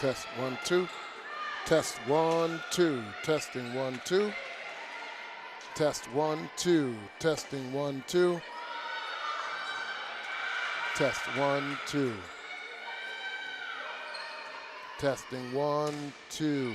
Test 1 2. Test 1 2. Testing 1 2. Test 1 2. Testing 1 2. Test 1 2. Testing 1 2.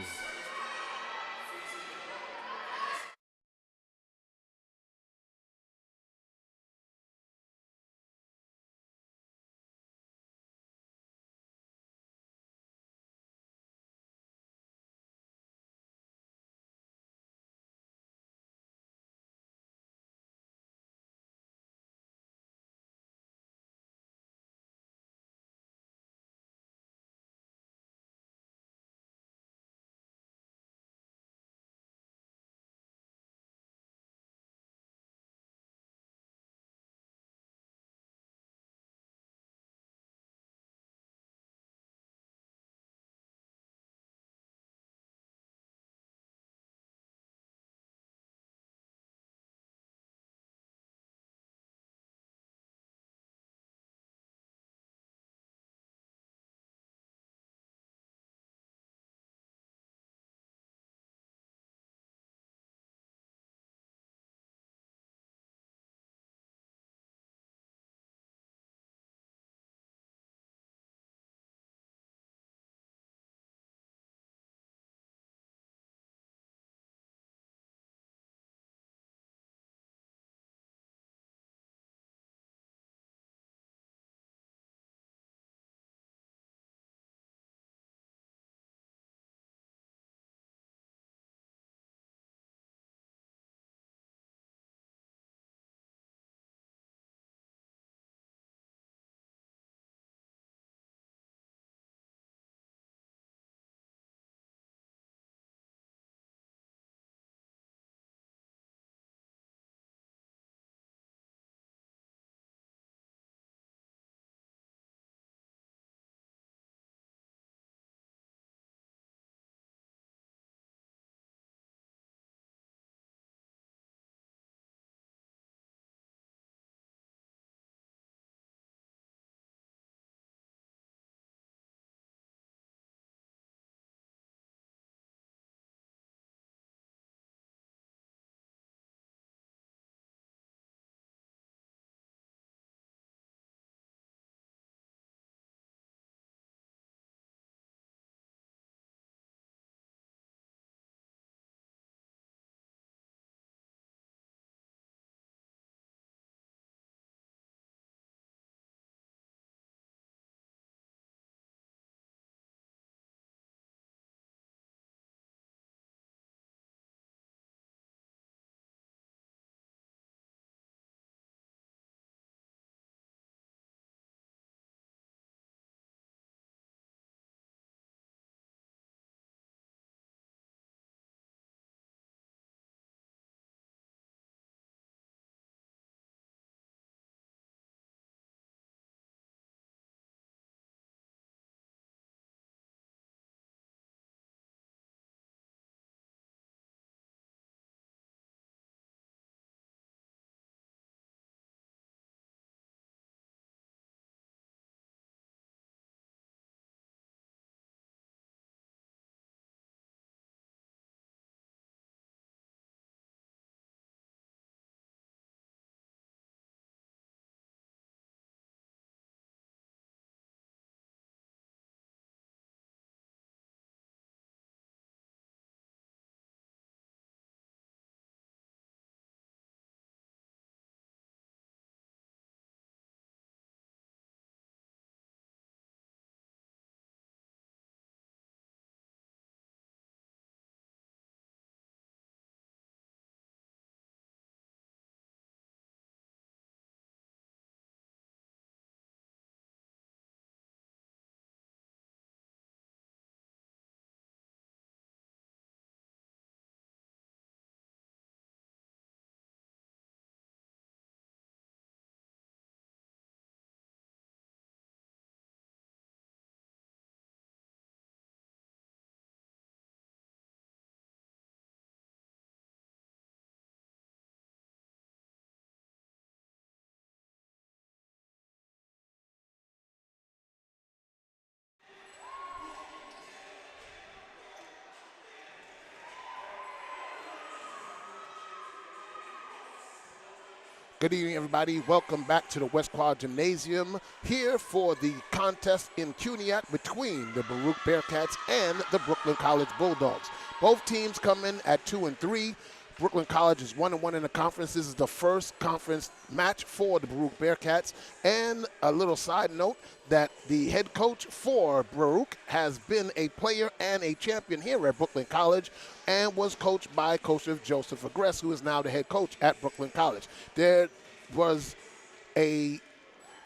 Good evening, everybody. Welcome back to the West Quad Gymnasium, here for the contest in CUNYAC between the Baruch Bearcats and the Brooklyn College Bulldogs. Both teams come in at 2-3. Brooklyn College is 1-1 in the conference. This is the first conference match for the Baruch Bearcats. And a little side note that the head coach for Baruch has been a player and a champion here at Brooklyn College and was coached by Coach Joseph Agress, who is now the head coach at Brooklyn College. There was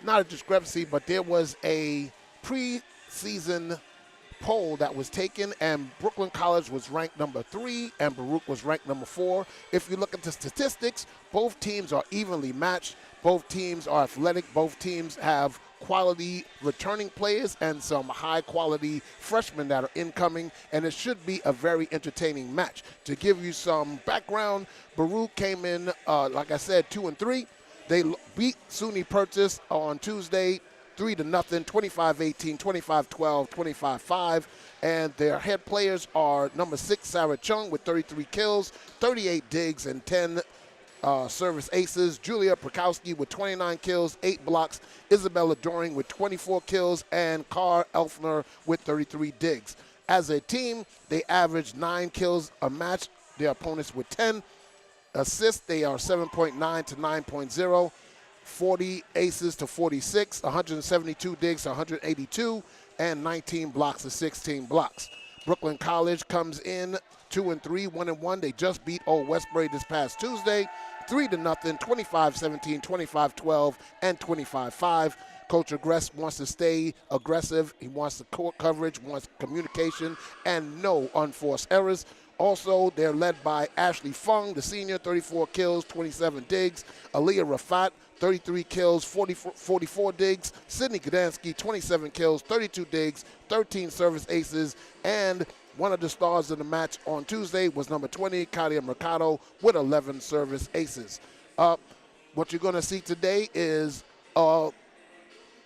not a discrepancy, but there was a preseason poll that was taken, and Brooklyn College was ranked number 3 and Baruch was ranked number 4. If you look at the statistics, both teams are evenly matched. Both teams are athletic. Both teams have quality returning players and some high quality freshmen that are incoming, and it should be a very entertaining match. To give you some background, Baruch came in, like I said, 2-3. They beat SUNY Purchase on Tuesday 3-0, 25-18, 25-12, 25-5, and their head players are number 6, Sarah Chung, with 33 kills, 38 digs, and 10 service aces. Julia Prokowski with 29 kills, 8 blocks. Isabella Doring with 24 kills, and Carr Elfner with 33 digs. As a team, they averaged 9 kills a match. Their opponents with 10 assists. They are 7.9 to 9.0. 40 aces to 46, 172 digs to 182, and 19 blocks to 16 blocks. Brooklyn College comes in 2-3, 1-1. They just beat Old Westbury this past Tuesday, 3-0, 25-17, 25-12, and 25-5. Coach Agress wants to stay aggressive. He wants the court coverage, wants communication, and no unforced errors. Also, they're led by Ashley Fung, the senior, 34 kills, 27 digs. Aaliyah Rafat, 33 kills, 44 digs. Sydney Gdansky, 27 kills, 32 digs, 13 service aces. And one of the stars of the match on Tuesday was number 20, Katia Mercado, with 11 service aces. What you're going to see today is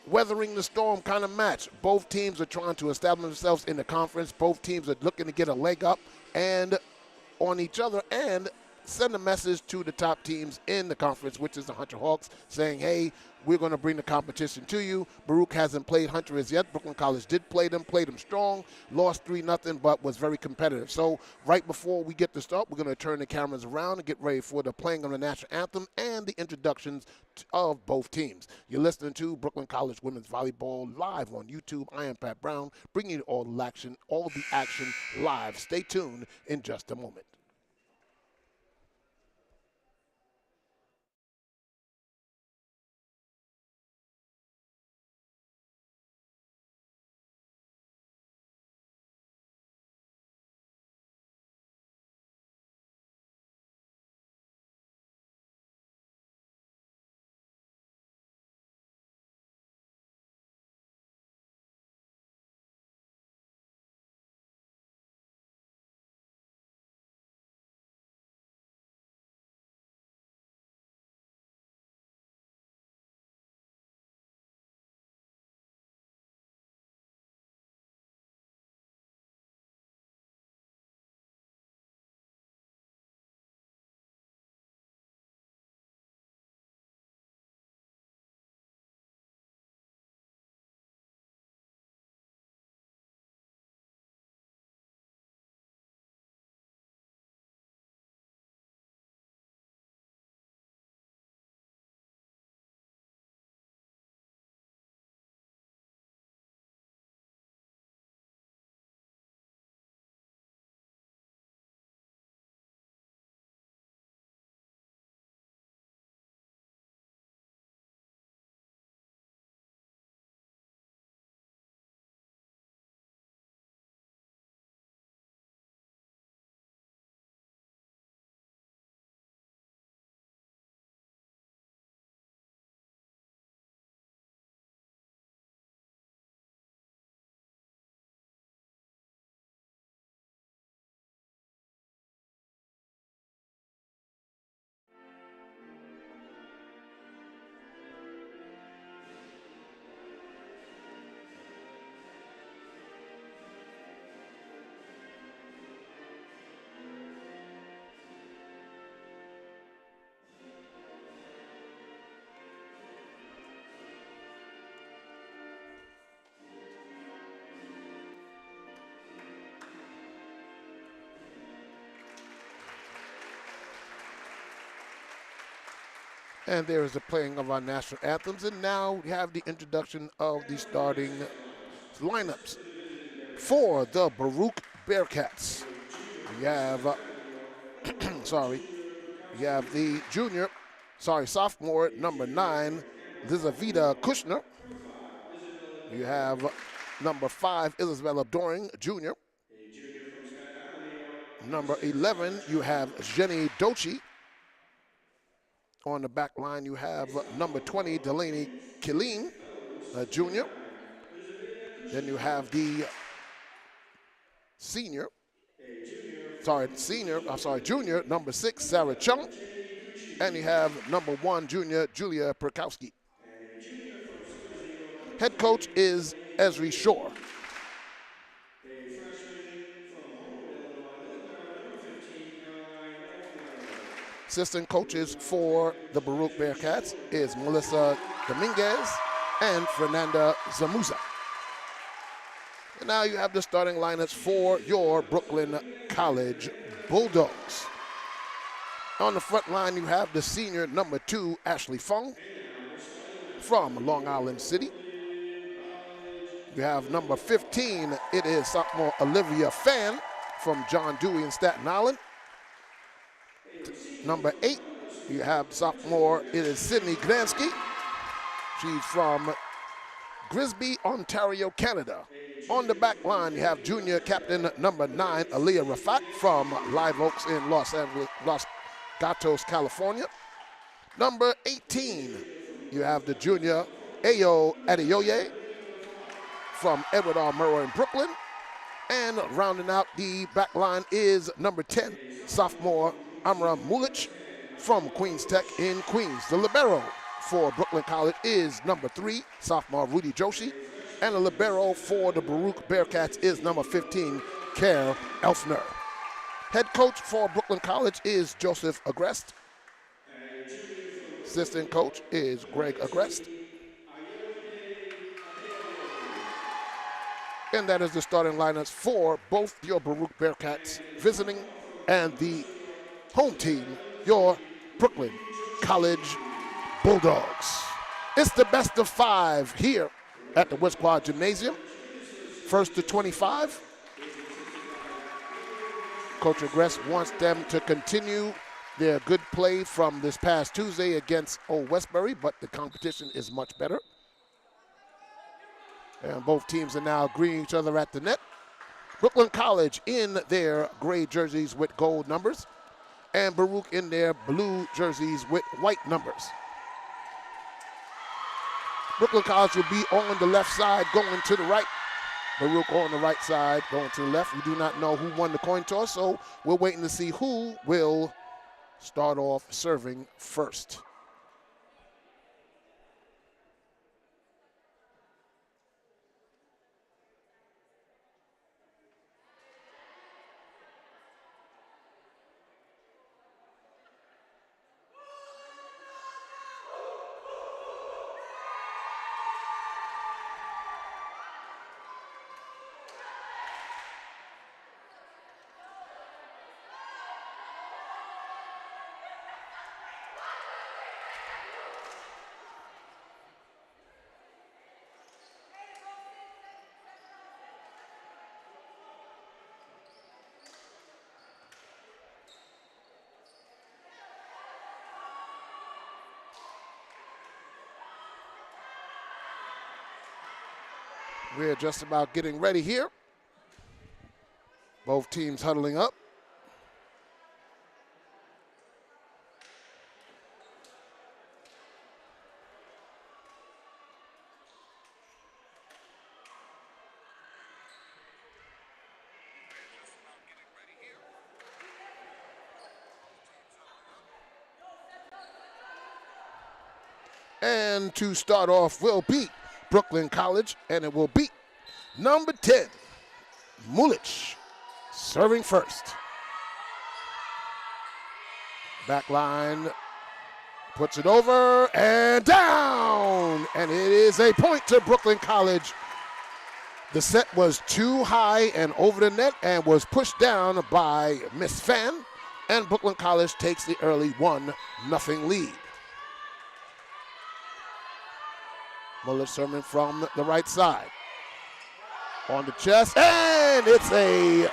weathering the storm kind of match. Both teams are trying to establish themselves in the conference. Both teams are looking to get a leg up and on each other and send a message to the top teams in the conference, which is the Hunter Hawks, saying, hey, we're going to bring the competition to you. Baruch hasn't played Hunter as yet. Brooklyn College did play them strong, lost 3-0, but was very competitive. So right before we get to start, we're going to turn the cameras around and get ready for the playing of the national anthem and the introductions of both teams. You're listening to Brooklyn College Women's Volleyball live on YouTube. I am Pat Brown, bringing you all the action live. Stay tuned in just a moment. And there is the playing of our national anthems. And now we have the introduction of the starting lineups for the Baruch Bearcats. We have, we have the sophomore, number 9, Lizaveta Kushner. You have number 5, Isabella Doring, Jr. Number 11, you have Jenny Dochi. On the back line, you have number 20, Delaney Killeen, Jr. Then you have the junior, number 6, Sarah Chung. And you have number 1, junior, Julia Perkowski. Head coach is Esri Shore. Assistant coaches for the Baruch Bearcats is Melissa Dominguez and Fernanda Zamuza. And now you have the starting lineups for your Brooklyn College Bulldogs. On the front line, you have the senior number 2, Ashley Fung from Long Island City. You have number 15, it is sophomore Olivia Fan from John Dewey in Staten Island. Number 8, you have sophomore, it is Sydney Gransky. She's from Grisby, Ontario, Canada. On the back line, you have junior captain number 9, Aaliyah Rafat from Live Oaks in Los Gatos, California. Number 18, you have the junior Ayo Adeoye from Edward R. Murrow in Brooklyn. And rounding out the back line is number 10, sophomore Amra Mulich from Queens Tech in Queens. The libero for Brooklyn College is number 3, sophomore Rudy Joshi. And the libero for the Baruch Bearcats is number 15, Kerr Elfner. Head coach for Brooklyn College is Joseph Agrest. Assistant coach is Greg Agrest. And that is the starting lineups for both your Baruch Bearcats visiting and the home team, your Brooklyn College Bulldogs. It's the best of 5 here at the West Quad Gymnasium. First to 25. Coach Agrest wants them to continue their good play from this past Tuesday against Old Westbury, but the competition is much better. And both teams are now greeting each other at the net. Brooklyn College in their gray jerseys with gold numbers, and Baruch in their blue jerseys with white numbers. Brooklyn College will be on the left side going to the right. Baruch on the right side going to the left. We do not know who won the coin toss, so we're waiting to see who will start off serving first. We're just about getting ready here. Both teams huddling up. And to start off will be Brooklyn College, and it will be number 10, Mulich, serving first. Back line, puts it over and down, and it is a point to Brooklyn College. The set was too high and over the net and was pushed down by Miss Fan, and Brooklyn College takes the early 1-0 lead. Muller serving from the right side. On the chest, and it's a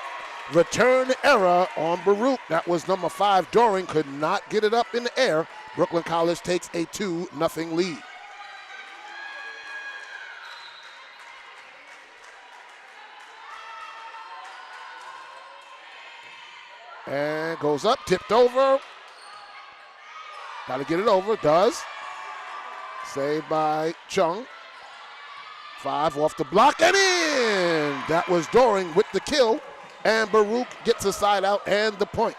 return error on Baruch. That was number 5. Doring could not get it up in the air. Brooklyn College takes a 2-0 lead. And goes up, tipped over. Got to get it over, does. Saved by Chung. 5 off the block and in. That was Doring with the kill. And Baruch gets a side out and the point.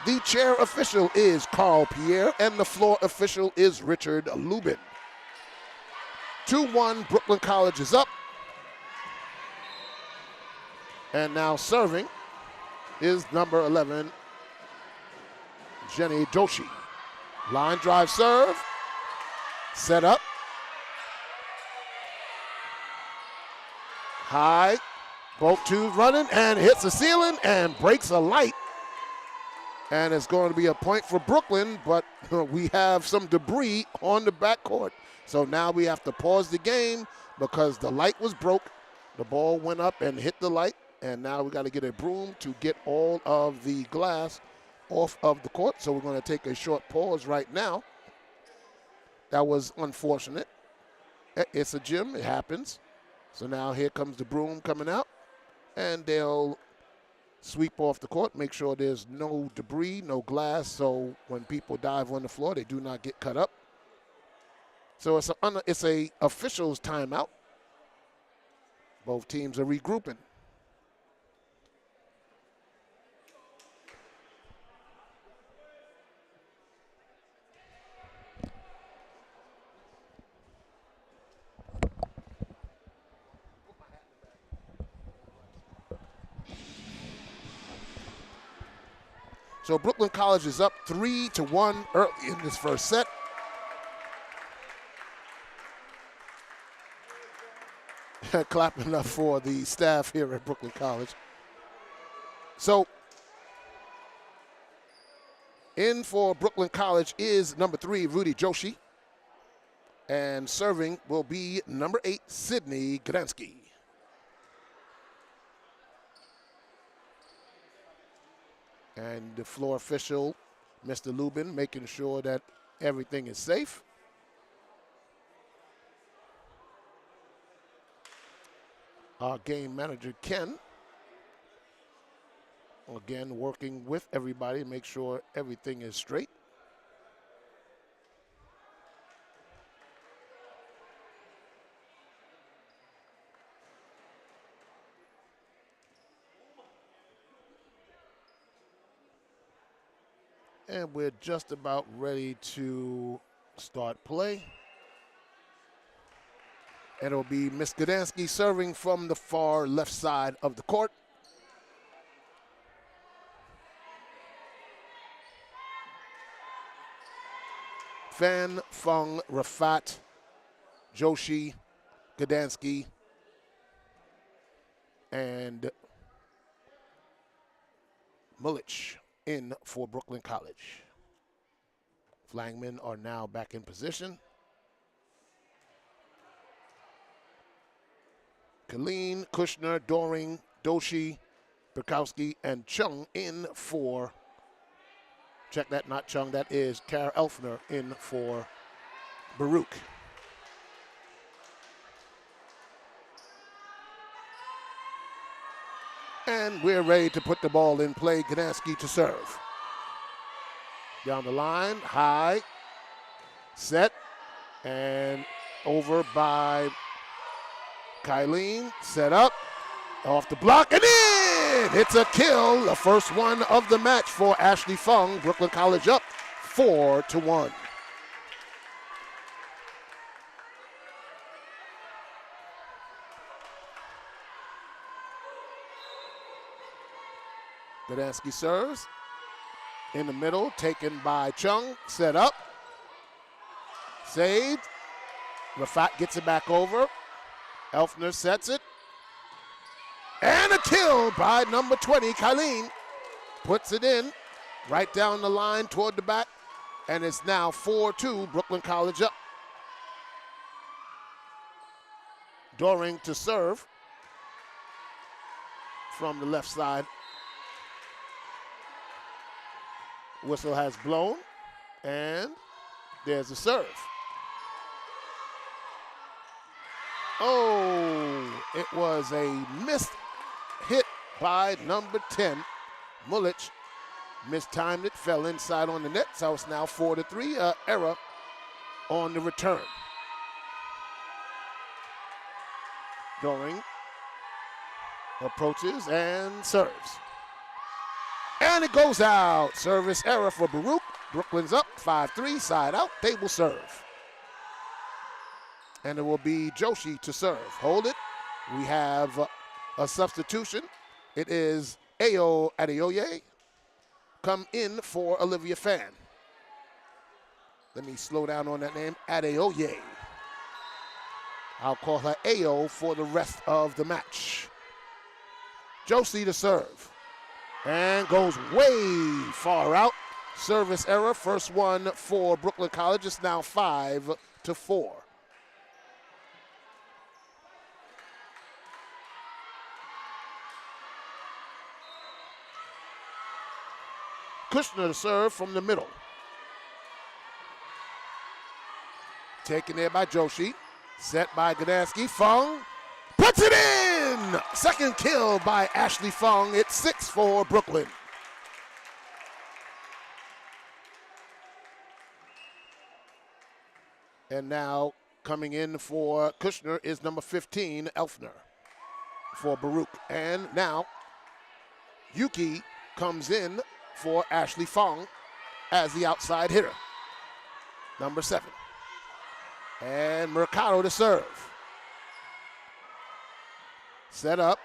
The chair official is Carl Pierre and the floor official is Richard Lubin. 2-1, Brooklyn College is up. And now serving is number 11, Jenny Doshi. Line drive serve, set up. High, both twos running and hits the ceiling and breaks a light. And it's going to be a point for Brooklyn, but we have some debris on the backcourt. So now we have to pause the game because the light was broke. The ball went up and hit the light. And now we got to get a broom to get all of the glass off of the court. So we're going to take a short pause right now. That was unfortunate. It's a gym, it happens. So now here comes the broom coming out. And they'll sweep off the court, make sure there's no debris, no glass. So when people dive on the floor, they do not get cut up. So it's a officials timeout. Both teams are regrouping. So Brooklyn College is up 3-1 early in this first set. Clapping up for the staff here at Brooklyn College. So in for Brooklyn College is number 3, Rudy Joshi. And serving will be number 8, Sydney Gdansky. And the floor official, Mr. Lubin, making sure that everything is safe. Our game manager, Ken, again, working with everybody to make sure everything is straight. And we're just about ready to start play. And it'll be Miss Gdansky serving from the far left side of the court. Fan, Fung, Rafat, Joshi, Gdansky, and Mulich in for Brooklyn College. Flangmen are now back in position. Colleen, Kushner, Doring, Doshi, Bukowski, and Chung in for, check that, not Chung, that is Kara Elfner in for Baruch. And we're ready to put the ball in play. Gdansky to serve. Down the line, high, set, and over by Kylene, set up, off the block, and in! It's a kill, the first one of the match for Ashley Fung. Brooklyn College up 4-1. Gdansky serves. In the middle, taken by Chung, set up, saved. Rafat gets it back over. Elfner sets it. And a kill by number 20, Kylene. Puts it in, right down the line toward the back. And it's now 4-2, Brooklyn College up. Doring to serve from the left side. Whistle has blown, and there's a serve. Oh, it was a missed hit by number 10. Mulich mistimed it, fell inside on the net, so it's now 4-3, error on the return. Doring approaches and serves. And it goes out. Service error for Baruch. Brooklyn's up 5-3, side out. They will serve. And it will be Joshi to serve. Hold it. We have a substitution. It is Ayo Adeoye come in for Olivia Fan. Let me slow down on that name, Adeoye. I'll call her Ayo for the rest of the match. Josie to serve. And goes way far out. Service error, first one for Brooklyn College. It's now 5-4. Kushner to serve from the middle. Taken there by Joshi. Set by Gdansky. Fung puts it in! Second kill by Ashley Fung. It's 6 for Brooklyn. And now coming in for Kushner is number 15, Elfner, for Baruch. And now Yuki comes in for Ashley Fung as the outside hitter, number 7. And Mercado to serve. Set up.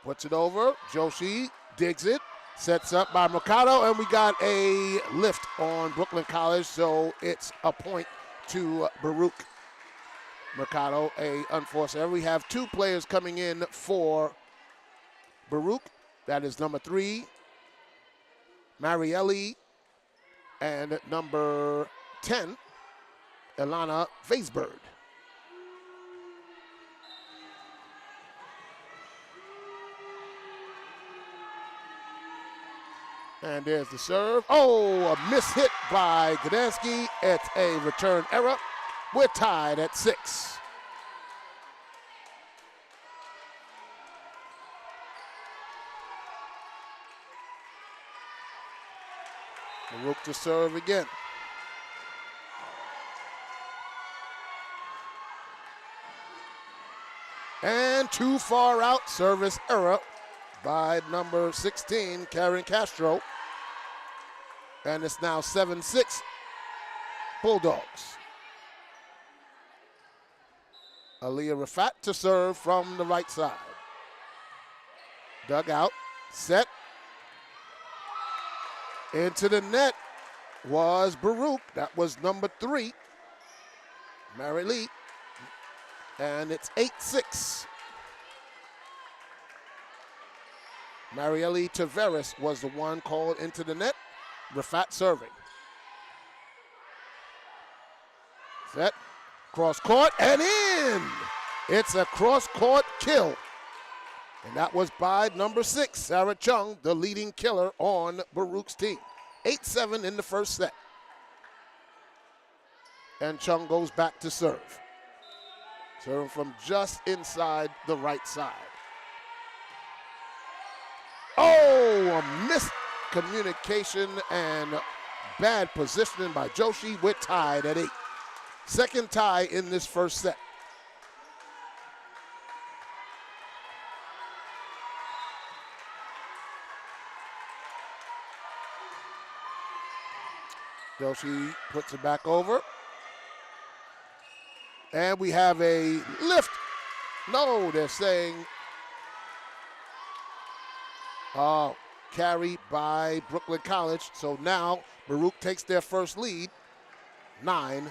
Puts it over. Joshi digs it. Sets up by Mercado. And we got a lift on Brooklyn College. So it's a point to Baruch. Mercado, a unforced error. We have 2 players coming in for Baruch. That is number 3, Marielli, and number 10, Ilana Vaisberg. And there's the serve. Oh, a missed hit by Gdansky. It's a return error. We're tied at 6. Baruch to serve again. And too far out, service error by number 16, Karen Castro. And it's now 7-6 Bulldogs. Aliyah Rafat to serve from the right side. Dug out, set. Into the net was Baruch. That was number 3, Mary Lee. And it's 8-6. Marielle Taveras was the one called into the net. Rafat serving. Set, cross court, and in! It's a cross court kill. And that was by number 6, Sarah Chung, the leading killer on Baruch's team. 8-7 in the first set. And Chung goes back to serve. Serving from just inside the right side. Oh, a missed communication and bad positioning by Joshi. We're tied at 8. Second tie in this first set. Joshi puts it back over. And we have a lift. No, they're saying carry by Brooklyn College. So now Baruch takes their first lead, 9-8.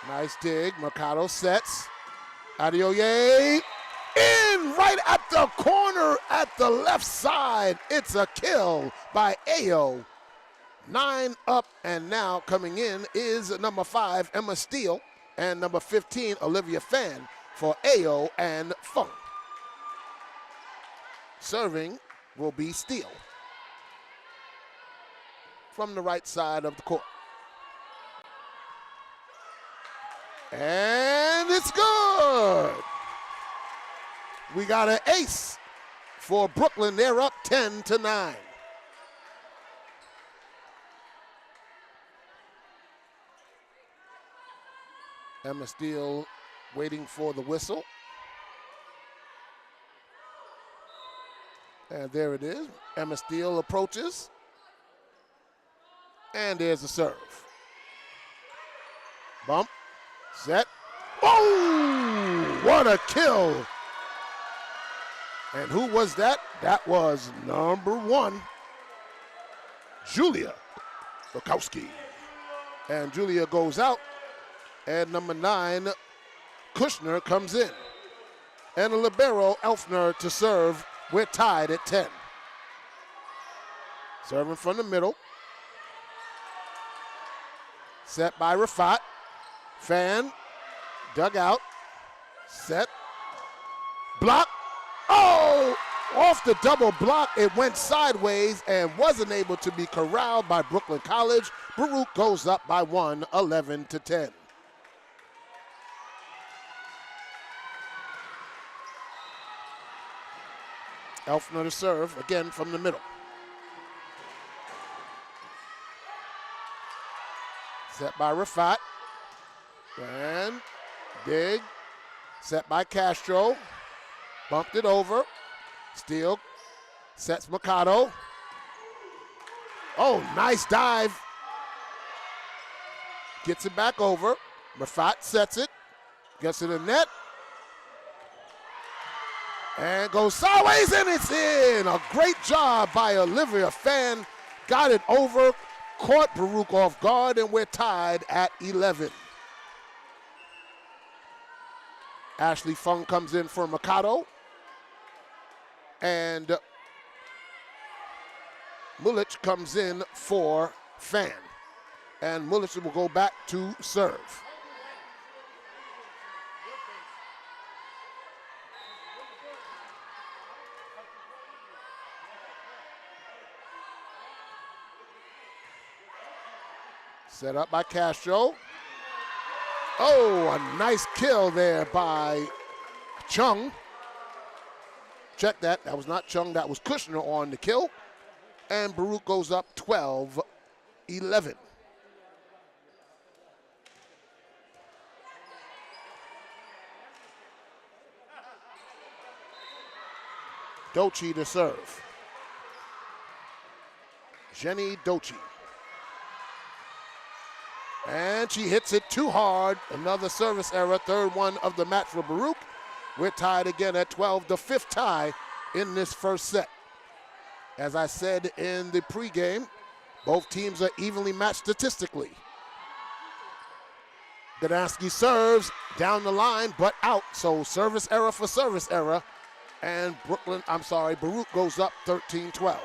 Nice dig. Mercado sets. Adeoye in right at the corner at the left side. It's a kill by Ayo 9 up, and now coming in is number 5, Emma Steele, and number 15, Olivia Fan for Ayo and Fung. Serving will be Steele from the right side of the court. And it's good. We got an ace for Brooklyn. They're up 10-9. Emma Steele waiting for the whistle. And there it is. Emma Steele approaches. And there's the serve. Bump. Set. Oh, what a kill. And who was that? That was number 1, Julia Bukowski. And Julia goes out. And number 9, Kushner comes in. And a libero, Elfner, to serve. We're tied at 10. Serving from the middle. Set by Rafat. Fan. Dug out. Set. Block. Oh! Off the double block, it went sideways and wasn't able to be corralled by Brooklyn College. Baruch goes up by 1, 11-10. Elfner to serve, again from the middle. Set by Rafat. And dig. Set by Castro. Bumped it over. Steele sets Mikado. Oh, nice dive. Gets it back over. Rafat sets it. Gets it in net. And goes sideways, and it's in. A great job by Olivia Fan. Got it over. Caught Baruch off guard, and we're tied at 11. Ashley Fung comes in for Mikado. And Mulich comes in for Fan. And Mulich will go back to serve. Set up by Castro. Oh, a nice kill there by Chung. Check that. That was not Chung. That was Kushner on the kill. And Baruch goes up 12-11. Dochi to serve. Jenny Dochi. And she hits it too hard. Another service error, third one of the match for Baruch. We're tied again at 12, the 5th tie in this first set. As I said in the pregame, both teams are evenly matched statistically. Gdansky serves down the line, but out. So service error for service error. And Baruch goes up 13-12.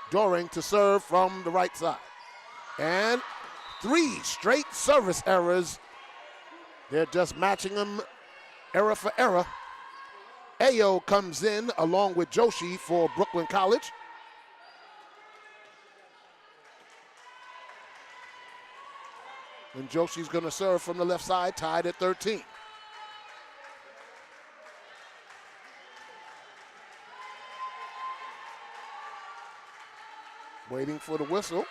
Doring to serve from the right side. And 3 straight service errors. They're just matching them error for error. Ayo comes in along with Joshi for Brooklyn College. And Joshi's going to serve from the left side, tied at 13. Waiting for the whistle.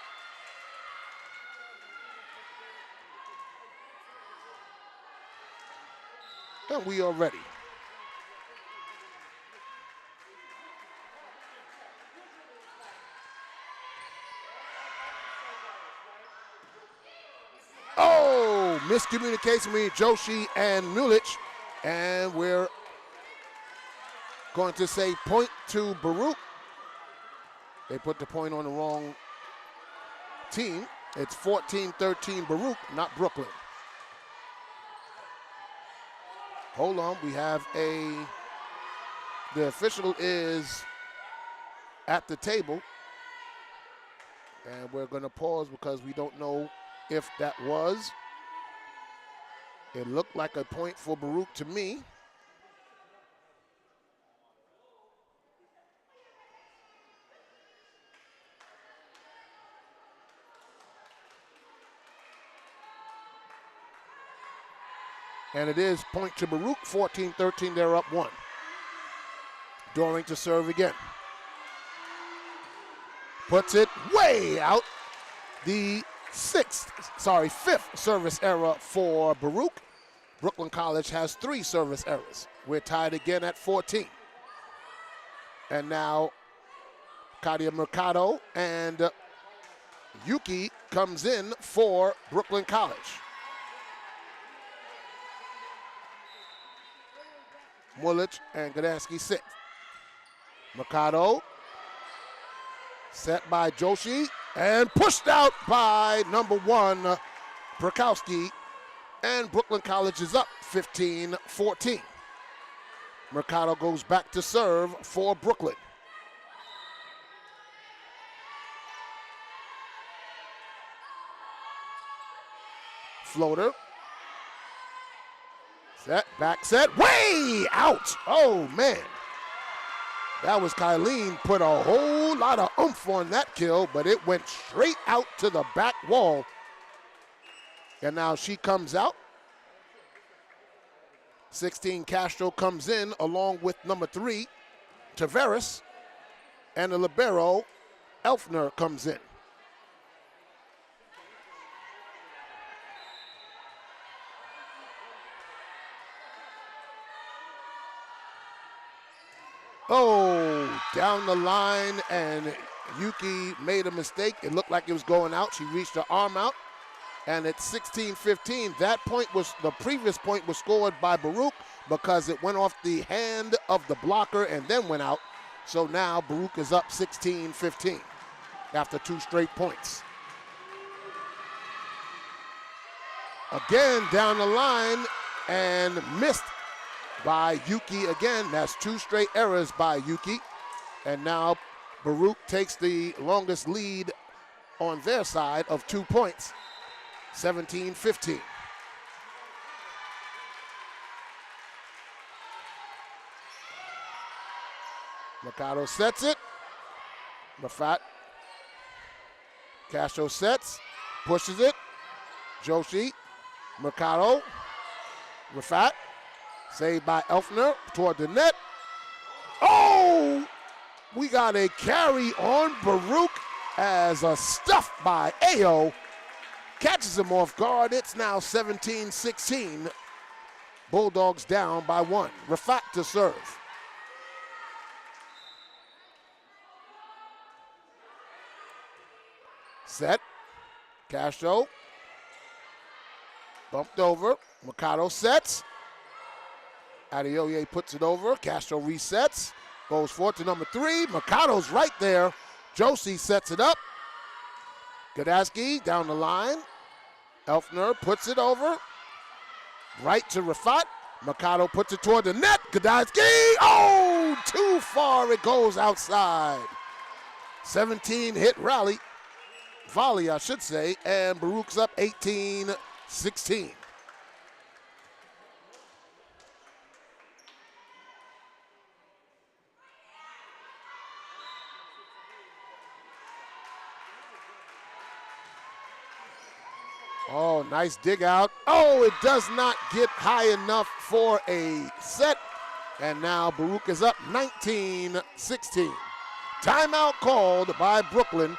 And we are ready. Oh, miscommunication between Joshi and Mulich. And we're going to say point to Baruch. They put the point on the wrong team. It's 14-13 Baruch, not Brooklyn. Hold on, we have the official is at the table. And we're going to pause because we don't know if that was. It looked like a point for Baruch to me. And it is point to Baruch, 14-13, they're up 1. Doring to serve again. Puts it way out. The fifth service error for Baruch. Brooklyn College has 3 service errors. We're tied again at 14. And now Katia Mercado and Yuki comes in for Brooklyn College. Mulich and Gdansky sit. Mercado set by Joshi and pushed out by number 1, Brakowski, and Brooklyn College is up 15-14. Mercado goes back to serve for Brooklyn. Floater. Set, back set, way out. Oh, man. That was Kylene, put a whole lot of oomph on that kill, but it went straight out to the back wall. And now she comes out. 16 Castro comes in along with number 3, Taveras, and the libero, Elfner, comes in. Oh, down the line, and Yuki made a mistake. It looked like it was going out. She reached her arm out, and it's 16-15. That point was, the previous point was scored by Baruch because it went off the hand of the blocker and then went out. So now Baruch is up 16-15 after 2 straight points. Again, down the line, and missed by Yuki again. That's 2 straight errors by Yuki. And now Baruch takes the longest lead on their side of 2 points, 17-15. Mercado sets it. Rafat. Castro sets, pushes it. Joshi. Mercado. Rafat. Saved by Elfner toward the net. Oh! We got a carry on Baruch as a stuff by Ayo catches him off guard. It's now 17-16. Bulldogs down by 1. Rafat to serve. Set. Castro. Bumped over. Mercado sets. Adeoye puts it over. Castro resets. Goes forward to number 3. Mercado's right there. Josie sets it up. Gdansky down the line. Elfner puts it over. Right to Rafat. Mercado puts it toward the net. Gdansky. Oh, too far. It goes outside. 17 hit rally. Volley, I should say. And Baruch's up 18-16. Oh, nice dig out. Oh, it does not get high enough for a set. And now Baruch is up 19-16. Timeout called by Brooklyn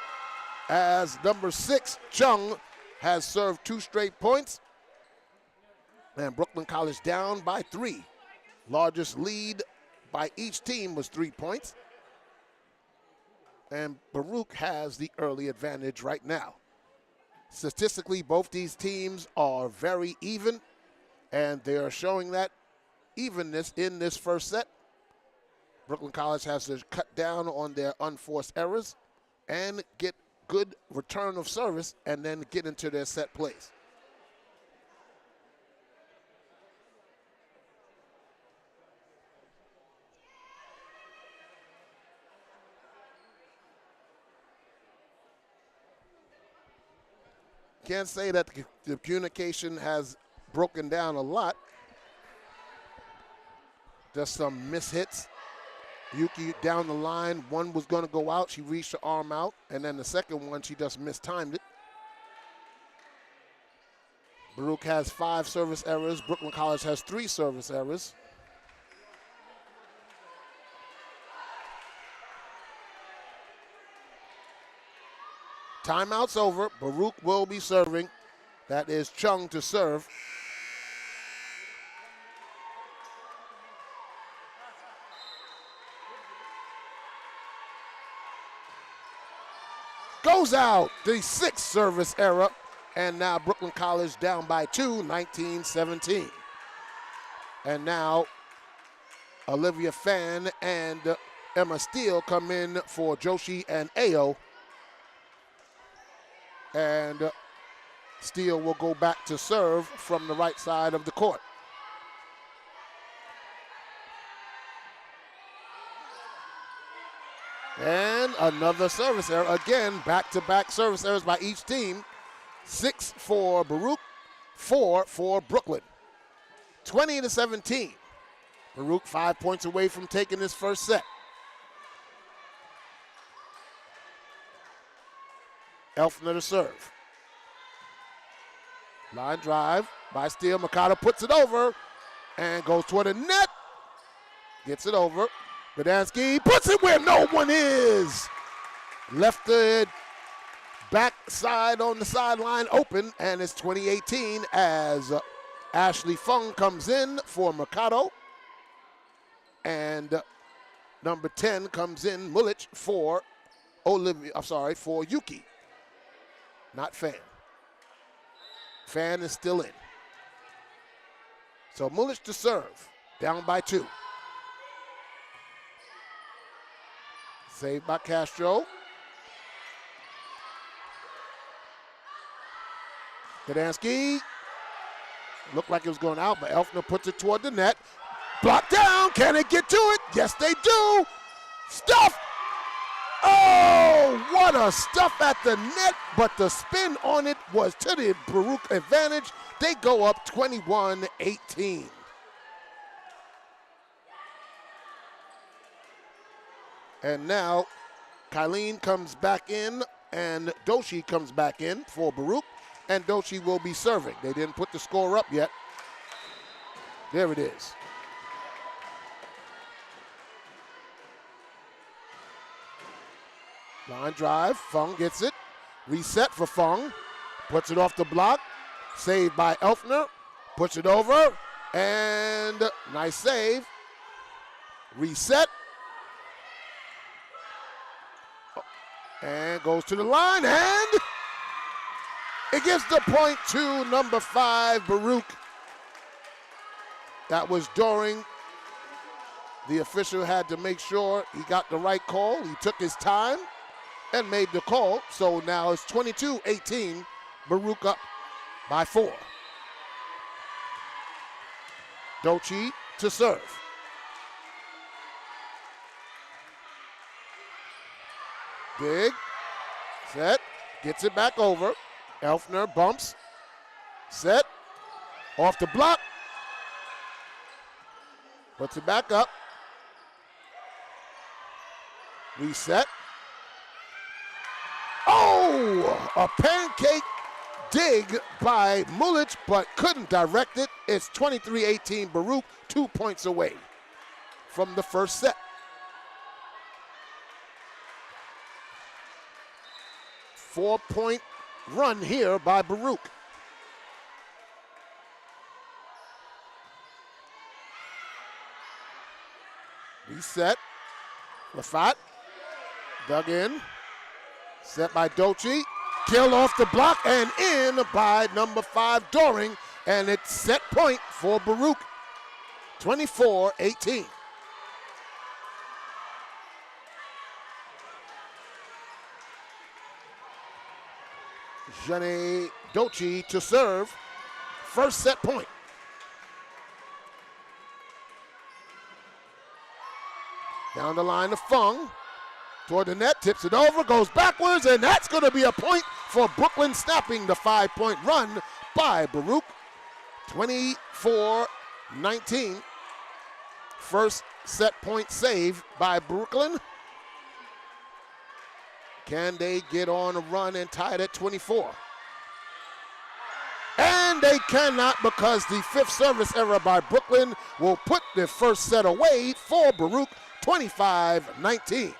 as number 6, Chung, has served 2 straight points. And Brooklyn College down by 3. Largest lead by each team was 3 points. And Baruch has the early advantage right now. Statistically, both these teams are very even, and they are showing that evenness in this first set. Brooklyn College has to cut down on their unforced errors and get good return of service and then get into their set plays. Can't say that the communication has broken down a lot. Just some mishits. Yuki down the line, one was going to go out. She reached her arm out. And then the second one, she just mistimed it. Baruch has 5 service errors. Brooklyn College has 3 service errors. Timeout's over. Baruch will be serving. That is Chung to serve. Goes out, the 6th service error, and now Brooklyn College down by 2, 19-17. And now Olivia Fan and Emma Steele come in for Joshi and Ayo. And Steele will go back to serve from the right side of the court. And another service error. Again, back-to-back service errors by each team. 6 for Baruch, 4 for Brooklyn. 20-17. Baruch 5 points away from taking this first set. Elfner to serve. Line drive by Steele. Mikado puts it over and goes toward the net. Gets it over. Gdansky puts it where no one is. Left the backside on the sideline open, and it's 2018 as Ashley Fung comes in for Mercado. And number 10 comes in, Mulich, for for Yuki. Not Fan. Fan is still in. So Mulich to serve, down by 2. Saved by Castro. Gdansky. Looked like it was going out, but Elfner puts it toward the net. Blocked down. Can it get to it? Yes, they do. Stuff. Oh, what a stuff at the net, but the spin on it was to the Baruch advantage. They go up 21-18. And now Kylene comes back in and Doshi comes back in for Baruch, and Doshi will be serving. They didn't put the score up yet. There it is. Line drive, Fung gets it. Reset for Fung, puts it off the block. Saved by Elfner, puts it over, and nice save. Reset. And goes to the line, and it gives the point to number 5, Baruch. That was during. The official had to make sure he got the right call. He took his time and made the call. So now it's 22-18, Baruch up by 4. Dochi to serve. Big, set, gets it back over. Elfner bumps, set, off the block, puts it back up. Reset. Oh, a pancake dig by Mulich, but couldn't direct it. It's 23-18, Baruch 2 points away from the first set. 4-point run here by Baruch. Reset. Lafat. Dug in. Set by Dochi. Kill off the block and in by number 5, Doring. And it's set point for Baruch. 24-18. Jenny Dochi to serve. First set point. Down the line to Fung. Toward the net, tips it over, goes backwards, and that's going to be a point for Brooklyn, snapping the 5-point run by Baruch, 24-19. First set point save by Brooklyn. Can they get on a run and tie it at 24? And they cannot, because the fifth service error by Brooklyn will put the first set away for Baruch, 25-19.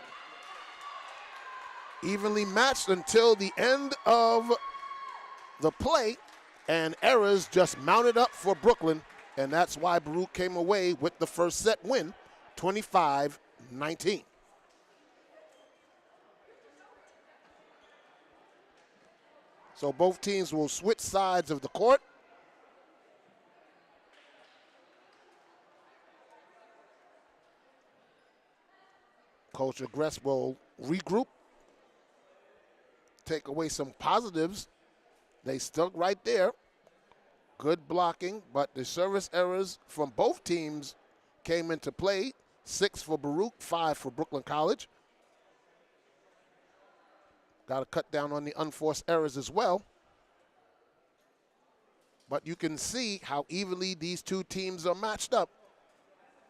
Evenly matched until the end of the play, and errors just mounted up for Brooklyn, and that's why Baruch came away with the first set win, 25-19. So both teams will switch sides of the court. Coach Agrest will regroup, take away some positives. They stuck right there. Good blocking, but the service errors from both teams came into play. 6 for Baruch, 5 for Brooklyn College. Got to cut down on the unforced errors as well. But you can see how evenly these two teams are matched up.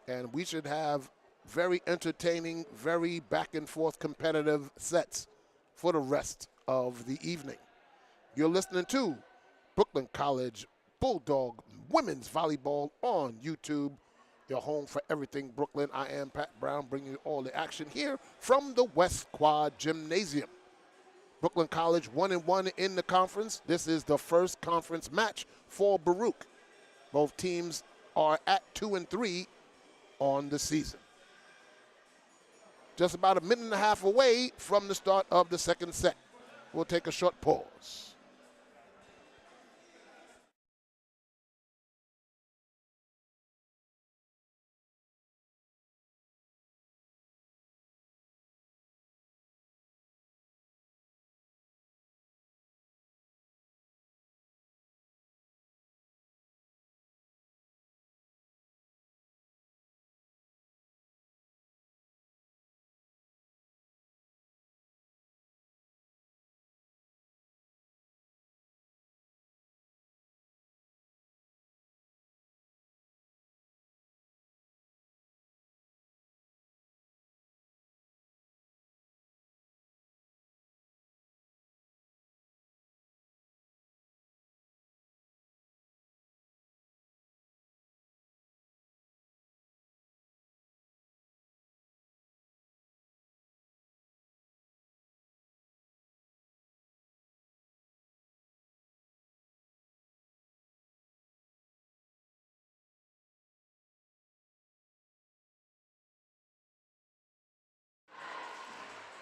And we should have very entertaining, very back and forth competitive sets for the rest of the evening. You're listening to Brooklyn College Bulldog Women's Volleyball on YouTube, your home for everything Brooklyn. I am Pat Brown, bringing you all the action here from the West Quad Gymnasium. Brooklyn College 1-1 in the conference. This is the first conference match for Baruch. Both teams are at 2-3 on the season. Just about a minute and a half away from the start of the second set. We'll take a short pause.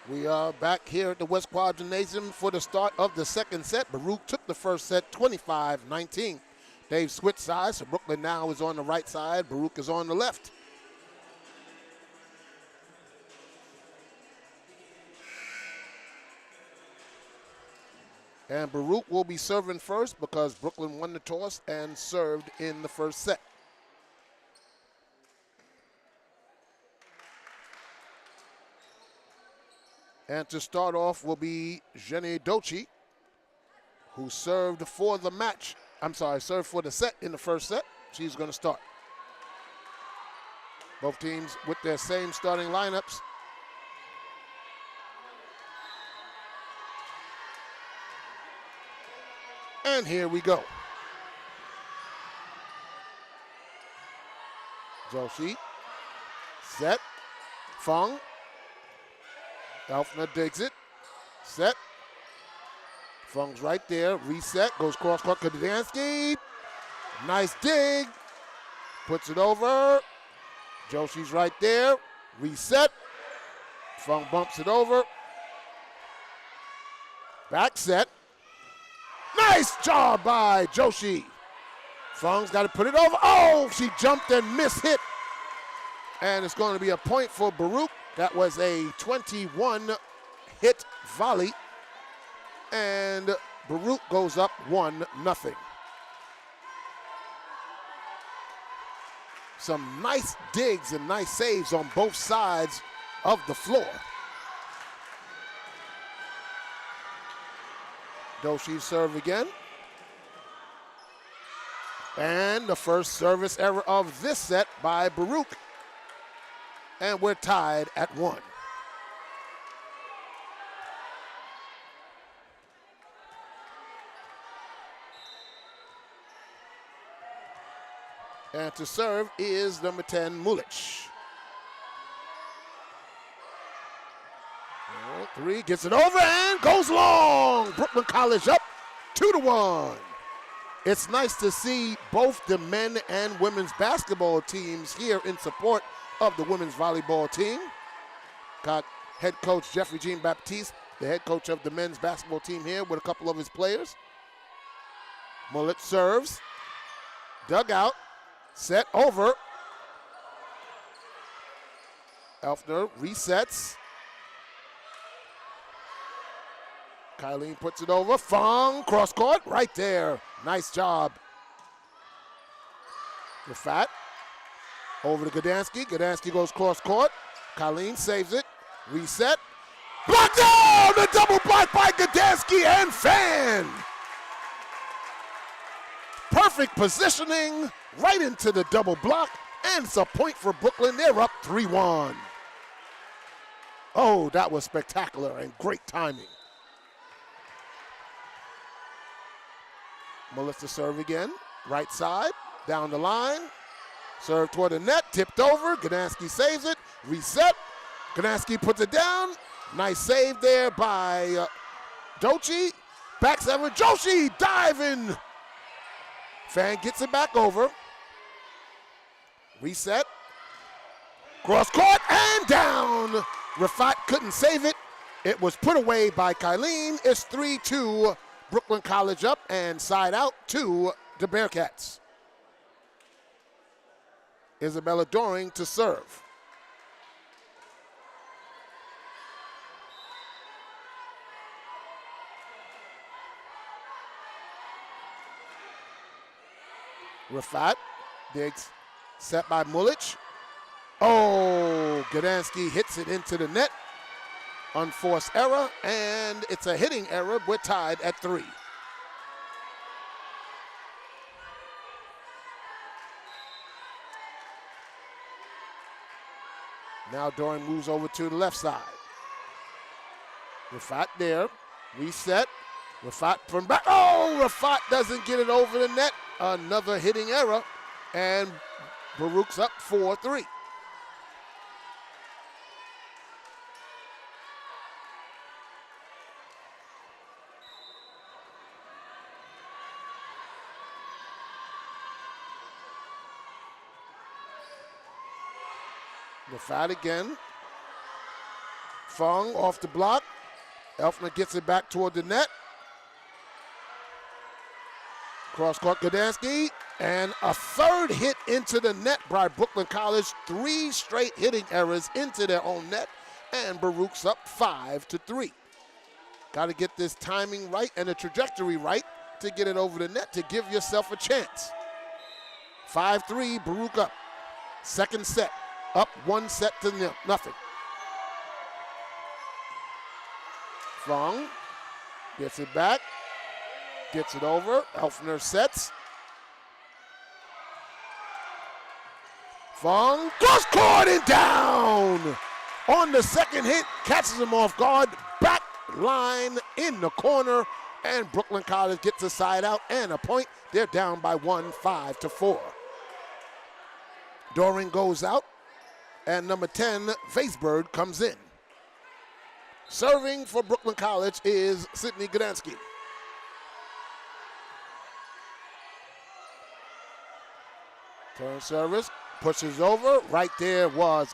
We are back here at the West Quad Gymnasium for the start of the second set. Baruch took the first set 25-19. They've switched sides, so Brooklyn now is on the right side. Baruch is on the left. And Baruch will be serving first because Brooklyn won the toss and served in the first set. And to start off will be Jenny Dochi, who served for the match. Served for the set in the first set. She's going to start. Both teams with their same starting lineups. And here we go. Dochi, set, Fung. Elfner digs it. Set. Fung's right there. Reset. Goes cross-court. Kadansky. Nice dig. Puts it over. Joshi's right there. Reset. Fung bumps it over. Back set. Nice job by Joshi. Fung's got to put it over. Oh, she jumped and missed hit. And it's going to be a point for Baruch. That was a 21-hit volley, and Baruch goes up 1-0. Some nice digs and nice saves on both sides of the floor. Doshi serve again. And the first service error of this set by Baruch. And we're tied at 1. And to serve is number 10, Mulich. 3, gets it over and goes long. Brooklyn College up 2-1. It's nice to see both the men and women's basketball teams here in support of the women's volleyball team. Got head coach Jeffrey Jean Baptiste, the head coach of the men's basketball team here with a couple of his players. Mulich serves. Dug out. Set over. Elfner resets. Kylene puts it over. Fong, cross court, right there. Nice job. Rafat over to Gdansky. Gdansky goes cross court. Kylene saves it. Reset. Blocked down! The double block by Gdansky and Fan. Perfect positioning, right into the double block, and it's a point for Brooklyn. They're up 3-1. Oh, that was spectacular and great timing. Melissa serve again, right side, down the line. Serve toward the net, tipped over. Gdansky saves it, reset. Gdansky puts it down. Nice save there by Dochi. Back seven, Joshi diving. Fan gets it back over. Reset. Cross court and down. Rafat couldn't save it. It was put away by Kylene. It's 3-2. Brooklyn College up and side out to the Bearcats. Isabella Doring to serve. Rafat digs, set by Mulich. Oh, Gdansky hits it into the net. Unforced error, and it's a hitting error. We're tied at 3. Now Doran moves over to the left side. Rafat there, reset. Rafat from back. Oh, Rafat doesn't get it over the net. Another hitting error, and Baruch's up 4-3. Rafat again. Fong off the block. Elfner gets it back toward the net. Cross court Gdansky, and a third hit into the net by Brooklyn College. 3 straight hitting errors into their own net, and Baruch's up 5-3. Got to get this timing right and the trajectory right to get it over the net to give yourself a chance. 5-3, Baruch up. Second set, up 1 set to nothing. Fong gets it back. Gets it over. Elfner sets. Fong cross court and down. On the second hit, catches him off guard. Back line in the corner, and Brooklyn College gets a side out and a point. They're down by 1, 5-4. Doring goes out, and number 10, Vaisberg, comes in. Serving for Brooklyn College is Sydney Gdansky. Turn service, pushes over. Right there was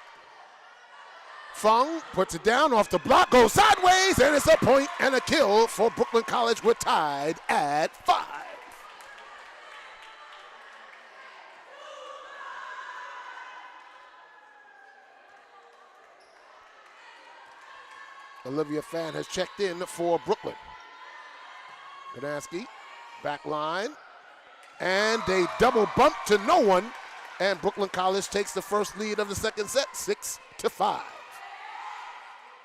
Fong, puts it down off the block, goes sideways, and it's a point and a kill for Brooklyn College. We're tied at 5. Olivia Fan has checked in for Brooklyn. Gdansky, back line. And they double bump to no one, and Brooklyn College takes the first lead of the second set, 6-5.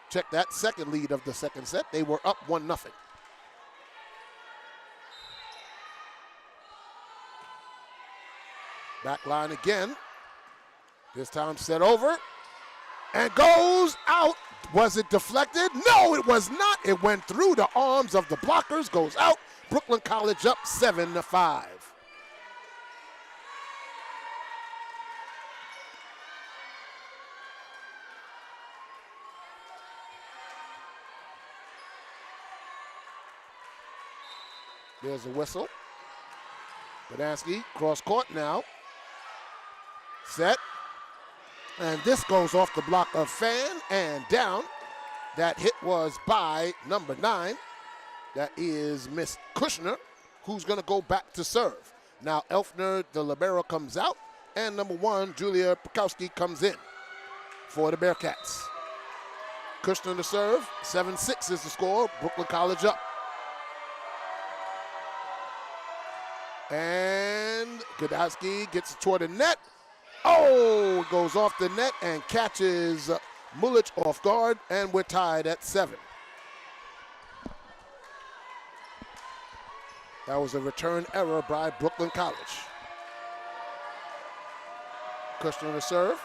Check that second lead of the second set. They were up 1-0. Back line again. This time set over. And goes out. Was it deflected? No, it was not. It went through the arms of the blockers. Goes out. Brooklyn College up 7-5. There's a whistle. Gdansky, cross court now. Set. And this goes off the block of Fan and down. That hit was by number 9. That is Miss Kushner, who's going to go back to serve. Now Elfner, the libero, comes out. And number 1, Julia Prokowski, comes in for the Bearcats. Kushner to serve. 7-6 is the score. Brooklyn College up. And Gdansky gets it toward the net. Oh, goes off the net and catches Mulich off guard, and we're tied at 7. That was a return error by Brooklyn College. Kushner to serve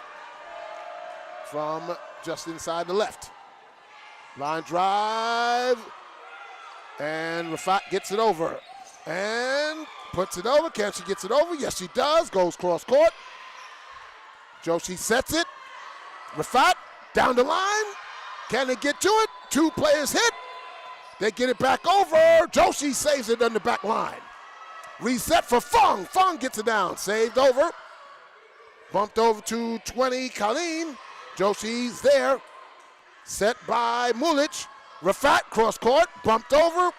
from just inside the left. Line drive, and Rafat gets it over. And puts it over. Can she gets it over? Yes, she does. Goes cross court. Joshi sets it. Rafat down the line. Can they get to it? 2 players hit. They get it back over. Joshi saves it on the back line. Reset for Fung. Fung gets it down. Saved over. Bumped over to 20. Colleen. Joshi's there. Set by Mulich. Rafat cross court. Bumped over.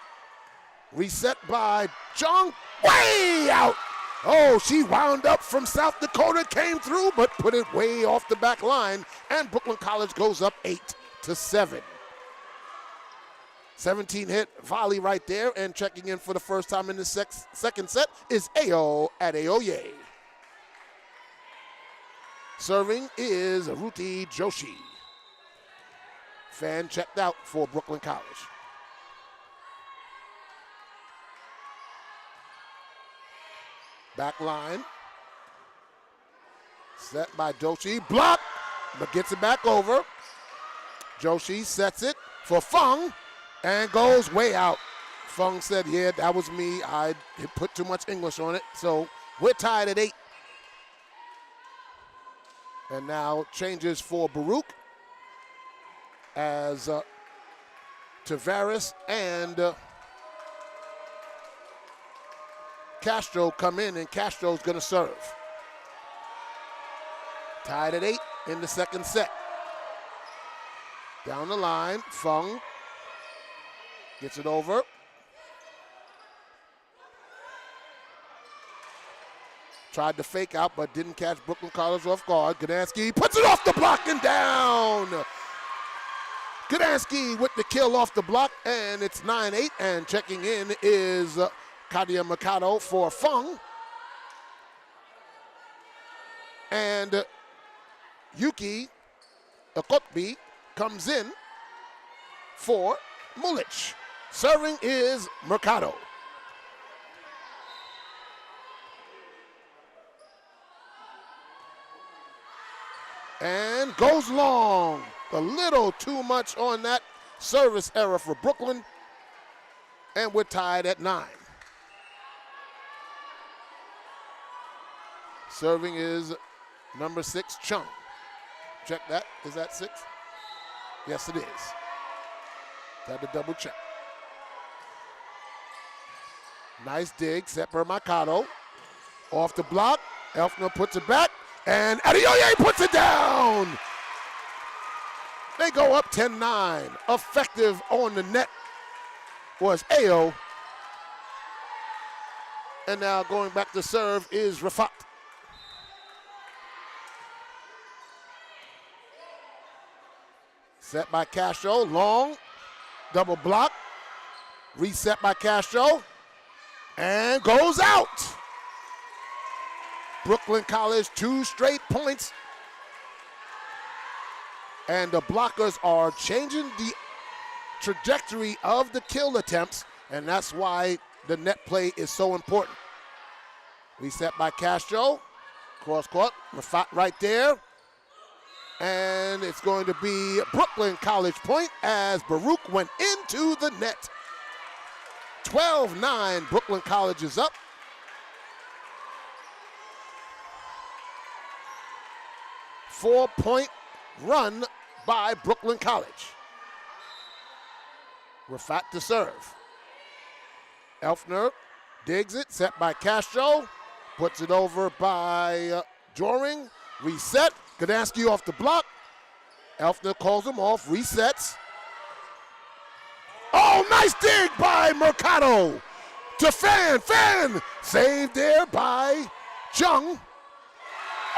Reset by Jung. Way out. Oh, she wound up from South Dakota, came through, but put it way off the back line, and Brooklyn College goes up 8-7. 17-hit volley right there, and checking in for the first time in the second set is Ayo Adeoye. Serving is Ruti Joshi. Fan checked out for Brooklyn College. Back line. Set by Joshi. Block, but gets it back over. Joshi sets it for Fung and goes way out. Fung said, yeah, that was me. I put too much English on it. So we're tied at 8. And now changes for Baruch as Tavares and Castro come in, and Castro's going to serve. Tied at 8 in the second set. Down the line, Fung gets it over. Tried to fake out, but didn't catch Brooklyn College off guard. Gdansky puts it off the block and down. Gdansky with the kill off the block, and it's 9-8, and checking in is Kadia Mikado for Fung. And Yuki Okotbi comes in for Mulich. Serving is Mercado. And goes long. A little too much on that service error for Brooklyn. And we're tied at 9. Serving is number 6, Chung. Check that. Is that 6? Yes, it is. Had to double check. Nice dig, set by Mercado. Off the block. Elfner puts it back. And Adeoye puts it down. They go up 10-9. Effective on the net was Ayo. And now going back to serve is Rafat. Set by Castro, long, double block, reset by Castro, and goes out. Brooklyn College, 2 straight points. And the blockers are changing the trajectory of the kill attempts, and that's why the net play is so important. Reset by Castro, Cross court, Rafat right there. And it's going to be Brooklyn College point as Baruch went into the net. 12-9, Brooklyn College is up. Four-point run by Brooklyn College. Rafat to serve. Elfner digs it, set by Castro. Puts it over by Joring. Reset. Gdansky off the block. Elfner calls him off, resets. Oh, nice dig by Mercado to Fan. Fan saved there by Chung.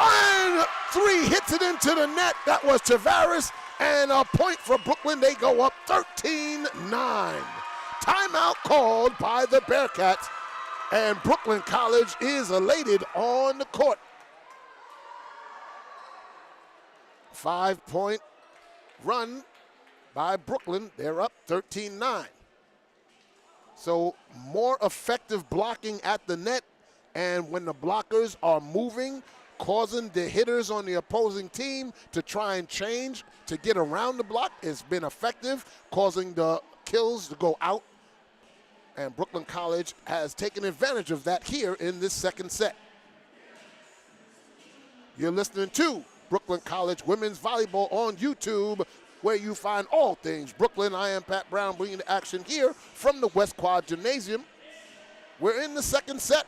And three hits it into the net. That was Tavares. And a point for Brooklyn. They go up 13-9. Timeout called by the Bearcats. And Brooklyn College is elated on the court. 5-point run by Brooklyn. They're up 13-9. So more effective blocking at the net, and when the blockers are moving, causing the hitters on the opposing team to try and change to get around the block has been effective, causing the kills to go out. And Brooklyn College has taken advantage of that here in this second set. You're listening to Brooklyn College Women's Volleyball on YouTube, where you find all things Brooklyn. I am Pat Brown, bringing the action here from the West Quad Gymnasium. We're in the second set.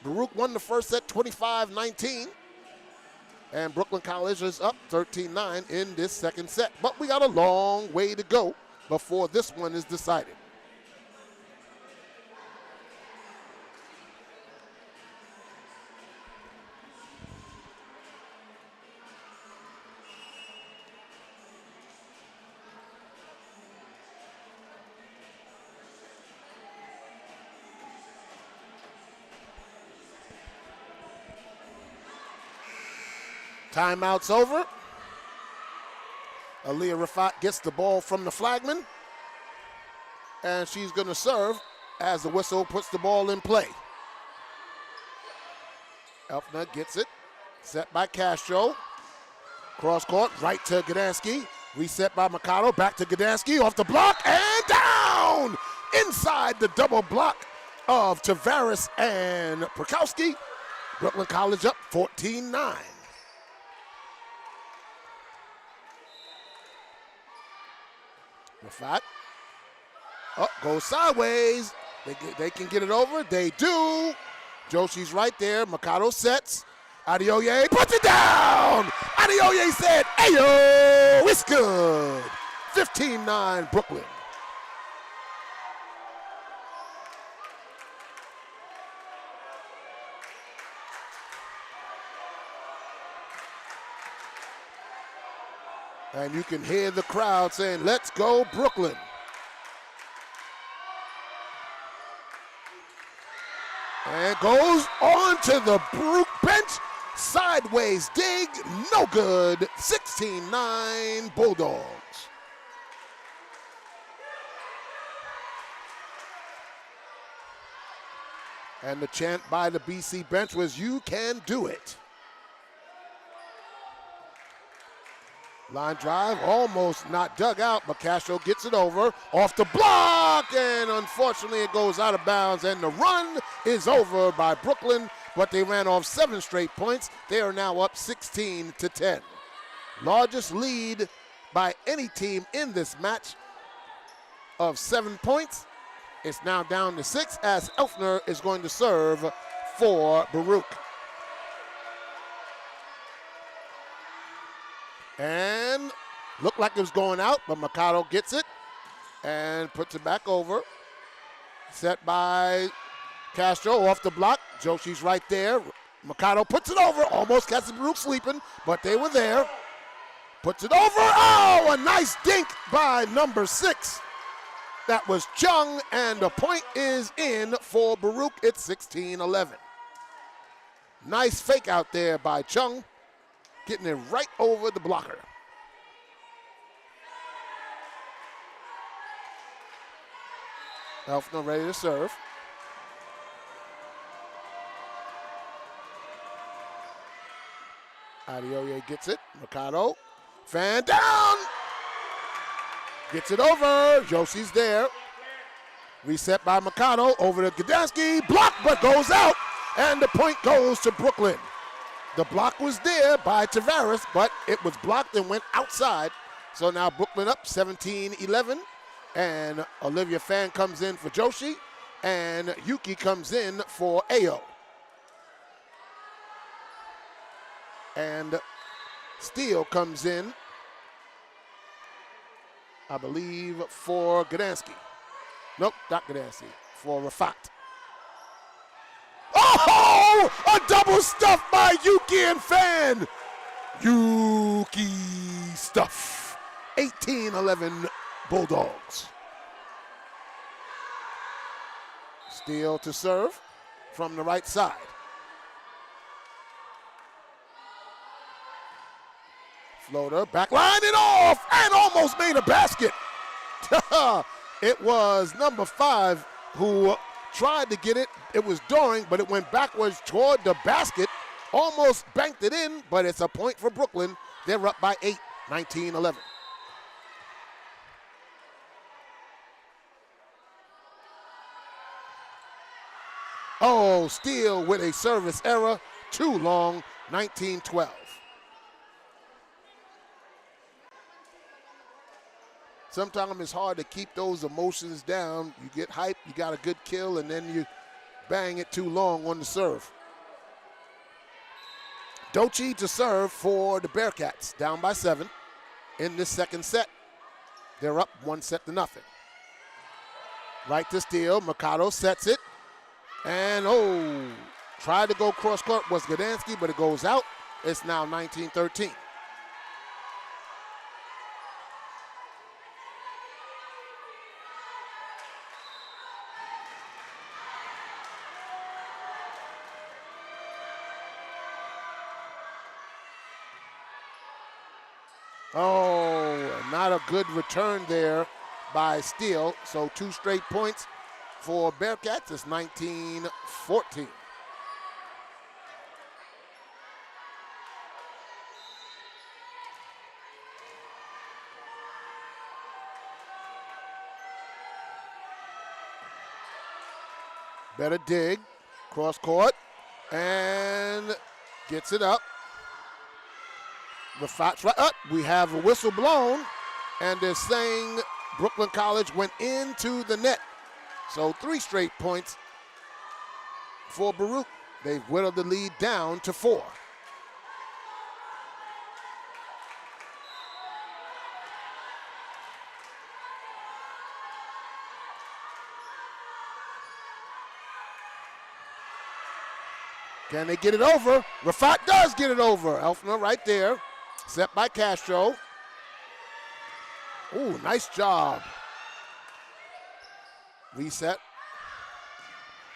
Baruch won the first set 25-19. And Brooklyn College is up 13-9 in this second set. But we got a long way to go before this one is decided. Timeout's over. Aaliyah Rafat gets the ball from the flagman. And she's going to serve as the whistle puts the ball in play. Elfner gets it. Set by Castro. Cross court, right to Gdansky. Reset by Mikado, back to Gdansky, off the block, and down! Inside the double block of Tavares and Prokowski. Brooklyn College up 14-9. Rafat. Oh, goes sideways. They can get it over. They do. Joshi's right there. Mikado sets. Adeoye puts it down. Adeoye said, ayo, it's good. 15-9 Brooklyn. And you can hear the crowd saying, let's go Brooklyn. And goes on to the Baruch bench. Sideways dig, no good. 16-9 Bulldogs. And the chant by the BC bench was, you can do it. Line drive, almost not dug out, but Castro gets it over, off the block, and unfortunately it goes out of bounds, and the run is over by Brooklyn, but they ran off 7 straight points. They are now up 16-10. Largest lead by any team in this match of 7 points. It's now down to 6 as Elfner is going to serve for Baruch. And looked like it was going out, but Mikado gets it and puts it back over. Set by Castro off the block. Joshi's right there. Mikado puts it over. Almost got Baruch sleeping, but they were there. Puts it over. Oh, a nice dink by number 6. That was Chung, and the point is in for Baruch. It's 16-11. Nice fake out there by Chung, getting it right over the blocker. Elfner ready to serve. Adeoye gets it. Mercado. Fan down. Gets it over. Josie's there. Reset by Mercado. Over to Gdansky. Blocked, but goes out. And the point goes to Brooklyn. The block was there by Tavares, but it was blocked and went outside. So now Brooklyn up 17-11. And Olivia Fan comes in for Joshi. And Yuki comes in for Ayo. And Steele comes in, I believe, for Gdansky. Nope, not Gdansky, for Rafat. Oh! A double stuff by Yuki and Fan. Yuki stuff. 18-11 Bulldogs. Steele to serve from the right side. Floater, backline it off, and almost made a basket. It was number 5 who tried to get it. It was Doring, but it went backwards toward the basket. Almost banked it in, but it's a point for Brooklyn. They're up by 8, 19-11. Oh, Steele with a service error. Too long, 19-12. Sometimes it's hard to keep those emotions down. You get hyped, you got a good kill, and then you bang it too long on the serve. Dochi to serve for the Bearcats, down by 7 in this second set. They're up 1-0. Right to Steele, Mercado sets it, and tried to go cross court was Gdansky, but it goes out. It's now 19-13. Oh, not a good return there by Steele. So 2 straight points for Bearcats. It's 19-14. Better dig, cross court, and gets it up. Rafat's right up. We have a whistle blown, and they're saying Brooklyn College went into the net. So 3 straight points for Baruch. They've whittled the lead down to 4. Can they get it over? Rafat does get it over. Elfner right there. Set by Castro. Ooh, nice job. Reset.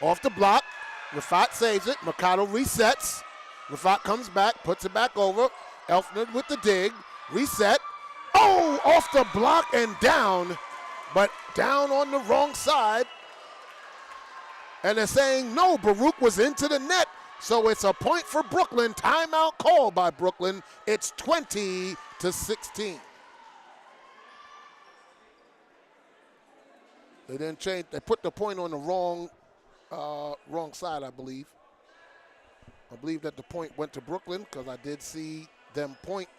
Off the block. Rafat saves it. Mercado resets. Rafat comes back, puts it back over. Elfner with the dig. Reset. Oh, off the block and down. But down on the wrong side. And they're saying, no, Baruch was into the net. So it's a point for Brooklyn. Timeout called by Brooklyn. It's 20-16. They didn't change. They put the point on the wrong side, I believe. I believe that the point went to Brooklyn because I did see them point.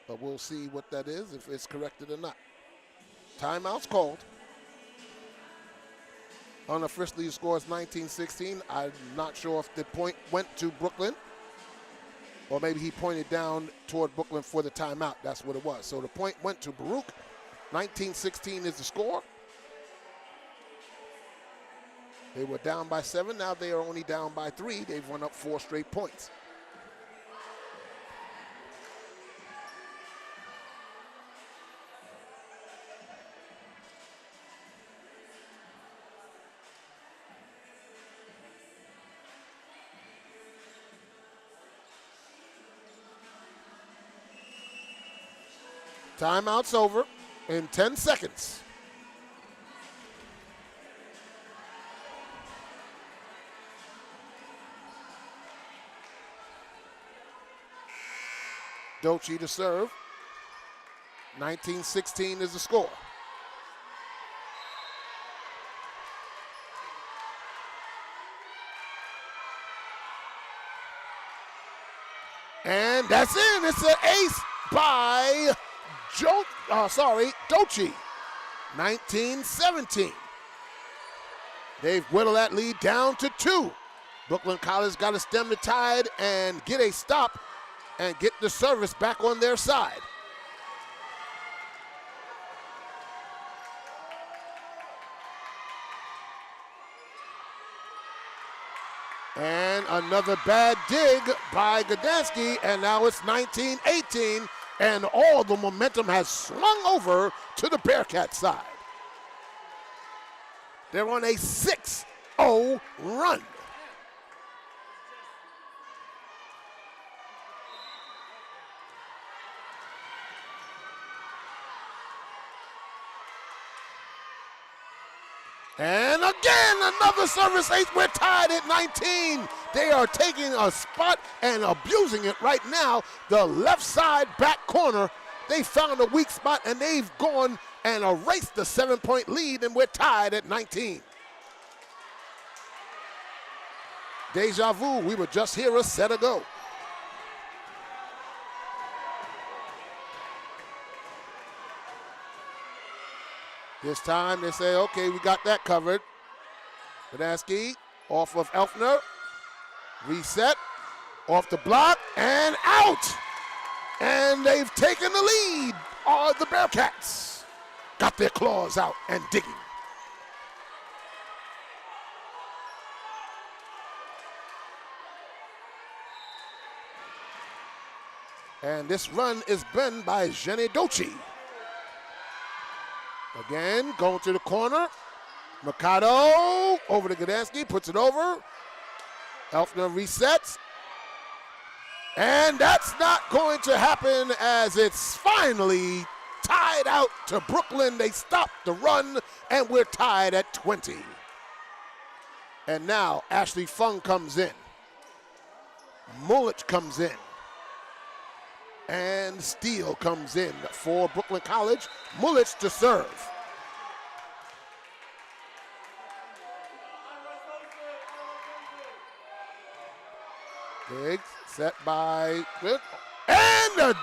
But we'll see what that is, if it's corrected or not. Timeout's called. Unofficially, the score is 19-16. I'm not sure if the point went to Brooklyn or maybe he pointed down toward Brooklyn for the timeout. That's what it was. So the point went to Baruch. 19-16 is the score. They were down by 7. Now they are only down by 3. They've won up 4 straight points. Timeout's over in 10 seconds. Dochi to serve. 19-16 is the score. And that's in. It's an ace by Dochi. 19-17. They've whittled that lead down to 2. Brooklyn College got to stem the tide and get a stop and get the service back on their side. And another bad dig by Gdański, and now it's 19-18, and all the momentum has swung over to the Bearcat side. They're on a 6-0 run. And again, another service ace. We're tied at 19. They are taking a spot and abusing it right now. The left side back corner, they found a weak spot, and they've gone and erased the 7-point lead, and we're tied at 19. Deja vu, we were just here a set ago. This time they say, okay, we got that covered. Gdański off of Elfner. Reset. Off the block and out. And they've taken the lead. The Bearcats got their claws out and digging. And this run is been by Jenny Dochi. Again, going to the corner. Mercado over to Gdański, puts it over. Elfner resets. And that's not going to happen as it's finally tied out to Brooklyn. They stopped the run, and we're tied at 20. And now Ashley Fung comes in. Mullich comes in. And Steele comes in for Brooklyn College. Mullich to serve. Big set by Smith. And the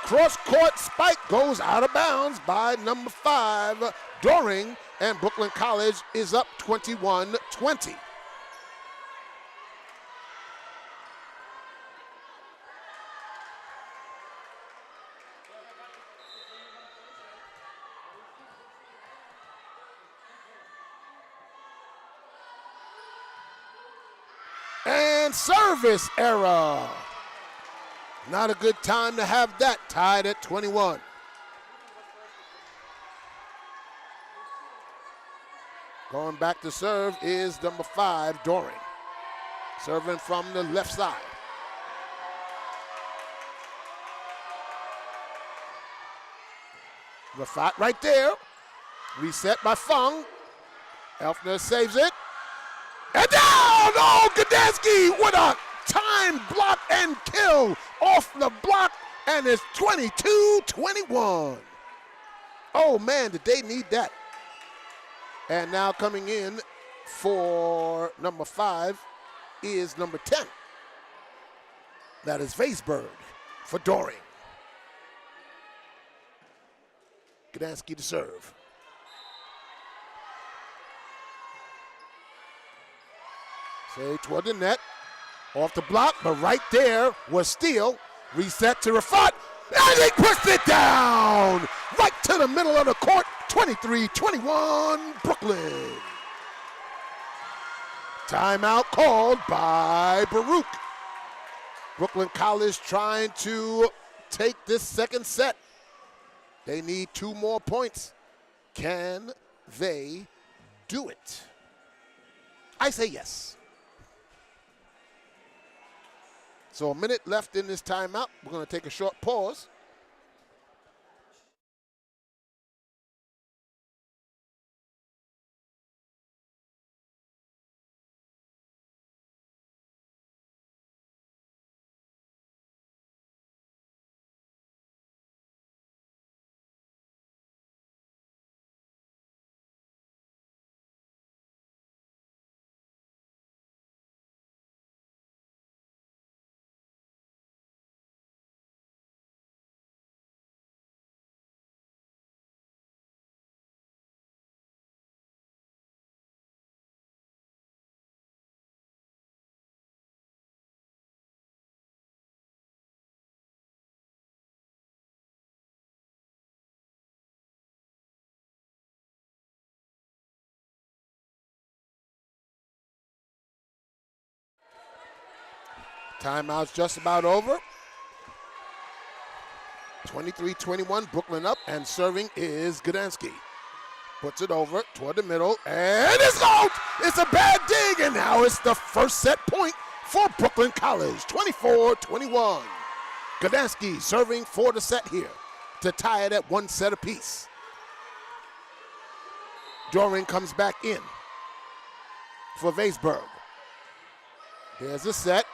cross-court spike goes out of bounds by number 5, Doring, and Brooklyn College is up 21-20. And service error. Not a good time to have that, tied at 21. Going back to serve is number 5, Doring. Serving from the left side. Rafat right there. Reset by Fung. Elfner saves it. And down! Oh, Gdański with a time block and kill off the block, and it's 22-21. Oh, man, did they need that. And now coming in for number 5 is number 10. That is Weisberg for Doring. Gdański to serve. Say toward the net. Off the block, but right there was Steele. Reset to Rafat, and he pushed it down right to the middle of the court. 23-21 Brooklyn. Timeout called by Baruch. Brooklyn College trying to take this second set. They need 2 more points. Can they do it? I say yes. So a minute left in this timeout. We're going to take a short pause. Timeout's just about over. 23-21, Brooklyn up, and serving is Gdansky. Puts it over toward the middle, and it's out! It's a bad dig, and now it's the first set point for Brooklyn College, 24-21. Gdansky serving for the set here to tie it at 1 set apiece. Doring comes back in for Weisberg. Here's the set.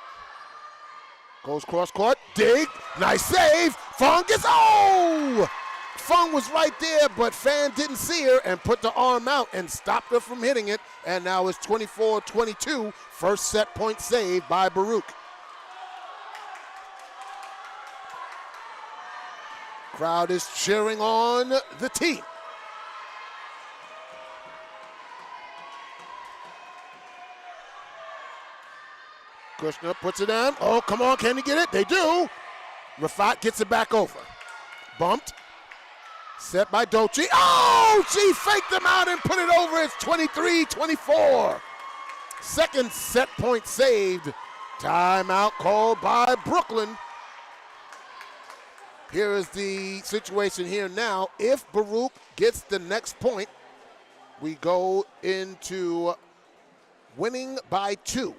Goes cross court, dig, nice save. Fung gets, oh! Fung was right there, but Fan didn't see her and put the arm out and stopped her from hitting it. And now it's 24-22, first set point saved by Baruch. Crowd is cheering on the team. Kushner puts it down. Oh, come on, can he get it? They do. Rafat gets it back over. Bumped. Set by Dochi. Oh, she faked them out and put it over. It's 23-24. Second set point saved. Timeout called by Brooklyn. Here is the situation here now. If Baruch gets the next point, we go into winning by 2.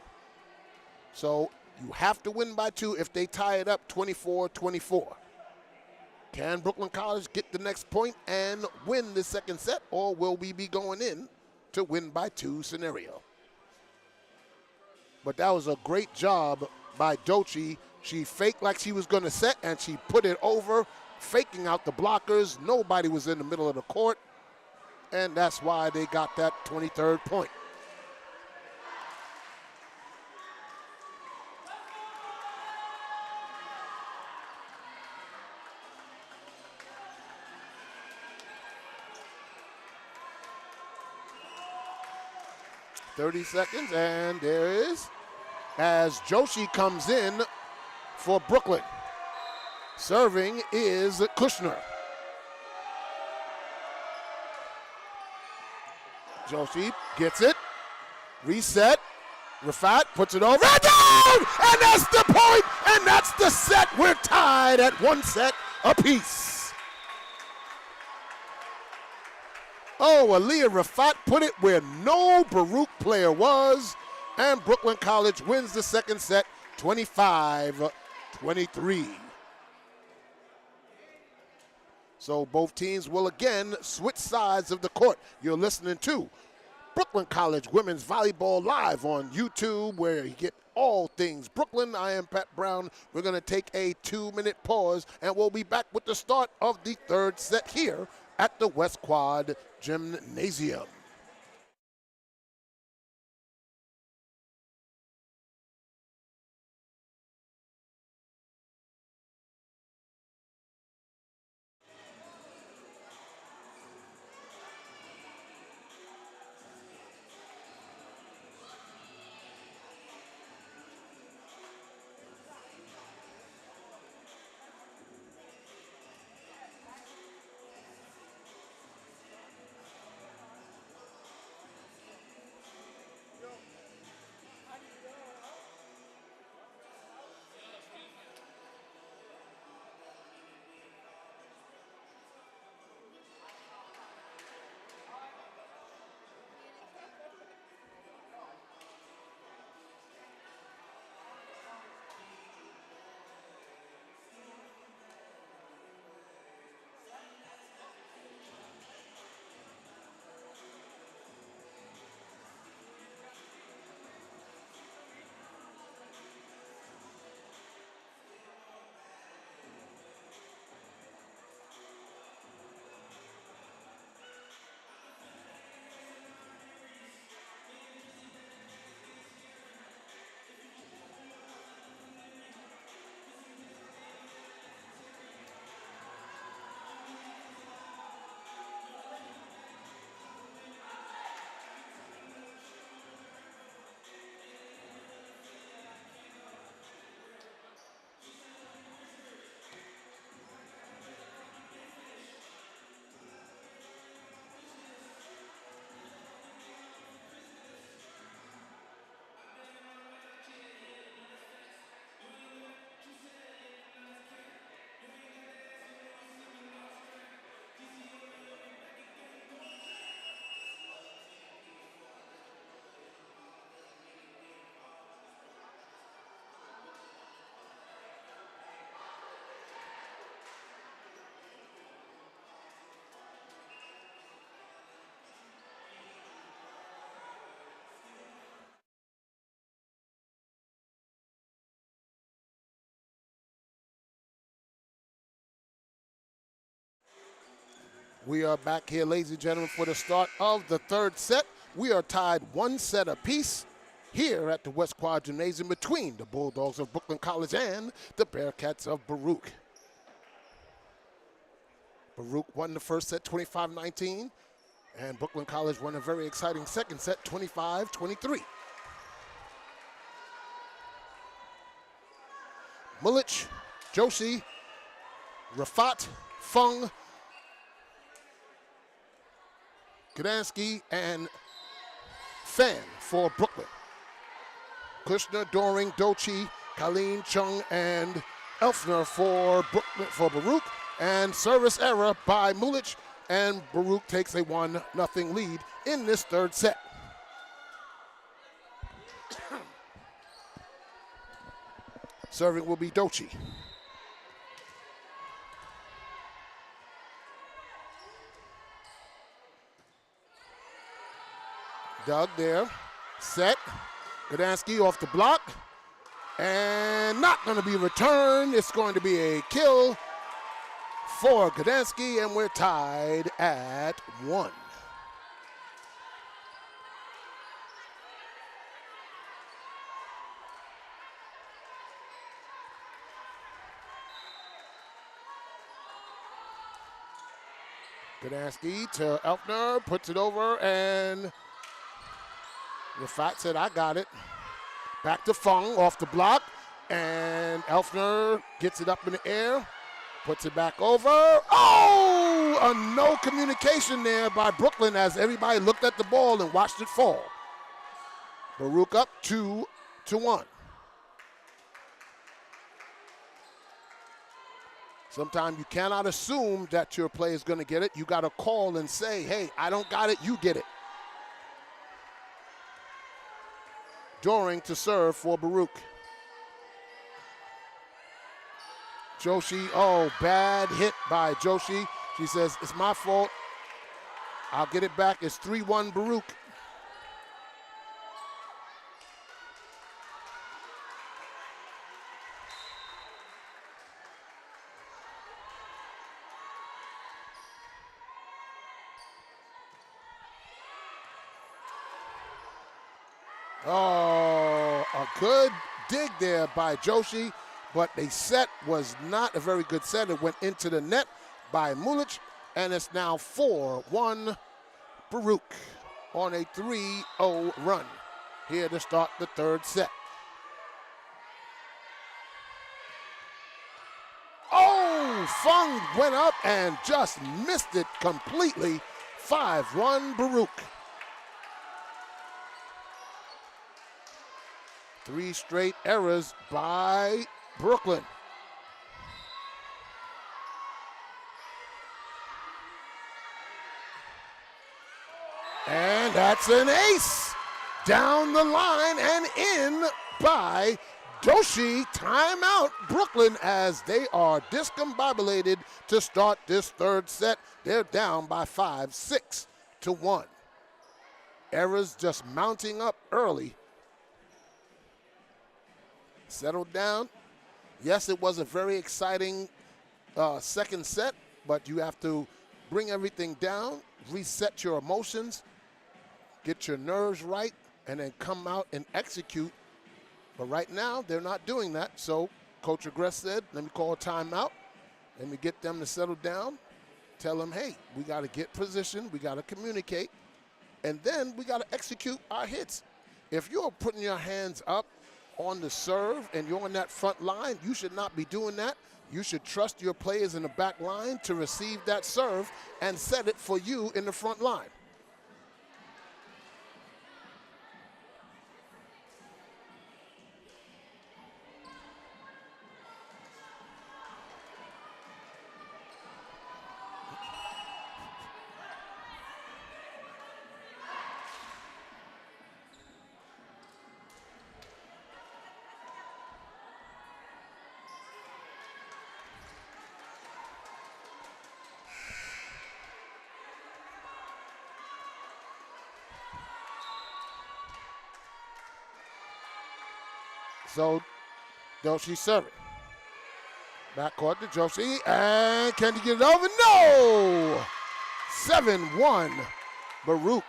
So you have to win by 2 if they tie it up 24-24. Can Brooklyn College get the next point and win the second set, or will we be going in to win by 2 scenario? But that was a great job by Dochi. She faked like she was going to set, and she put it over, faking out the blockers. Nobody was in the middle of the court, and that's why they got that 23rd point. .30 seconds, and there is, as Joshi comes in for Brooklyn. Serving is Kushner. Joshi gets it, reset, Rafat puts it over, and down! And that's the point, and that's the set. We're tied at 1 set apiece. Oh, Aliyah Rafat put it where no Baruch player was, and Brooklyn College wins the second set 25-23. So both teams will again switch sides of the court. You're listening to Brooklyn College Women's Volleyball live on YouTube, where you get all things Brooklyn. I am Pat Brown. We're going to take a 2-minute pause, and we'll be back with the start of the third set here at the West Quad Gymnasium. We are back here, ladies and gentlemen, for the start of the third set. We are tied 1 set apiece here at the West Quad Gymnasium between the Bulldogs of Brooklyn College and the Bearcats of Baruch. Baruch won the first set 25-19, and Brooklyn College won a very exciting second set 25-23. Mulich, Joshi, Rafat, Fung, Gdansky, and Fan for Brooklyn. Kushner, Doring, Dochi, Colleen, Chung, and Elfner for Baruch. And service error by Mulich, and Baruch takes a 1-0 lead in this third set. Serving will be Dochi. Doug there, set. Gdansky off the block, and not going to be returned. It's going to be a kill for Gdansky, and we're tied at 1. Gdansky to Elfner, puts it over, and Rafat said, I got it. Back to Fung off the block, and Elfner gets it up in the air, puts it back over. Oh, a no communication there by Brooklyn as everybody looked at the ball and watched it fall. Baruch up 2-1. Sometimes you cannot assume that your player is going to get it. You got to call and say, hey, I don't got it, you get it. Doring to serve for Baruch. Joshi, oh, bad hit by Joshi. She says, it's my fault. I'll get it back. It's 3-1 Baruch. Oh, a good dig there by Joshi, but the set was not a very good set. It went into the net by Mulich, and it's now 4-1 Baruch on a 3-0 run here to start the third set. Oh, Fung went up and just missed it completely. 5-1 Baruch. 3 straight errors by Brooklyn. And that's an ace down the line and in by Doshi. Timeout Brooklyn as they are discombobulated to start this third set. They're down by 5-6-1. Errors just mounting up early. Settled down. Yes, it was a very exciting second set, but you have to bring everything down, reset your emotions, get your nerves right, and then come out and execute. But right now, they're not doing that. So Coach Regress said, let me call a timeout. Let me get them to settle down. Tell them, hey, we got to get position. We got to communicate. And then we got to execute our hits. If you're putting your hands up on the serve and you're on that front line, you should not be doing that. You should trust your players in the back line to receive that serve and set it for you in the front line. So Joshi serving. Backcourt to Joshi, and can he get it over? No! 7-1, Baruch.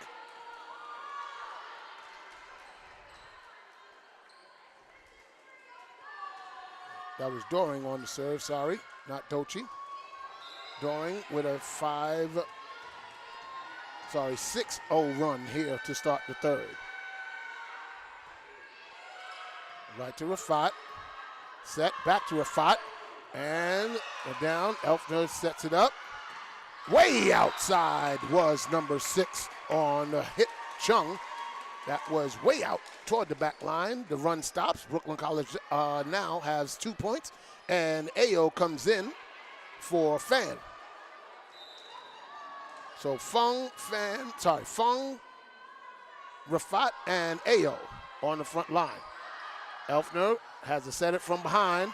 That was Doring on the serve, sorry, not Dochi. Doring with a 6-0 run here to start the third. Right to Rafat. Set, back to Rafat. And down, Elfner sets it up. Way outside was number 6 on the hit, Chung. That was way out toward the back line. The run stops. Brooklyn College now has 2 points. And Ayo comes in for Fan. So Fung, Rafat, and Ayo on the front line. Elfner has to set it from behind.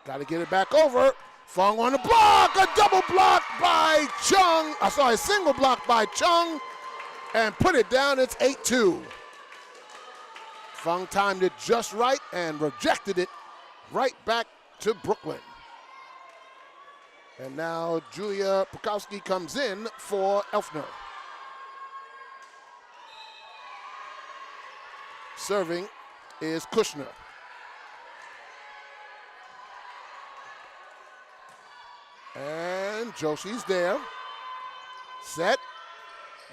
Got to get it back over. Fung on the block, a double block by Chung. A single block by Chung, and put it down. It's 8-2. Fung timed it just right and rejected it right back to Brooklyn. And now Julia Pukowski comes in for Elfner. Serving is Kushner. And Joshi's there. Set.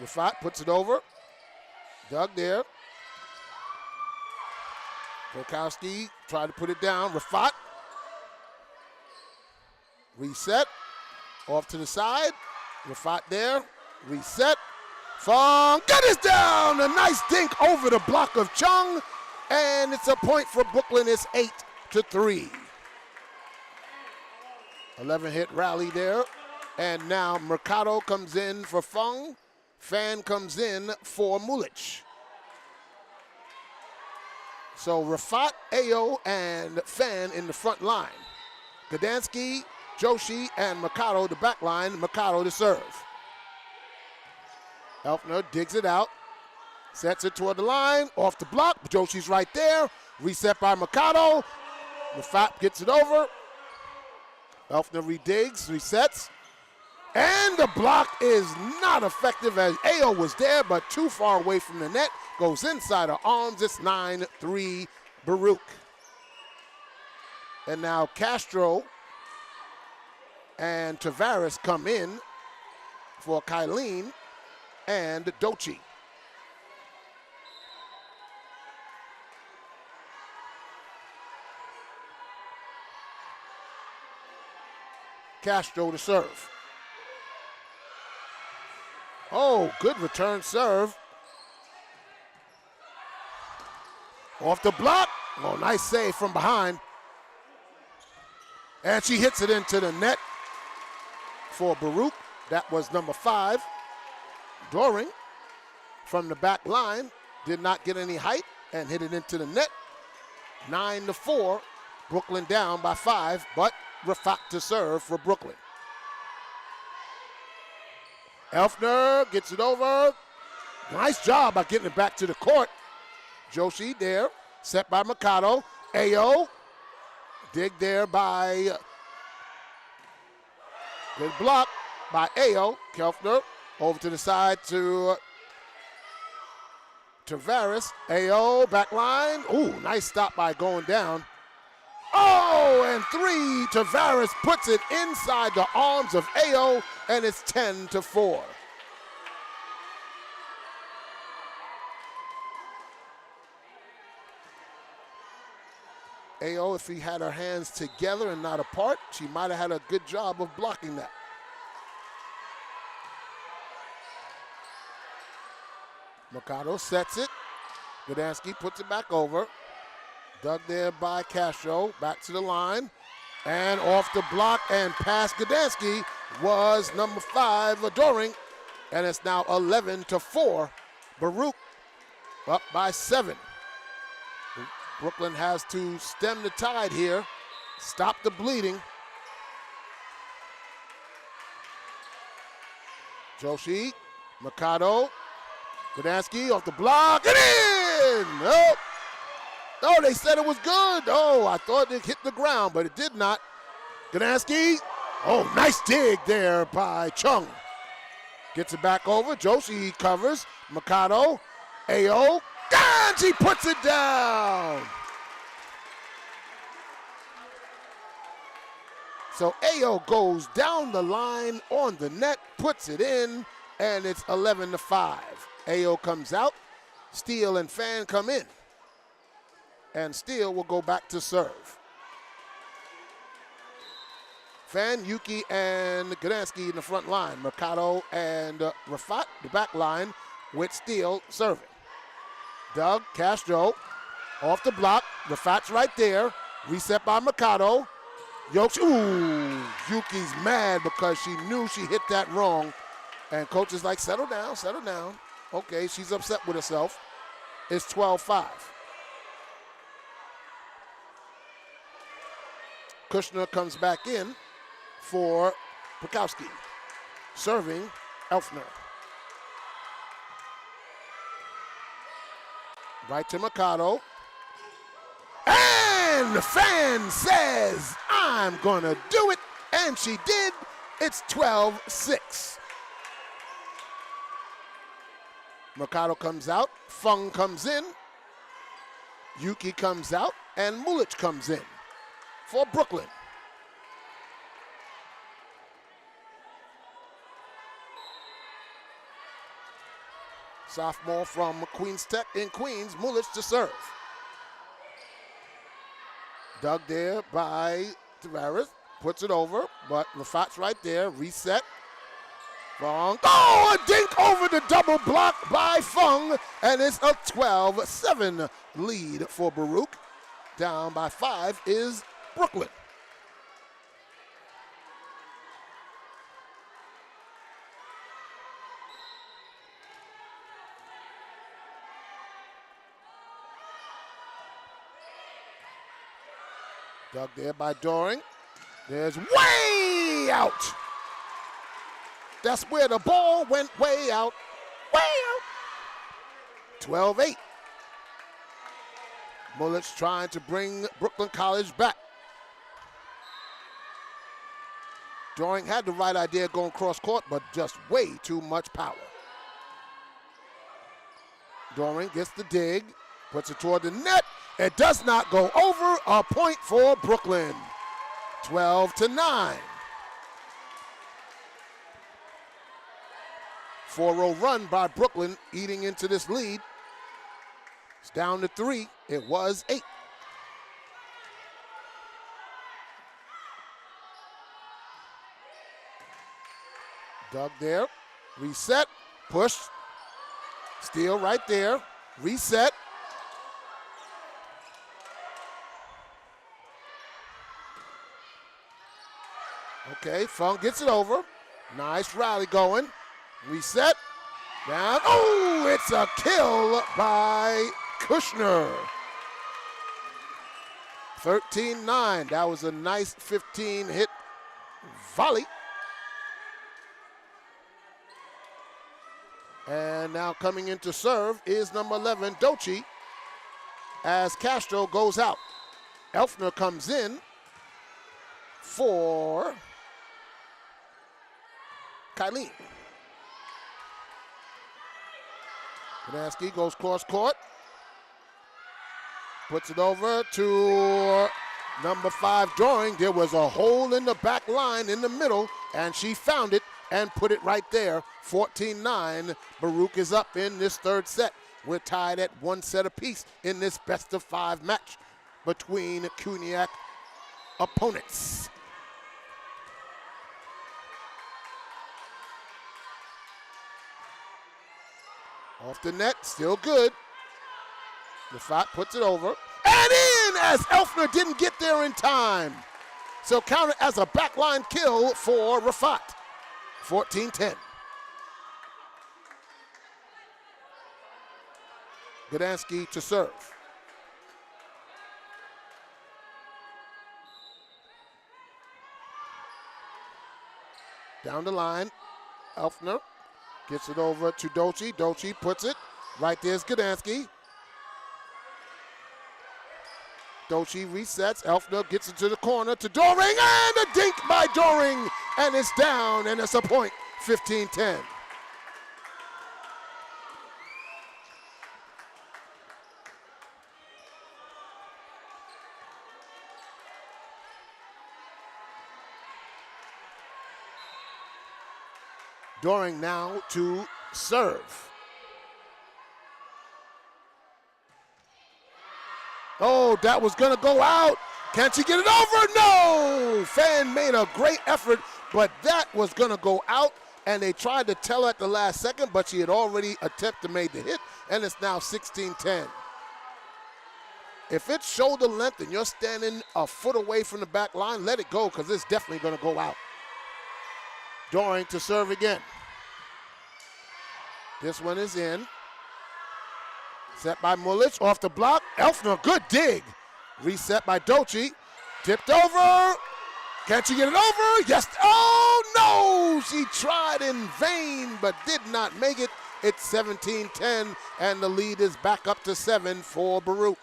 Rafat puts it over. Doug there. Pukowski tried to put it down. Rafat. Reset. Off to the side. Rafat there. Reset. Fung. Got it down. A nice dink over the block of Chung. And it's a point for Brooklyn. It's 8-3. 11-hit rally there. And now Mercado comes in for Fung. Fan comes in for Mulich. So Rafat, Ayo, and Fan in the front line. Gdansky, Joshi, and Mercado the back line. Mercado to serve. Elfner digs it out. Sets it toward the line. Off the block. Joshi's right there. Reset by Mercado. Rafat gets it over. Elfner redigs, resets. And the block is not effective as Ayo was there, but too far away from the net. Goes inside her arms. It's 9-3 Baruch. And now Castro and Tavares come in for Kylene and Dochi. Castro to serve. Oh, good return serve. Off the block. Oh, nice save from behind. And she hits it into the net for Baruch. That was number 5. Doring from the back line did not get any height and hit it into the net. 9-4. Brooklyn down by 5, but Rafat to serve for Brooklyn. Elfner gets it over. Nice job by getting it back to the court. Joshi there, set by Mercado. Ayo, dig there by, good block by Ayo. Kelfner over to the side to Tavares. Ayo, back line. Ooh, nice stop by going down. Oh, and 3, Tavares puts it inside the arms of Ayo, and it's 10-4. Ayo, if he had her hands together and not apart, she might have had a good job of blocking that. Mercado sets it. Gdansky puts it back over. Dug there by Castro, back to the line, and off the block and past Gdansky was number 5, Doring, and it's now 11-4. Baruch up by 7. Brooklyn has to stem the tide here, stop the bleeding. Joshi, Mercado, Gdansky off the block, and in! Oh. Oh, they said it was good. Oh, I thought it hit the ground, but it did not. Gdansky Oh, nice dig there by Chung. Gets it back over. Joshi covers. Mikado. Ao. And she puts it down. So Ao goes down the line on the net, puts it in, and it's 11-5. Ao comes out. Steele and Fan come in. And Steele will go back to serve. Fan, Yuki, and Gdansky in the front line. Mercado and Rafat, the back line, with Steele serving. Doug, Castro, off the block. Rafat's right there. Reset by Mercado. Yokes, ooh, Yuki's mad because she knew she hit that wrong. And coach is like, settle down, settle down. Okay, she's upset with herself. It's 12-5. Kushner comes back in for Bukowski. Serving Elfner. Right to Mikado. And the Fan says, I'm gonna do it. And she did. It's 12-6. Mikado comes out. Fung comes in. Yuki comes out. And Mulich comes in for Brooklyn. Sophomore from Queens Tech in Queens, Mulich to serve. Dug there by Tavares, puts it over, but Lafat's right there, reset. Fung, oh, a dink over the double block by Fung, and it's a 12-7 lead for Baruch. Down by 5 is Brooklyn. Dug there by Doring. There's way out. That's where the ball went way out. Way out. 12-8. Mulich trying to bring Brooklyn College back. Doring had the right idea going cross court, but just way too much power. Doring gets the dig, puts it toward the net. It does not go over. A point for Brooklyn. 12-9. 4-0 run by Brooklyn eating into this lead. It's down to 3. It was 8. Dug there. Reset. Push. Steal right there. Reset. Okay, Fung gets it over. Nice rally going. Reset. Down. Oh, it's a kill by Kushner. 13-9. That was a nice 15-hit volley. And now coming in to serve is number 11, Dochi, as Castro goes out. Elfner comes in for Kylene. Gdansky goes cross court. Puts it over to number 5, Doring. There was a hole in the back line in the middle, and she found it and put it right there. 14-9. Baruch is up in this third set. We're tied at 1 set apiece in this best-of-5 match between CUNYAC opponents. Off the net, still good. Rafat puts it over. And in as Elfner didn't get there in time. So counted as a backline kill for Rafat. 14-10. Gdansky to serve. Down the line, Elfner gets it over to Dochi. Dochi puts it. Right there's Gdansky. Dochi resets. Elfner gets into the corner to Doring, and a dink by Doring, and it's down, and it's a point, 15-10. Doring now to serve. Oh, that was gonna go out. Can she get it over? No! Fan made a great effort, but that was gonna go out, and they tried to tell her at the last second, but she had already attempted to make the hit, and it's now 16-10. If it's shoulder length and you're standing a foot away from the back line, let it go, because it's definitely gonna go out. Doring to serve again. This one is in. Set by Mulich, off the block. Elfner, good dig. Reset by Dochi. Tipped over. Can she get it over? Yes. Oh, no. She tried in vain, but did not make it. It's 17-10, and the lead is back up to 7 for Baruch.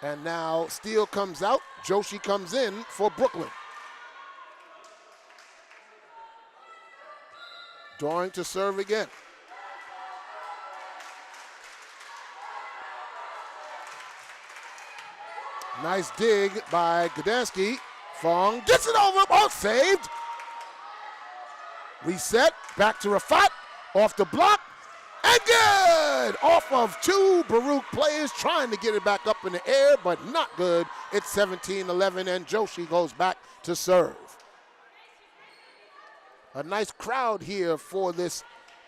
And now Steele comes out. Joshi comes in for Brooklyn. Doring to serve again. Nice dig by Gdansky. Fong gets it over. Oh, saved. Reset. Back to Rafat. Off the block. And good. Off of two Baruch players trying to get it back up in the air, but not good. It's 17-11, and Joshi goes back to serve. A nice crowd here for this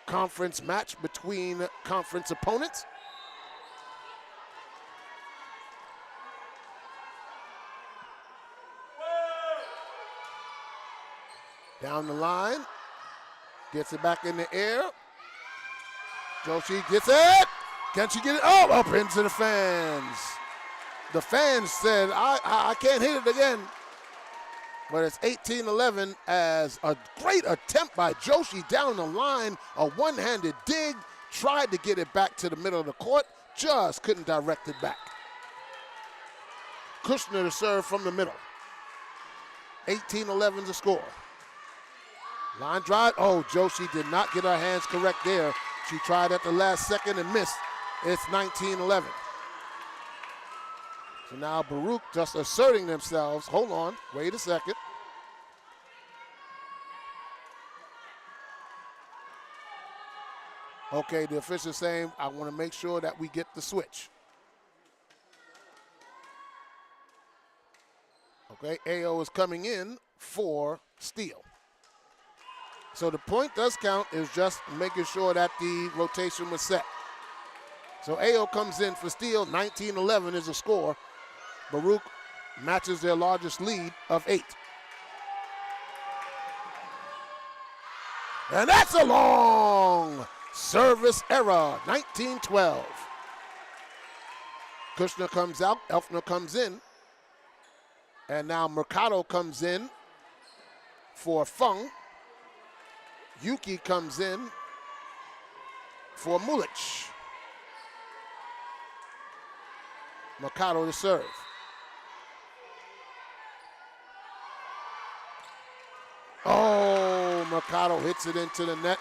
conference match between conference opponents. Down the line, gets it back in the air. Joshi gets it. Can she get it? Oh, up into the fans. The fans said, I can't hit it again. But it's 18-11 as a great attempt by Joshi down the line. A one-handed dig. Tried to get it back to the middle of the court. Just couldn't direct it back. Kushner to serve from the middle. 18-11 to score. Line drive. Oh, Joshi did not get her hands correct there. She tried at the last second and missed. It's 19-11. So now Baruch just asserting themselves. Hold on. Wait a second. Okay, the official's saying, I want to make sure that we get the switch. Okay, AO is coming in for Steele. So the point does count, is just making sure that the rotation was set. So AO comes in for Steele. 19-11 is the score. Baruch matches their largest lead of 8. And that's a long service error, 19-12. Kushner comes out, Elfner comes in. And now Mercado comes in for Fung. Yuki comes in for Mulich. Mercado to serve. Oh, Mercado hits it into the net.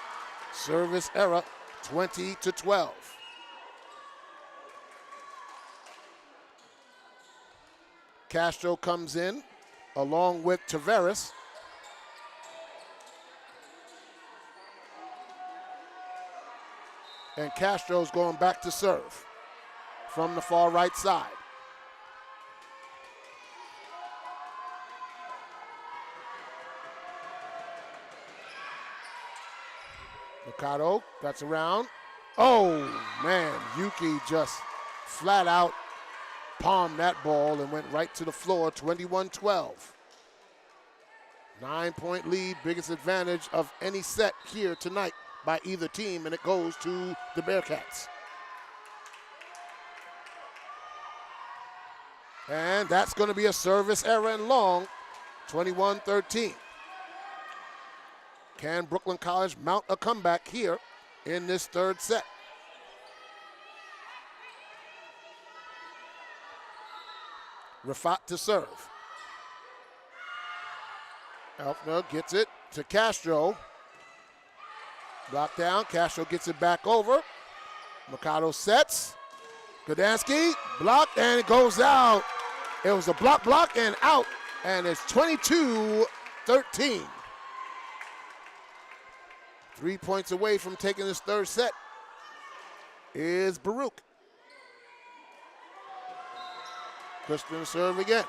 Service error, 20-12. Castro comes in along with Tavares. And Castro's going back to serve from the far right side. Mercado gets around. Oh, man, Yuki just flat out palmed that ball and went right to the floor, 21-12. 9-point lead, biggest advantage of any set here tonight by either team, and it goes to the Bearcats. And that's going to be a service error and long, 21-13. Can Brooklyn College mount a comeback here in this third set? Rafat to serve. Elfner gets it to Castro. Blocked down. Castro gets it back over. Mercado sets. Gdansky blocked and it goes out. It was a block, and out. And it's 22-13. 3 points away from taking this third set is Baruch. Christian serve again.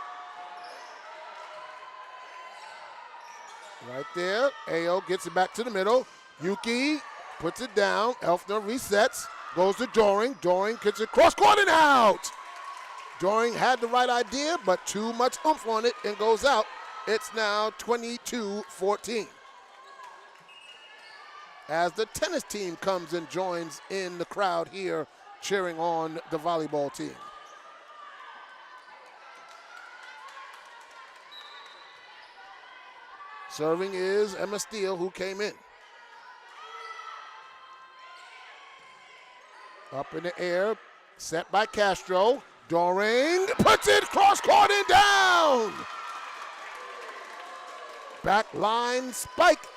Right there. Ayo gets it back to the middle. Yuki puts it down. Elfner resets. Goes to Doring. Doring gets it cross court and out. Doring had the right idea, but too much oomph on it and goes out. It's now 22-14. As the tennis team comes and joins in the crowd here cheering on the volleyball team. Serving is Emma Steele, who came in. Up in the air, set by Castro. Doring puts it cross court and down. Back line spike,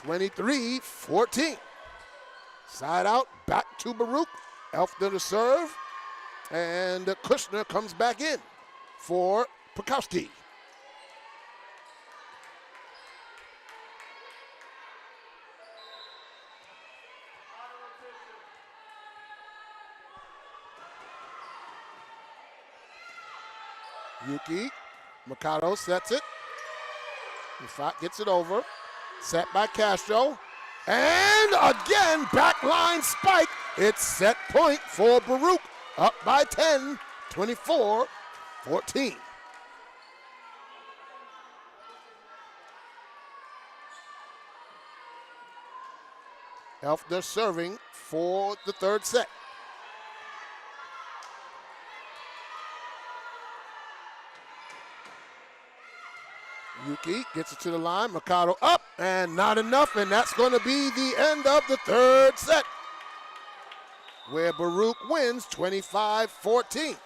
23-14. Side out, back to Baruch. Elfner to serve. And Kushner comes back in for Pukowski. Yuki, Mercado sets it. Rafat gets it over. Set by Castro. And again, backline spike. It's set point for Baruch. Up by 10, 24-14. Elfner serving for the third set. Yuki gets it to the line. Mercado up and not enough, and that's going to be the end of the third set, where Baruch wins 25-14.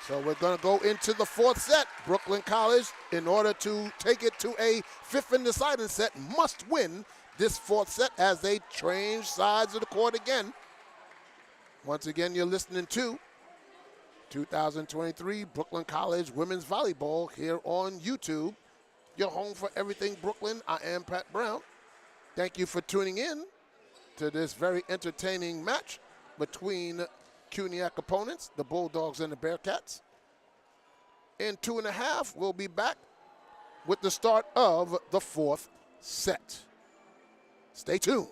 So we're going to go into the fourth set. Brooklyn College, in order to take it to a fifth and deciding set, must win this fourth set as they change sides of the court again. Once again, you're listening to 2023 Brooklyn College Women's Volleyball here on YouTube. Your home for everything Brooklyn. I am Pat Brown. Thank you for tuning in to this very entertaining match between CUNYAC opponents, the Bulldogs and the Bearcats. In 2.5, we'll be back with the start of the fourth set. Stay tuned.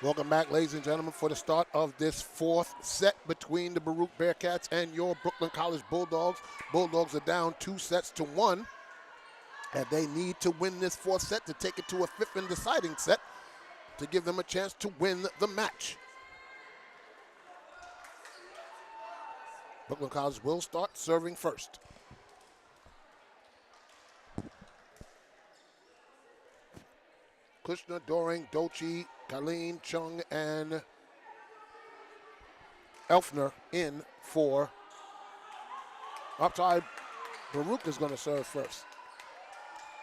Welcome back, ladies and gentlemen, for the start of this fourth set between the Baruch Bearcats and your Brooklyn College Bulldogs. Bulldogs are down 2-1, and they need to win this fourth set to take it to a fifth and deciding set to give them a chance to win the match. Brooklyn College will start serving first. Kushner, Doring, Dochi, Colleen, Chung, and Elfner in for. I'm sorry, Baruch is going to serve first.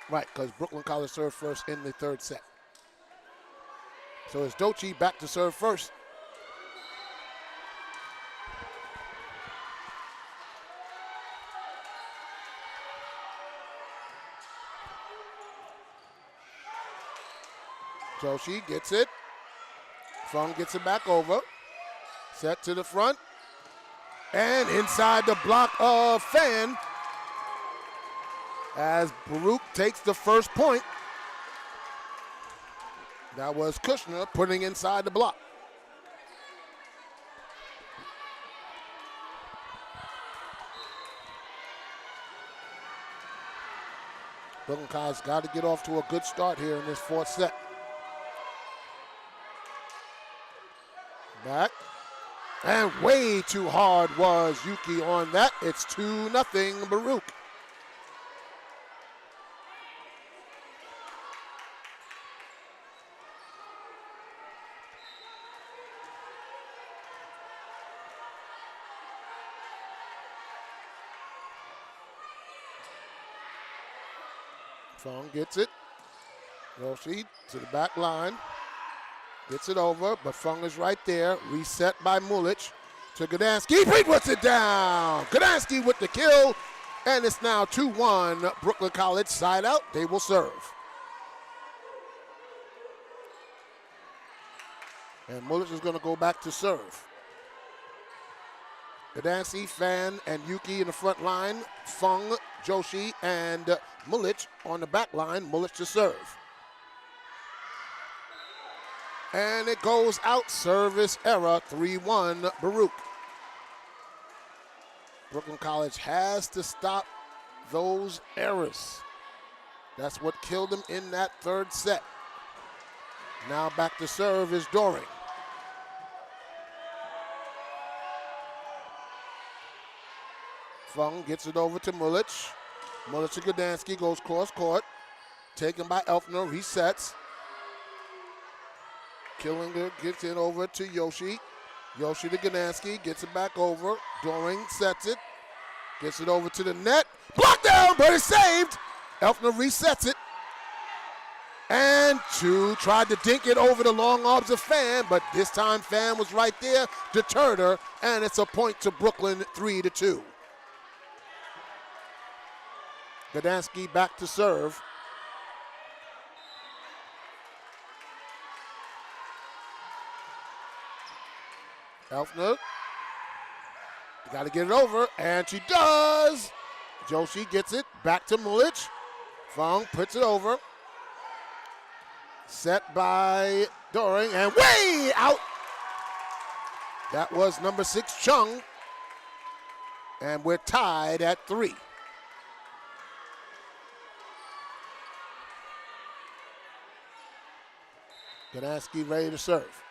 Right, because Brooklyn College served first in the third set. So it's Dochi back to serve first. Joshi gets it. Fung gets it back over. Set to the front. And inside the block of Fan as Baruch takes the first point. That was Kushner putting inside the block. Brooklyn College got to get off to a good start here in this fourth set. Back. And way too hard was Yuki on that. It's 2-0 Baruch. Fung gets it. Roshi to the back line. Gets it over, but Fung is right there. Reset by Mulich to Gdansky. He puts it down. Gdansky with the kill, and it's now 2-1 Brooklyn College side out. They will serve. And Mulich is going to go back to serve. Gdansky, Fan, and Yuki in the front line. Fung, Joshi, and Mulich on the back line. Mulich to serve. And it goes out, service error, 3-1 Baruch. Brooklyn College has to stop those errors. That's what killed them in that third set. Now back to serve is Doring. Fung gets it over to Mulich. Mulich to Gdansky, goes cross court. Taken by Elfner, resets. Killinger gets it over to Yoshi. Yoshi to Gdansky, gets it back over. Doring sets it. Gets it over to the net. Blocked down, but it's saved. Elfner resets it. And two tried to dink it over the long arms of Fan, but this time Fan was right there, deterred her, and it's a point to Brooklyn, 3-2. Gdansky back to serve. Elfner, got to get it over, and she does. Joshi gets it, back to Mulich. Fung puts it over. Set by Doring, and way out. That was number 6, Chung. And we're tied at 3. Gdansky ready to serve.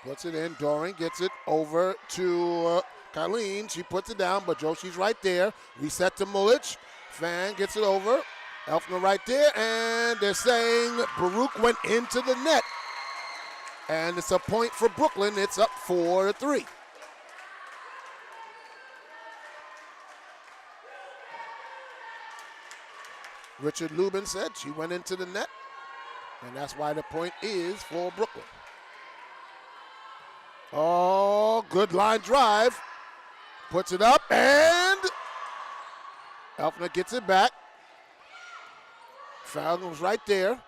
Puts it in. Doring gets it over to Colleen. She puts it down, but Joshi's right there. Reset to Mulich. Fan gets it over. Elfner right there, and they're saying Baruch went into the net. And it's a point for Brooklyn. It's up 4-3. Richard Lubin said she went into the net, and that's why the point is for Brooklyn. Oh, good line drive. Puts it up, and Elfner gets it back. Falcon's right there.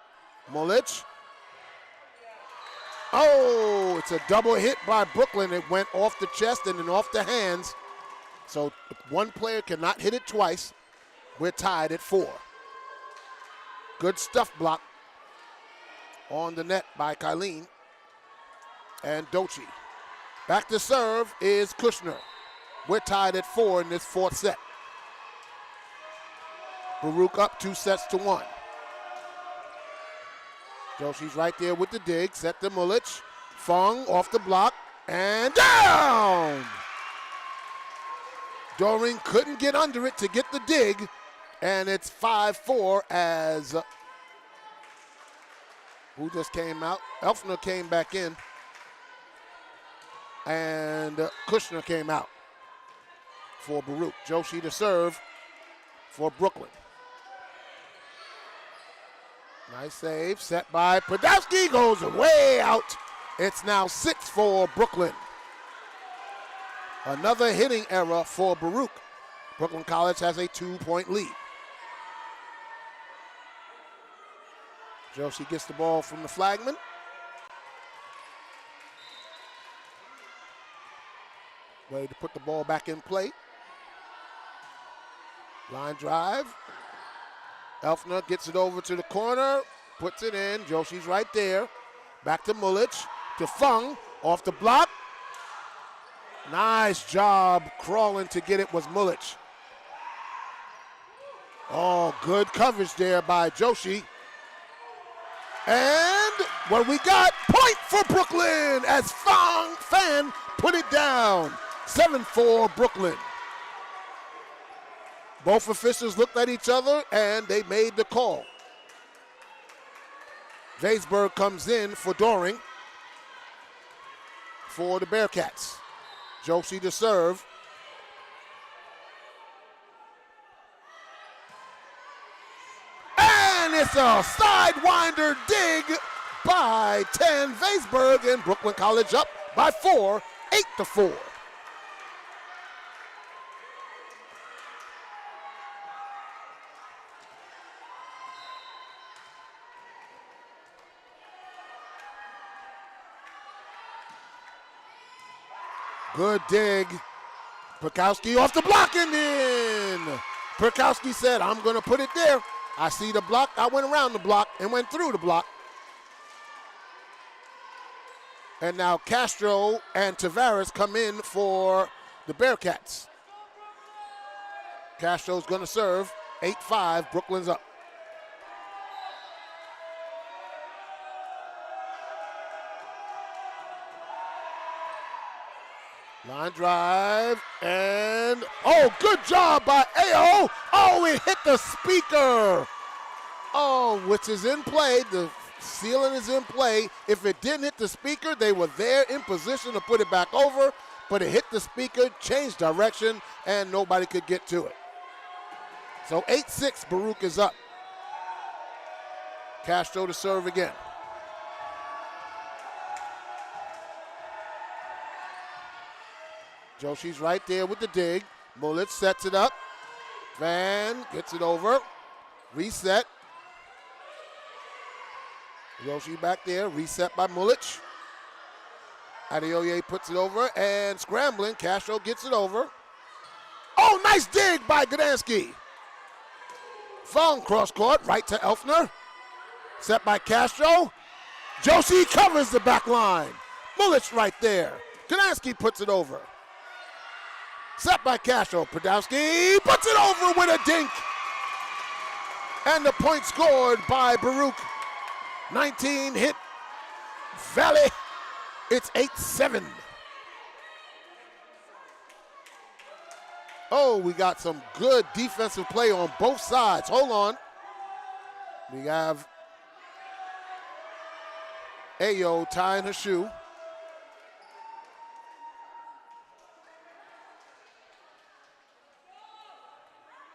Mulich. Oh, it's a double hit by Brooklyn. It went off the chest and then off the hands. So one player cannot hit it twice. We're tied at 4. Good stuff block. on the net by Kylene and Dochi. Back to serve is Kushner. We're tied at 4 in this fourth set. Baruch up 2-1. Joshi's right there with the dig. Set to Mulich. Fung off the block and down! Doring couldn't get under it to get the dig, and it's 5-4 as who just came out? Elfner came back in, and Kushner came out for Baruch. Joshi to serve for Brooklyn. Nice save, set by Podolsky, goes way out. It's now 6-4 Brooklyn. Another hitting error for Baruch. Brooklyn College has a 2-point lead. Joshi gets the ball from the flagman. Ready to put the ball back in play. Line drive. Elfner gets it over to the corner, puts it in. Joshi's right there. Back to Mulich, to Fung, off the block. Nice job crawling to get it was Mulich. Oh, good coverage there by Joshi. And what we got, point for Brooklyn as Fan put it down. 7-4 Brooklyn. Both officials looked at each other and they made the call. Weisberg comes in for Doring for the Bearcats. Joshi to serve. And it's a sidewinder dig by 10 Weisberg, and Brooklyn College up by 4, 8-4. Good dig. Perkowski off the block and in. Perkowski said, I'm going to put it there. I see the block. I went around the block and went through the block. And now Castro and Tavares come in for the Bearcats. Castro's going to serve. 8-5. Brooklyn's up. Line drive, and oh, good job by Ayo. Oh, it hit the speaker. Oh, which is in play. The ceiling is in play. If it didn't hit the speaker, they were there in position to put it back over, but it hit the speaker, changed direction, and nobody could get to it. So 8-6, Baruch is up. Castro to serve again. Joshi's right there with the dig. Mulich sets it up. Van gets it over. Reset. Joshi back there. Reset by Mulich. Adeoye puts it over and scrambling. Castro gets it over. Oh, nice dig by Gdansky. Fung cross court right to Elfner. Set by Castro. Joshi covers the back line. Mulich right there. Gdansky puts it over. Set by Castro. Podolsky puts it over with a dink. And the point scored by Baruch. 19 hit Valley. It's 8-7. Oh, we got some good defensive play on both sides. Hold on. We have Ayo tying her shoe.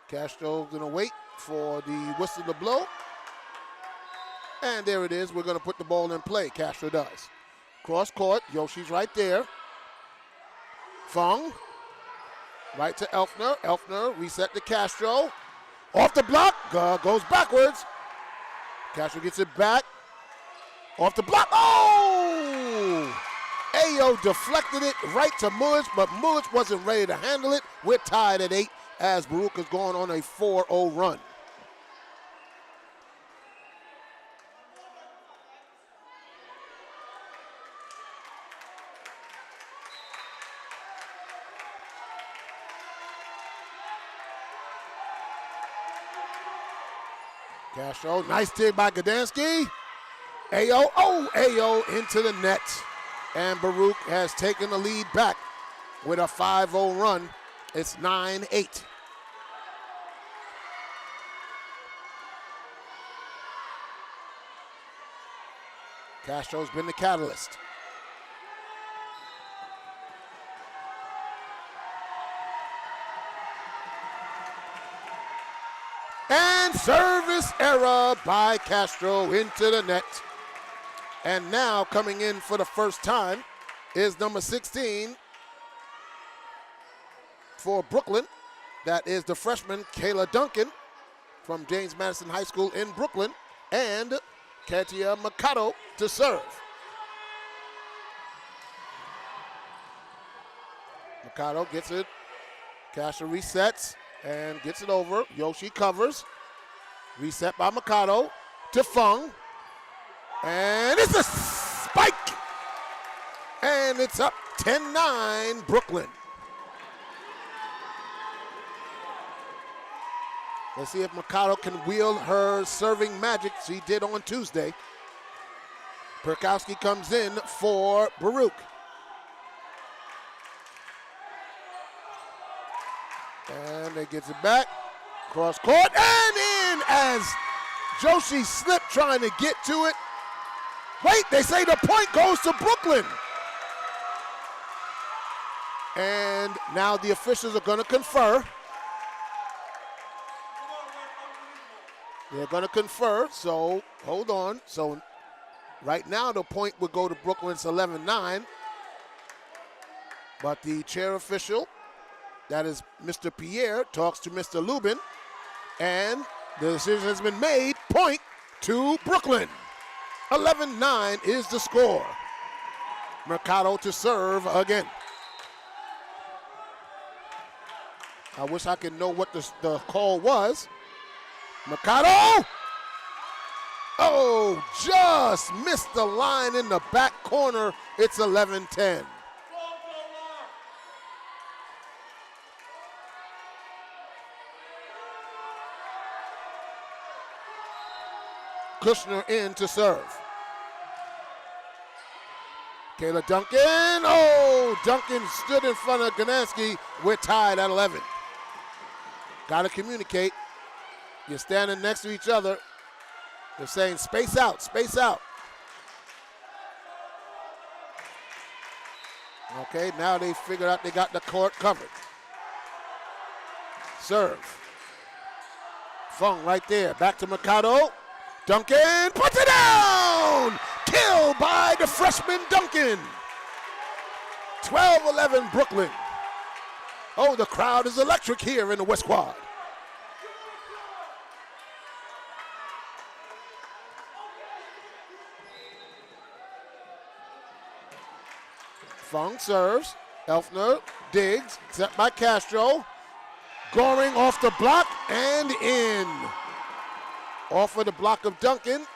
Castro's gonna wait for the whistle to blow. And there it is. We're gonna put the ball in play. Castro does. Cross court. Yoshi's right there. Fung. Right to Elfner. Elfner reset to Castro. Off the block. Goes backwards. Castro gets it back. Off the block. Oh! Ayo deflected it right to Mulich, but Mulich wasn't ready to handle it. We're tied at 8. As Baruch is going on a 4-0 run. Castro, nice dig by Gdansky. Ayo into the net. And Baruch has taken the lead back with a 5-0 run. It's 9-8. Castro's been the catalyst. And service error by Castro into the net. And now coming in for the first time is number 16 for Brooklyn. That is the freshman Kayla Duncan from James Madison High School in Brooklyn. And Katia Mikado to serve. Mikado gets it. Castro resets and gets it over. Yoshi covers. Reset by Mikado to Fung. And it's a spike. And it's up 10-9 Brooklyn. Let's see if Mikado can wield her serving magic she did on Tuesday. Perkowski comes in for Baruch. And they gets it back. Cross court and in as Joshi slipped trying to get to it. Wait, they say the point goes to Brooklyn. And now the officials are going to confer. They're going to confer, so hold on. So right now the point would go to Brooklyn. It's 11-9. But the chair official, that is Mr. Pierre, talks to Mr. Lubin. And the decision has been made. Point to Brooklyn. 11-9 is the score. Mercado to serve again. I wish I could know what the call was. Mikado! Oh, just missed the line in the back corner. It's 11-10. Kushner in to serve. Kayla Duncan. Oh, Duncan stood in front of Ganansky. We're tied at 11. Got to communicate. You're standing next to each other. They're saying space out, space out. Okay, now they figured out they got the court covered. Serve. Fung right there. Back to Mikado. Duncan puts it down! Kill by the freshman Duncan. 12-11 Brooklyn. Oh, the crowd is electric here in the West Quad. Fung serves. Elfner digs. Set by Castro. Goring off the block and in. Off of the block of Duncan.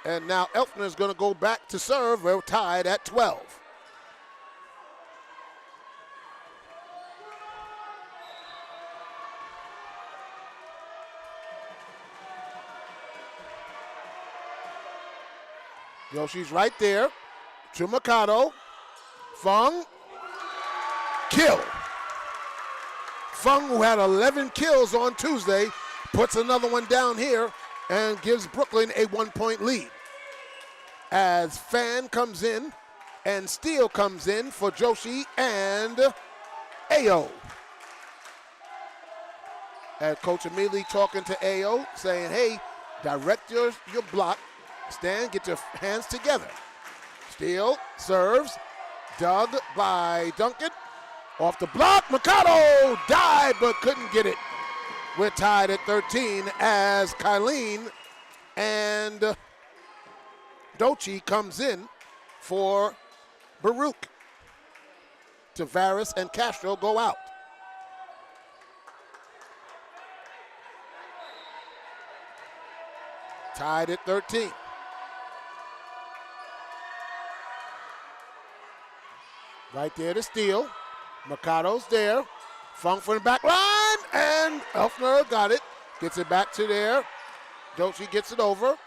And now Elfner is going to go back to serve. We're tied at 12. Yoshi's right there. To Mikado. Fung. Kill. Fung, who had 11 kills on Tuesday, puts another one down here and gives Brooklyn a 1-point lead. As Fan comes in and Steele comes in for Joshi and Ayo. And coach immediately talking to Ayo, saying, hey, direct your block. Stand, get your hands together. Steele serves. Dug by Duncan. Off the block. Mikado died but couldn't get it. We're tied at 13 as Kylene and Dochi comes in for Baruch. Tavares and Castro go out. Tied at 13. Right there to steal. Mikado's there. Funk from the back line, and Elfner got it. Gets it back to there. Doshi gets it over.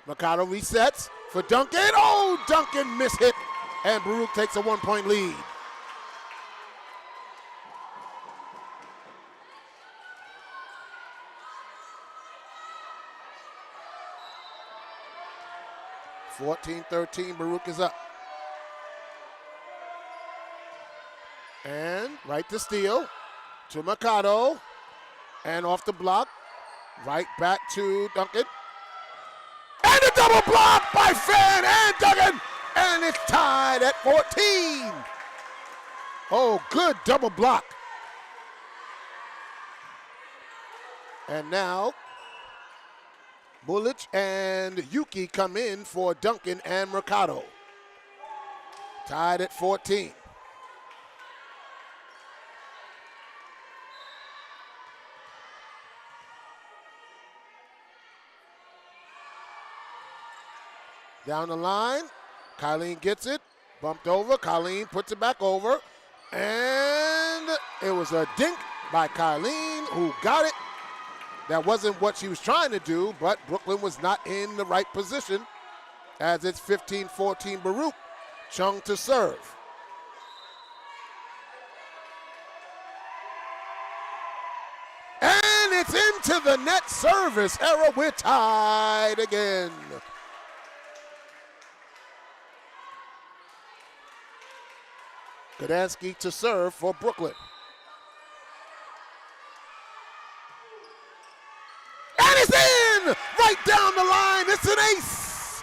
Mercado resets for Duncan. Oh, Duncan mishit. And Baruch takes a 1-point lead. (14-13), Baruch is up. And right to steal to Mercado. And off the block, right back to Duncan. And a double block by Fan and Duncan. And it's tied at 14. Oh, good double block. And now, Bulich and Yuki come in for Duncan and Mercado. Tied at 14. Down the line, Colleen gets it, bumped over, Colleen puts it back over, and it was a dink by Colleen, who got it. That wasn't what she was trying to do, but Brooklyn was not in the right position, as it's 15-14 Baruch. Chung to serve. And it's into the net service error. We're tied again. Gdansky to serve for Brooklyn. And it's in! Right down the line, it's an ace!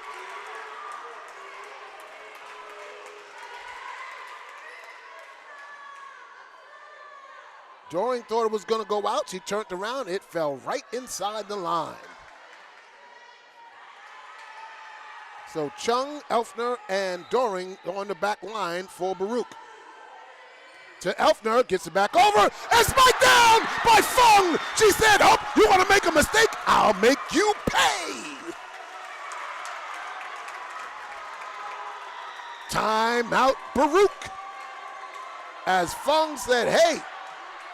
Doring thought it was gonna go out. She turned around, it fell right inside the line. So Chung, Elfner, and Doring on the back line for Baruch. To Elfner, gets it back over, and spiked down by Fung. She said, oh, you want to make a mistake? I'll make you pay. Timeout Baruch. As Fung said, hey,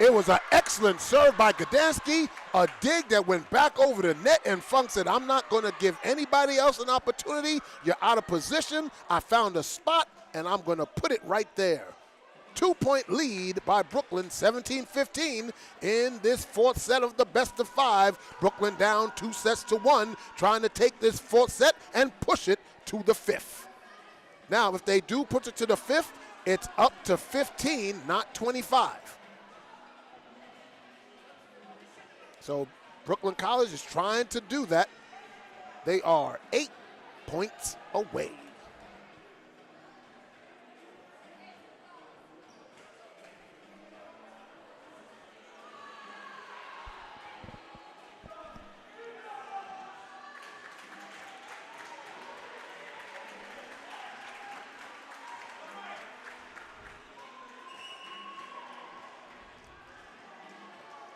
it was an excellent serve by Gdansky, a dig that went back over the net, and Fung said, I'm not going to give anybody else an opportunity. You're out of position. I found a spot, and I'm going to put it right there. 2-point lead by Brooklyn, 17-15 in this fourth set of the best of five. Brooklyn down 2-1, trying to take this fourth set and push it to the fifth. Now, if they do push it to the fifth, it's up to 15, not 25. So Brooklyn College is trying to do that. They are 8 points away.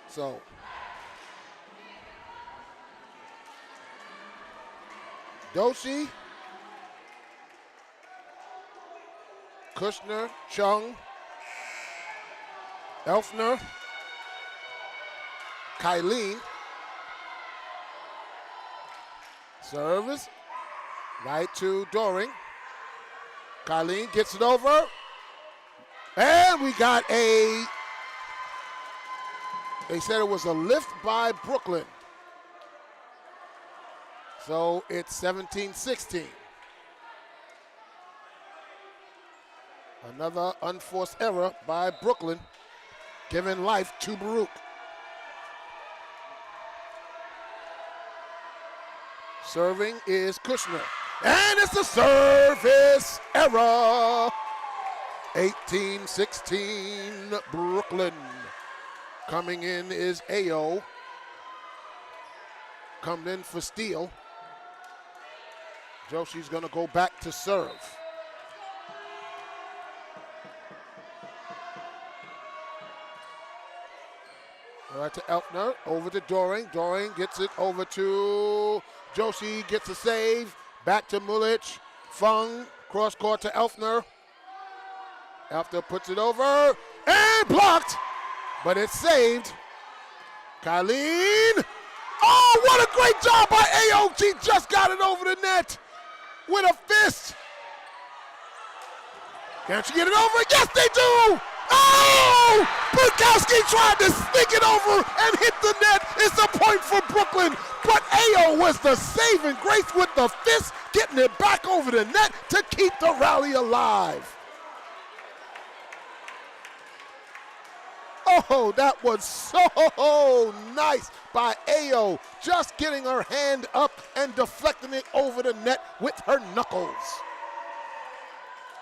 So Doshi, Kushner, Chung, Elfner, Kylene. Service, right to Doring. Kylene gets it over. And we got they said it was a lift by Brooklyn. So it's 17-16. Another unforced error by Brooklyn, giving life to Baruch. Serving is Kushner. And it's a service error. 18-16 Brooklyn. Coming in is Ayo. Coming in for steal. Joshi's gonna go back to serve. All right to Elfner, over to Doring. Doring gets it over to Joshi, gets a save. Back to Mulich. Fung, cross court to Elfner. Elfner puts it over and blocked, but it's saved. Kylene. Oh, what a great job by Ayo. She just got it over the net with a fist. Can she get it over? Yes, they do. Oh! Burkowski tried to sneak it over and hit the net. It's a point for Brooklyn. But Ayo was the saving grace with the fist, getting it back over the net to keep the rally alive. Oh, that was so nice by Ayo, just getting her hand up and deflecting it over the net with her knuckles.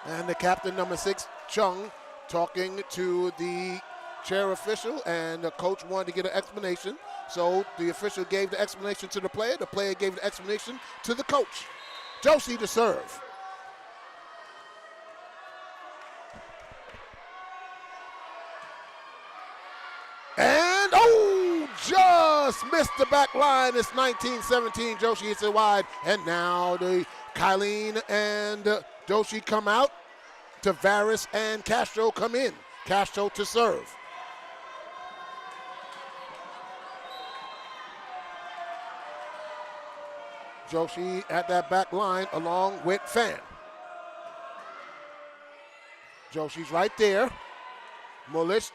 And the captain, number 6, Chung, talking to the chair official, and the coach wanted to get an explanation. So the official gave the explanation to the player gave the explanation to the coach. Joshi to serve. And, oh, just missed the back line. It's 19-17. Joshi hits it wide. And now the Kylene and Joshi come out. Tavares and Castro come in. Castro to serve. Joshi at that back line along with Fan. Joshi's right there. Mulish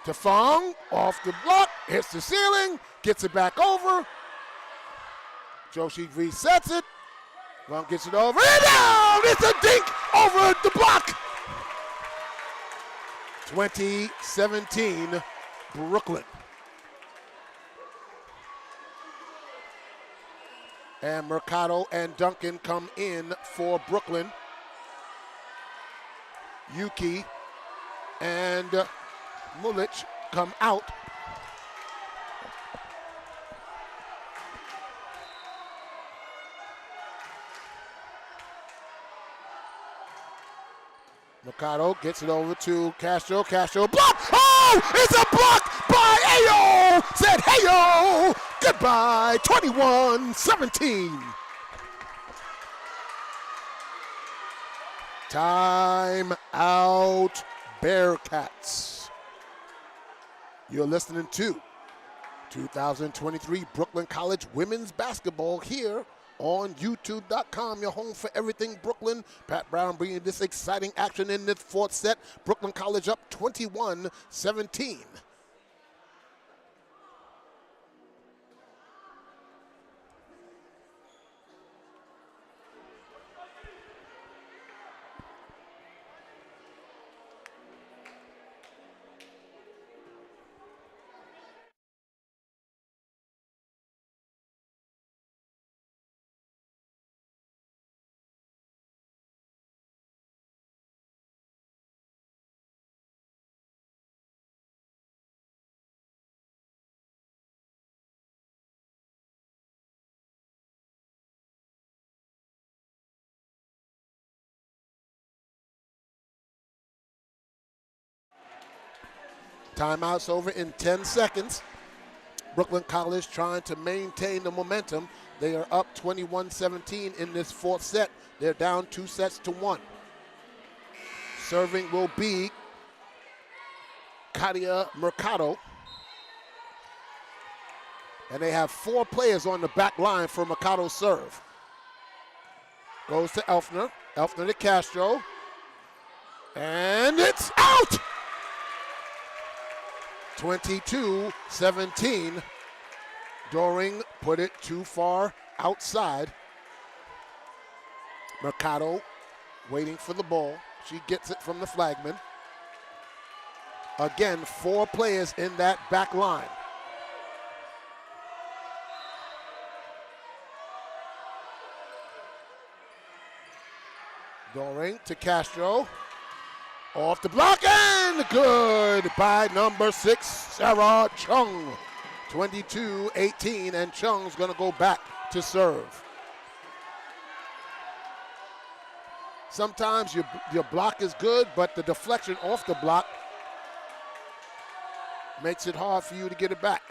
to Fong, off the block, hits the ceiling, gets it back over. Joshi resets it. Fong gets it over, and down! It's a dink over the block. 2017, Brooklyn. And Mercado and Duncan come in for Brooklyn. Yuki and Mulic come out. Mercado gets it over to Castro. Castro block! Oh! It's a block by Ayo! Said heyo! Goodbye, 21-17. Time out, Bearcats. You're listening to 2023 Brooklyn College Women's Basketball here on YouTube.com, your home for everything Brooklyn. Pat Brown bringing this exciting action in this fourth set. Brooklyn College up 21-17. Timeout's over in 10 seconds. Brooklyn College trying to maintain the momentum. They are up 21-17 in this fourth set. They're down 2-1. Serving will be Katia Mercado. And they have 4 players on the back line for Mercado's serve. Goes to Elfner. Elfner to Castro. And it's out! 22-17. Doring put it too far outside. Mercado waiting for the ball. She gets it from the flagman. Again, 4 players in that back line. Doring to Castro. Off the block and good by number 6, Sarah Chung. 22-18, and Chung's gonna go back to serve. Sometimes your block is good, but the deflection off the block makes it hard for you to get it back.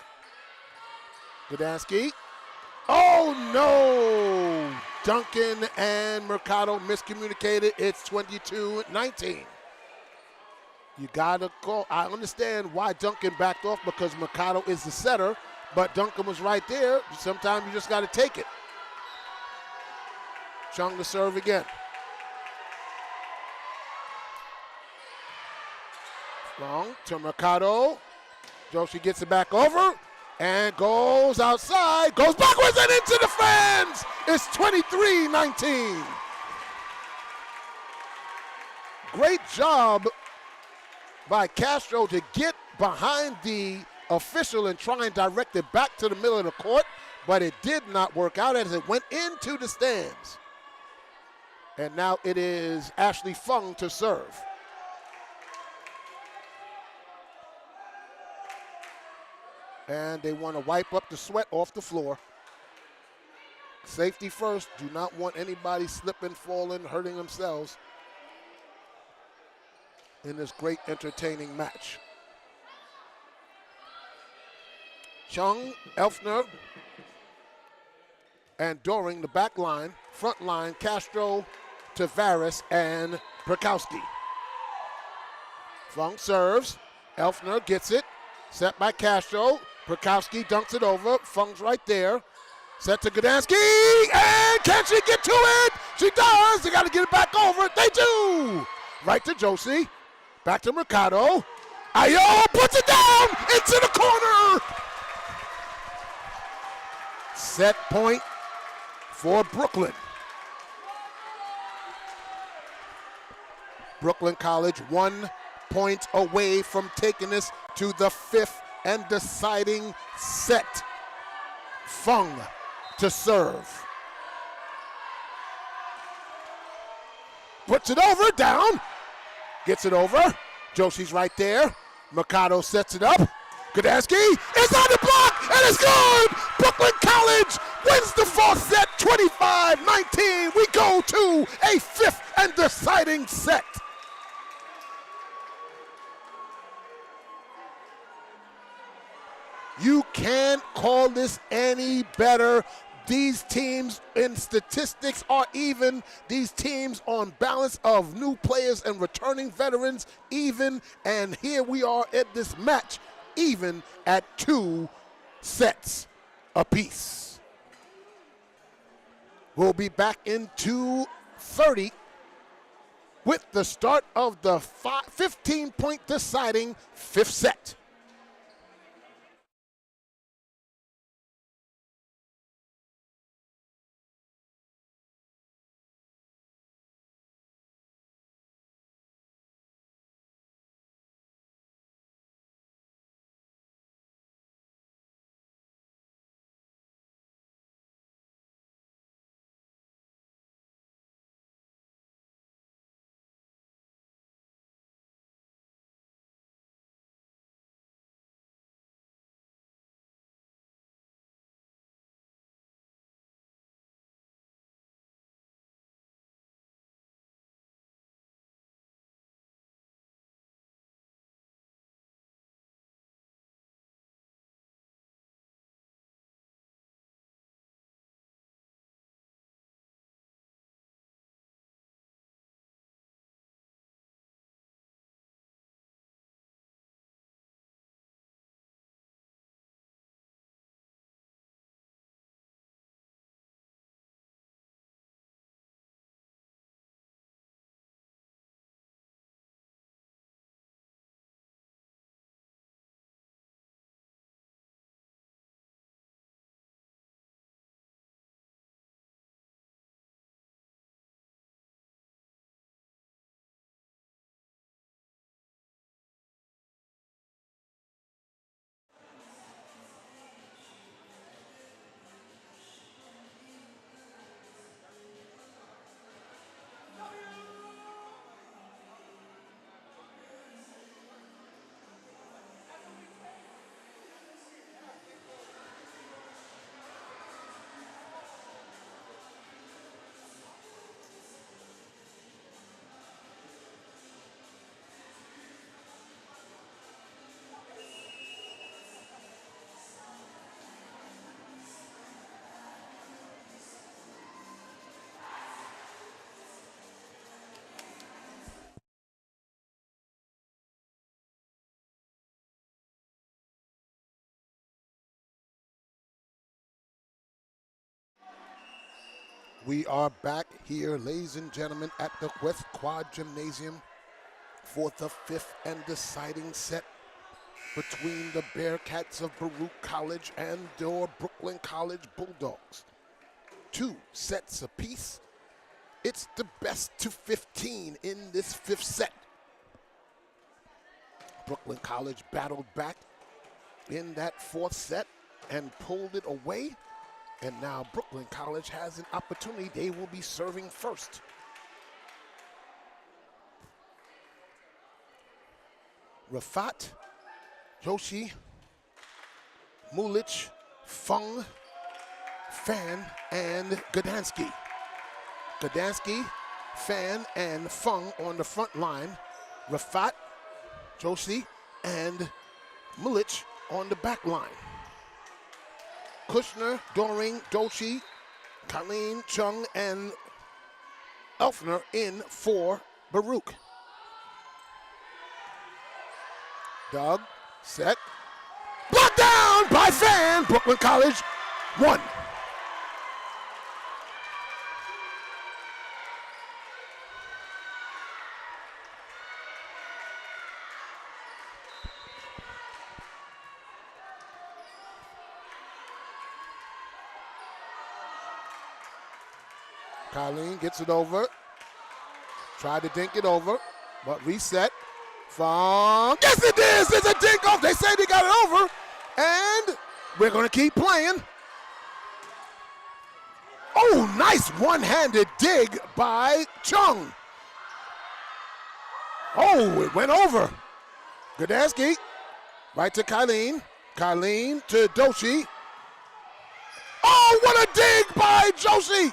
Gdansky. Oh no! Duncan and Mercado miscommunicated. It's 22-19. You got to go. I understand why Duncan backed off because Mercado is the setter, but Duncan was right there. Sometimes you just got to take it. Chung to serve again. Long to Mercado. Joshi gets it back over and goes outside, goes backwards and into the fans. It's 23-19. Great job by Castro to get behind the official and try and direct it back to the middle of the court, but it did not work out as it went into the stands. And now it is Ashley Fung to serve. And they want to wipe up the sweat off the floor. Safety first. Do not want anybody slipping, falling, hurting themselves in this great entertaining match. Chung, Elfner, and Doring, the back line. Front line, Castro, Tavares, and Perkowski. Fung serves. Elfner gets it. Set by Castro. Perkowski dunks it over. Fung's right there. Set to Gdansky. And can she get to it? She does. They got to get it back over. They do. Right to Josie. Back to Mercado. Ayo puts it down into the corner. Set point for Brooklyn. Brooklyn College 1 point away from taking this to the 5th and deciding set. Fung to serve. Puts it over, down. Gets it over. Joshi's right there. Mercado sets it up. Gdansky is on the block, and it's good! Brooklyn College wins the 4th set, 25-19. We go to a 5th and deciding set. You can't call this any better. These teams in statistics are even. These teams on balance of new players and returning veterans even. And here we are at this match, even at 2 sets apiece. We'll be back in 2:30 with the start of the 15-point deciding 5th set. We are back here, ladies and gentlemen, at the West Quad Gymnasium for the fifth and deciding set between the Bearcats of Baruch College and your Brooklyn College Bulldogs. 2 sets apiece. It's the best to 15 in this fifth set. Brooklyn College battled back in that fourth set and pulled it away. And now Brooklyn College has an opportunity. They will be serving first. Rafat, Joshi, Mulich, Fung, Fan, and Gdansky. Gdansky, Fan, and Fung on the front line. Rafat, Joshi, and Mulich on the back line. Kushner, Doring, Doshi, Colleen, Chung, and Elfner in for Baruch. Doug, set, blocked down by Fan. Brooklyn College won. Colleen gets it over. Tried to dink it over, but reset. From, yes it is, it's a dink off. They say they got it over, and we're gonna keep playing. Oh, nice one-handed dig by Chung. Oh, it went over. Gdansky, right to Colleen. Colleen to Doshi. Oh, what a dig by Joshi.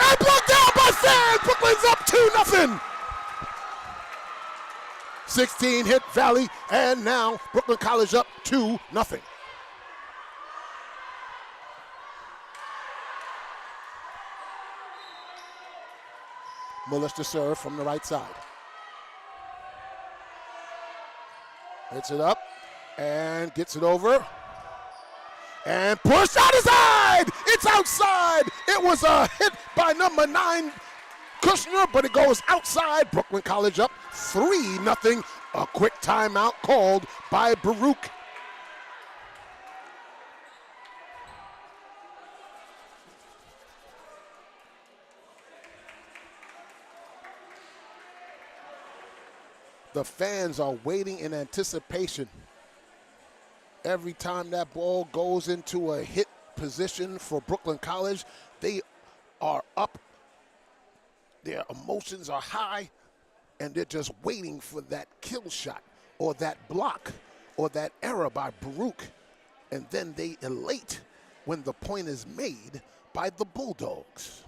And blocked down by Fan. Brooklyn's up 2-0. 16 hit Valley, and now Brooklyn College up 2-0. Mullers to serve from the right side. Hits it up and gets it over. And pushed out his side. It's outside. It was a hit by number 9, Kushner, but it goes outside. Brooklyn College up 3-0. A quick timeout called by Baruch. The fans are waiting in anticipation. Every time that ball goes into a hit position for Brooklyn College, they are up. Their emotions are high, and they're just waiting for that kill shot or that block or that error by Baruch. And then they elate when the point is made by the Bulldogs.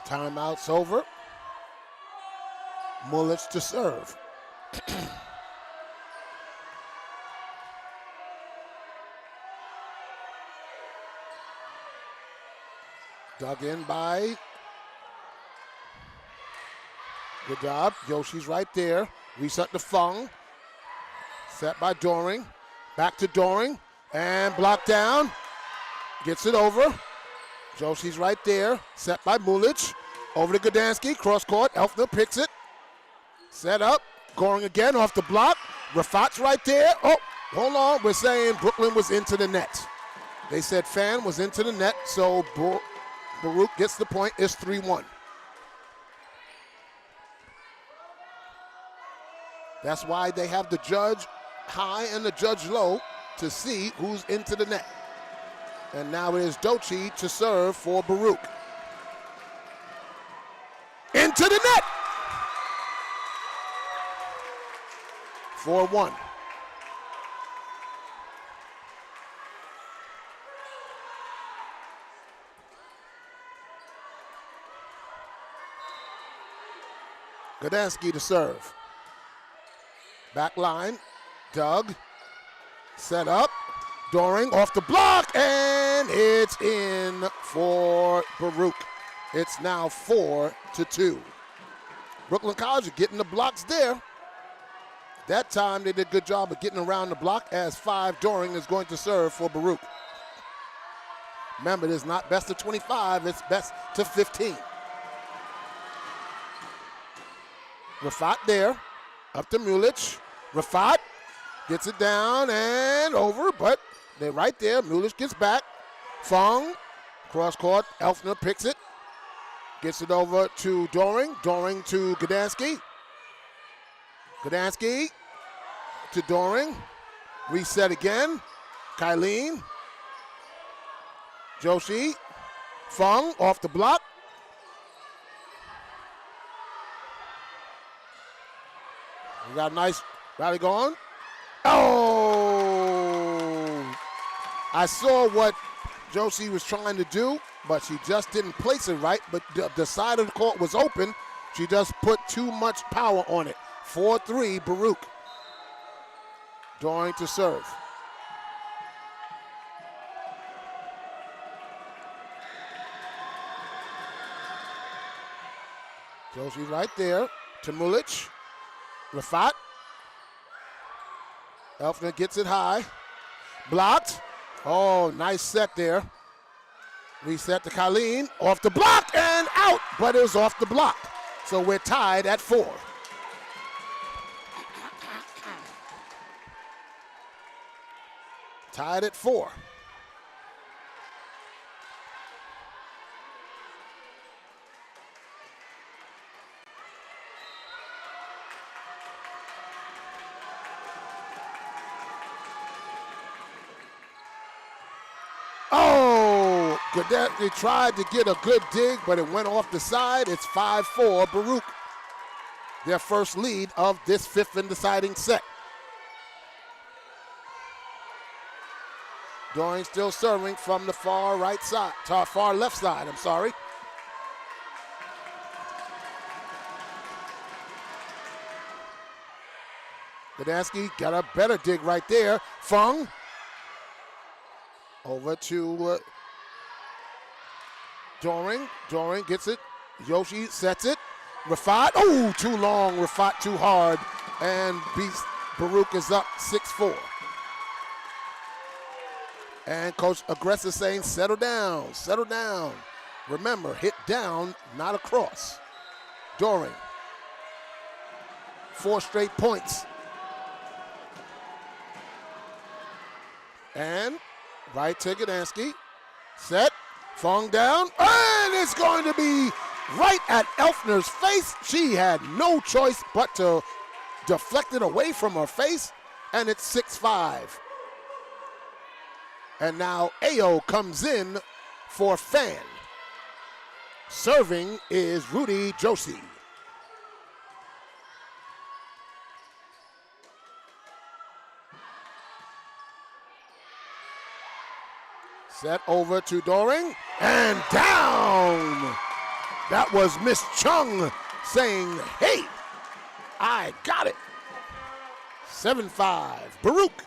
Timeout's over. Mullets to serve. Dug in by good job. Yoshi's right there. Reset to Fung. Set by Doring. Back to Doring. And blocked down. Gets it over. Joshi's right there. Set by Mulich. Over to Gdansky. Cross court. Elfner picks it. Set up. Going again off the block. Rafat's right there. Oh, hold on. We're saying Brooklyn was into the net. They said Fan was into the net, so Baruch gets the point. It's 3-1. That's why they have the judge high and the judge low to see who's into the net. And now it is Dochi to serve for Baruch. Into the net. 4-1. Gdansky to serve. Back line, Doug, set up, Doring off the block, and it's in for Baruch. It's now 4-2. Brooklyn College are getting the blocks there. That time they did a good job of getting around the block as 5 Doring is going to serve for Baruch. Remember, it's not best of 25, it's best to 15. Rafat there, up to Mulich. Rafat gets it down and over, but they're right there. Mulich gets back. Fong, cross court, Elfner picks it. Gets it over to Doring. Doring to Gdansky. Gdansky to Doring. Reset again. Kylene. Joshi. Fong off the block. We got a nice rally going. Oh! I saw what Josie was trying to do, but she just didn't place it right. But the side of the court was open. She just put too much power on it. 4-3, Baruch. Doring to serve. Josie right there to Mulich. Rafat. Elfner gets it high. Blocked. Oh, nice set there. Reset to Colleen. Off the block and out, but it was off the block. So we're tied at 4. Tied at 4. Oh, Gdansky tried to get a good dig, but it went off the side. It's 5-4 Baruch. Their first lead of this 5th and deciding set. Doring still serving from the far right side, far left side, I'm sorry. Gdansky got a better dig right there. Fung. Over to Doring. Doring gets it. Yoshi sets it. Rafat. Oh, too long. Rafat too hard. And beats Baruch is up 6-4. And Coach Aggressive saying, settle down, settle down. Remember, hit down, not across. Doring. 4 straight points. And right to Gdansky. Set. Fong down. And it's going to be right at Elfner's face. She had no choice but to deflect it away from her face. And it's 6-5. And now Ayo comes in for Fan. Serving is Rudy Josie. Set over to Doring, and down! That was Miss Chung saying, hey, I got it. 7-5, Baruch.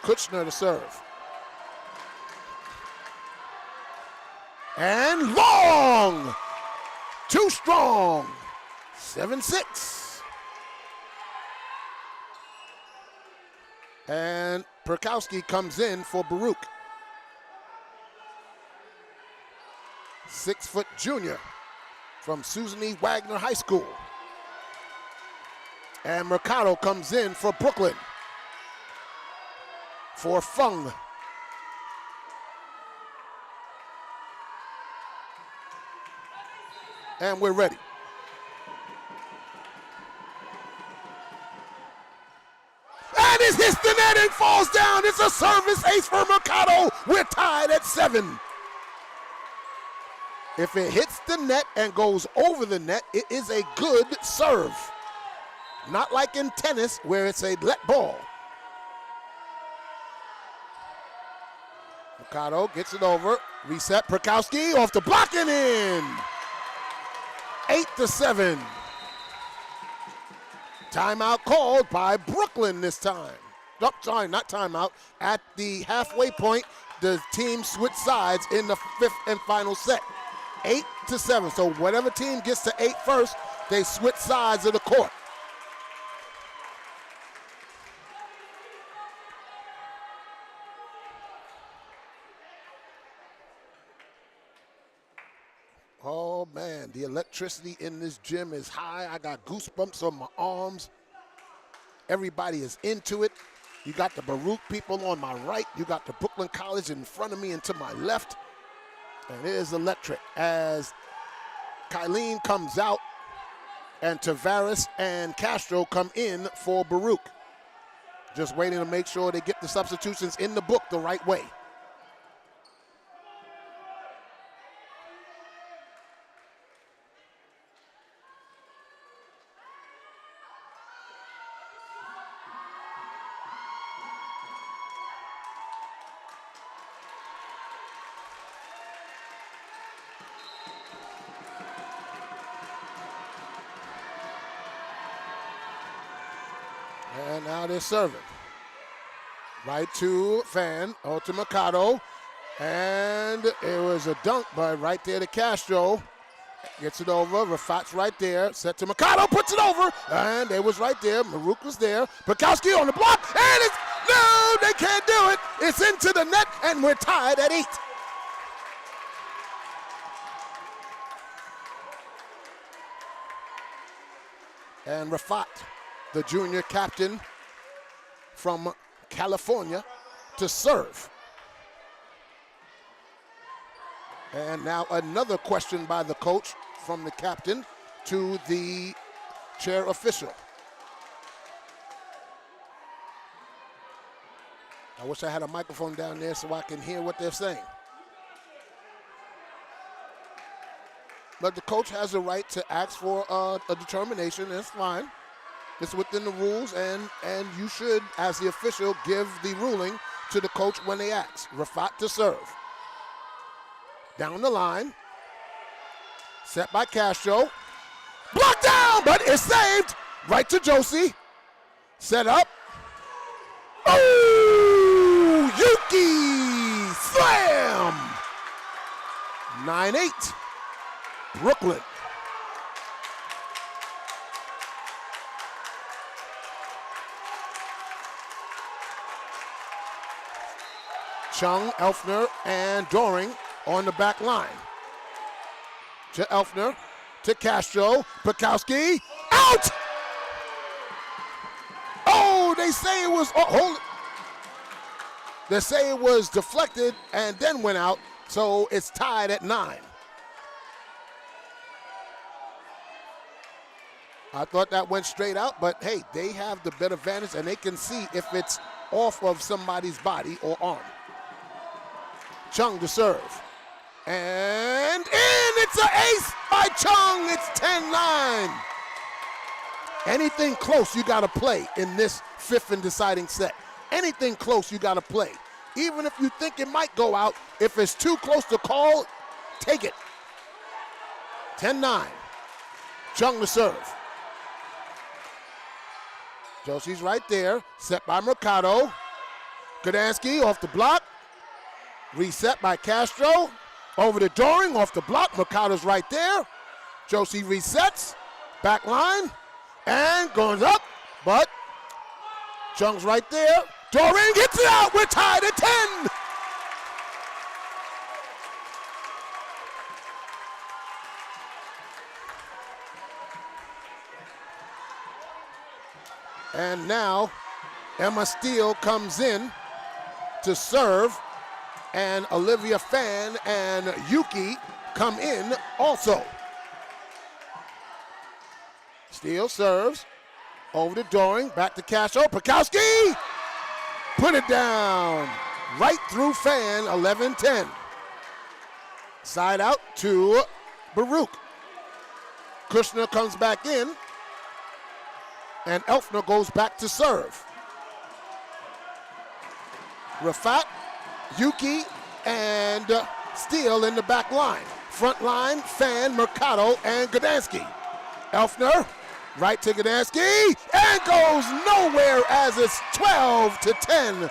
Kuchner to serve. And long! Too strong. 7-6. And Perkowski comes in for Baruch. 6-foot junior from Susan E. Wagner High School. And Mercado comes in for Brooklyn. For Fung. And we're ready. And it hits the net and falls down. It's a service ace for Mercado. We're tied at 7. If it hits the net and goes over the net, it is a good serve. Not like in tennis where it's a let ball. Mikado gets it over. Reset. Perkowski off the block and in. 8-7. Timeout called by Brooklyn this time. Oh, sorry, not timeout. At the halfway point, the team switched sides in the fifth and final set. 8-7. So whatever team gets to 8 first, they switch sides of the court. Oh man, the electricity in this gym is high. I got goosebumps on my arms. Everybody is into it. You got the Baruch people on my right. You got the Brooklyn College in front of me and to my left. And it is electric as Kylene comes out and Tavares and Castro come in for Baruch. Just waiting to make sure they get the substitutions in the book the right way. And now they're serving. Right to Fan, or to Mikado. And it was a dunk, but right there to Castro. Gets it over. Rafat's right there. Set to Mikado, puts it over. And it was right there. Baruch was there. Perkowski on the block. And it's, no, they can't do it. It's into the net, and we're tied at 8. And Rafat, the junior captain from California, to serve. And now another question by the coach from the captain to the chair official. I wish I had a microphone down there so I can hear what they're saying. But the coach has a right to ask for a determination. That's fine. It's within the rules, and you should, as the official, give the ruling to the coach when they ask. Rafat to serve. Down the line. Set by Castro. Blocked down, but it's saved. Right to Josie. Set up. Oh, Yuki! Slam! 9-8. Brooklyn. Chung, Elfner, and Doring on the back line. To Elfner, to Castro, Perkowski, out! Oh, they say it was, they say it was deflected and then went out, so it's tied at 9. I thought that went straight out, but hey, they have the better advantage and they can see if it's off of somebody's body or arm. Chung to serve. And in! It's an ace by Chung. It's 10-9. Anything close, you got to play in this fifth and deciding set. Anything close, you got to play. Even if you think it might go out, if it's too close to call, take it. 10-9. Chung to serve. Josie's right there, set by Mercado. Gdansky off the block. Reset by Castro. Over to Doring, off the block. Mercado's right there. Josie resets. Back line. And goes up. But Chung's right there. Doring gets it out. We're tied at 10. And now Emma Steele comes in to serve, and Olivia Fan and Yuki come in also. Steele serves over to Doring, back to Castro. Perkowski put it down right through Fan. 11-10. Side out to Baruch. Kushner comes back in. And Elfner goes back to serve. Rafat, Yuki, and Steele in the back line. Front line, Fan, Mercado, and Gdansky. Elfner, right to Gdansky, and goes nowhere as it's 12-10.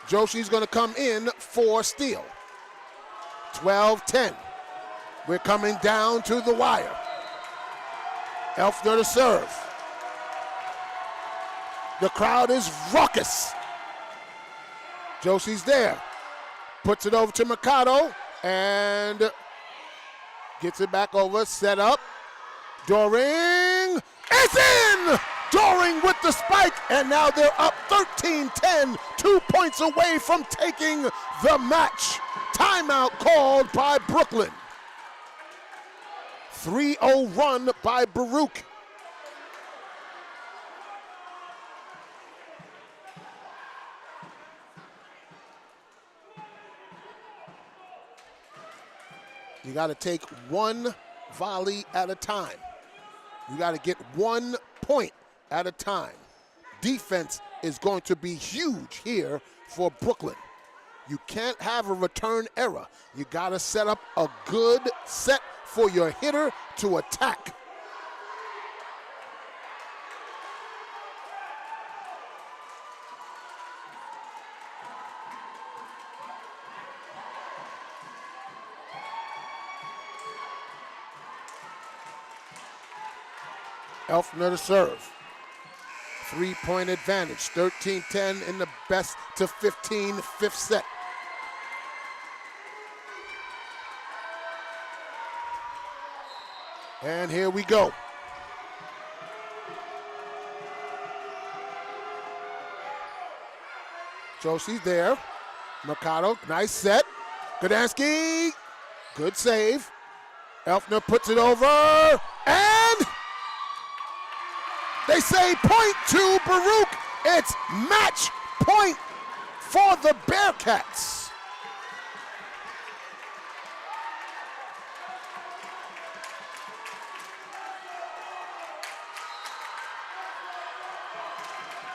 Joshi's going to come in for Steele. 12-10. We're coming down to the wire. Elfner to serve. The crowd is raucous. Joshi's there. Puts it over to Mercado and gets it back over, set up. Doring, it's in! Doring with the spike, and now they're up 13-10, 2 points away from taking the match. Timeout called by Brooklyn. 3-0 run by Baruch. You got to take one volley at a time. You got to get 1 point at a time. Defense is going to be huge here for Brooklyn. You can't have a return error. You got to set up a good set for your hitter to attack. Elfner to serve. 3-point advantage, 13-10 in the best to 15 fifth set. And here we go. Josie's there. Mercado, nice set. Gdansky, good save. Elfner puts it over, and they say point to Baruch. It's match point for the Bearcats.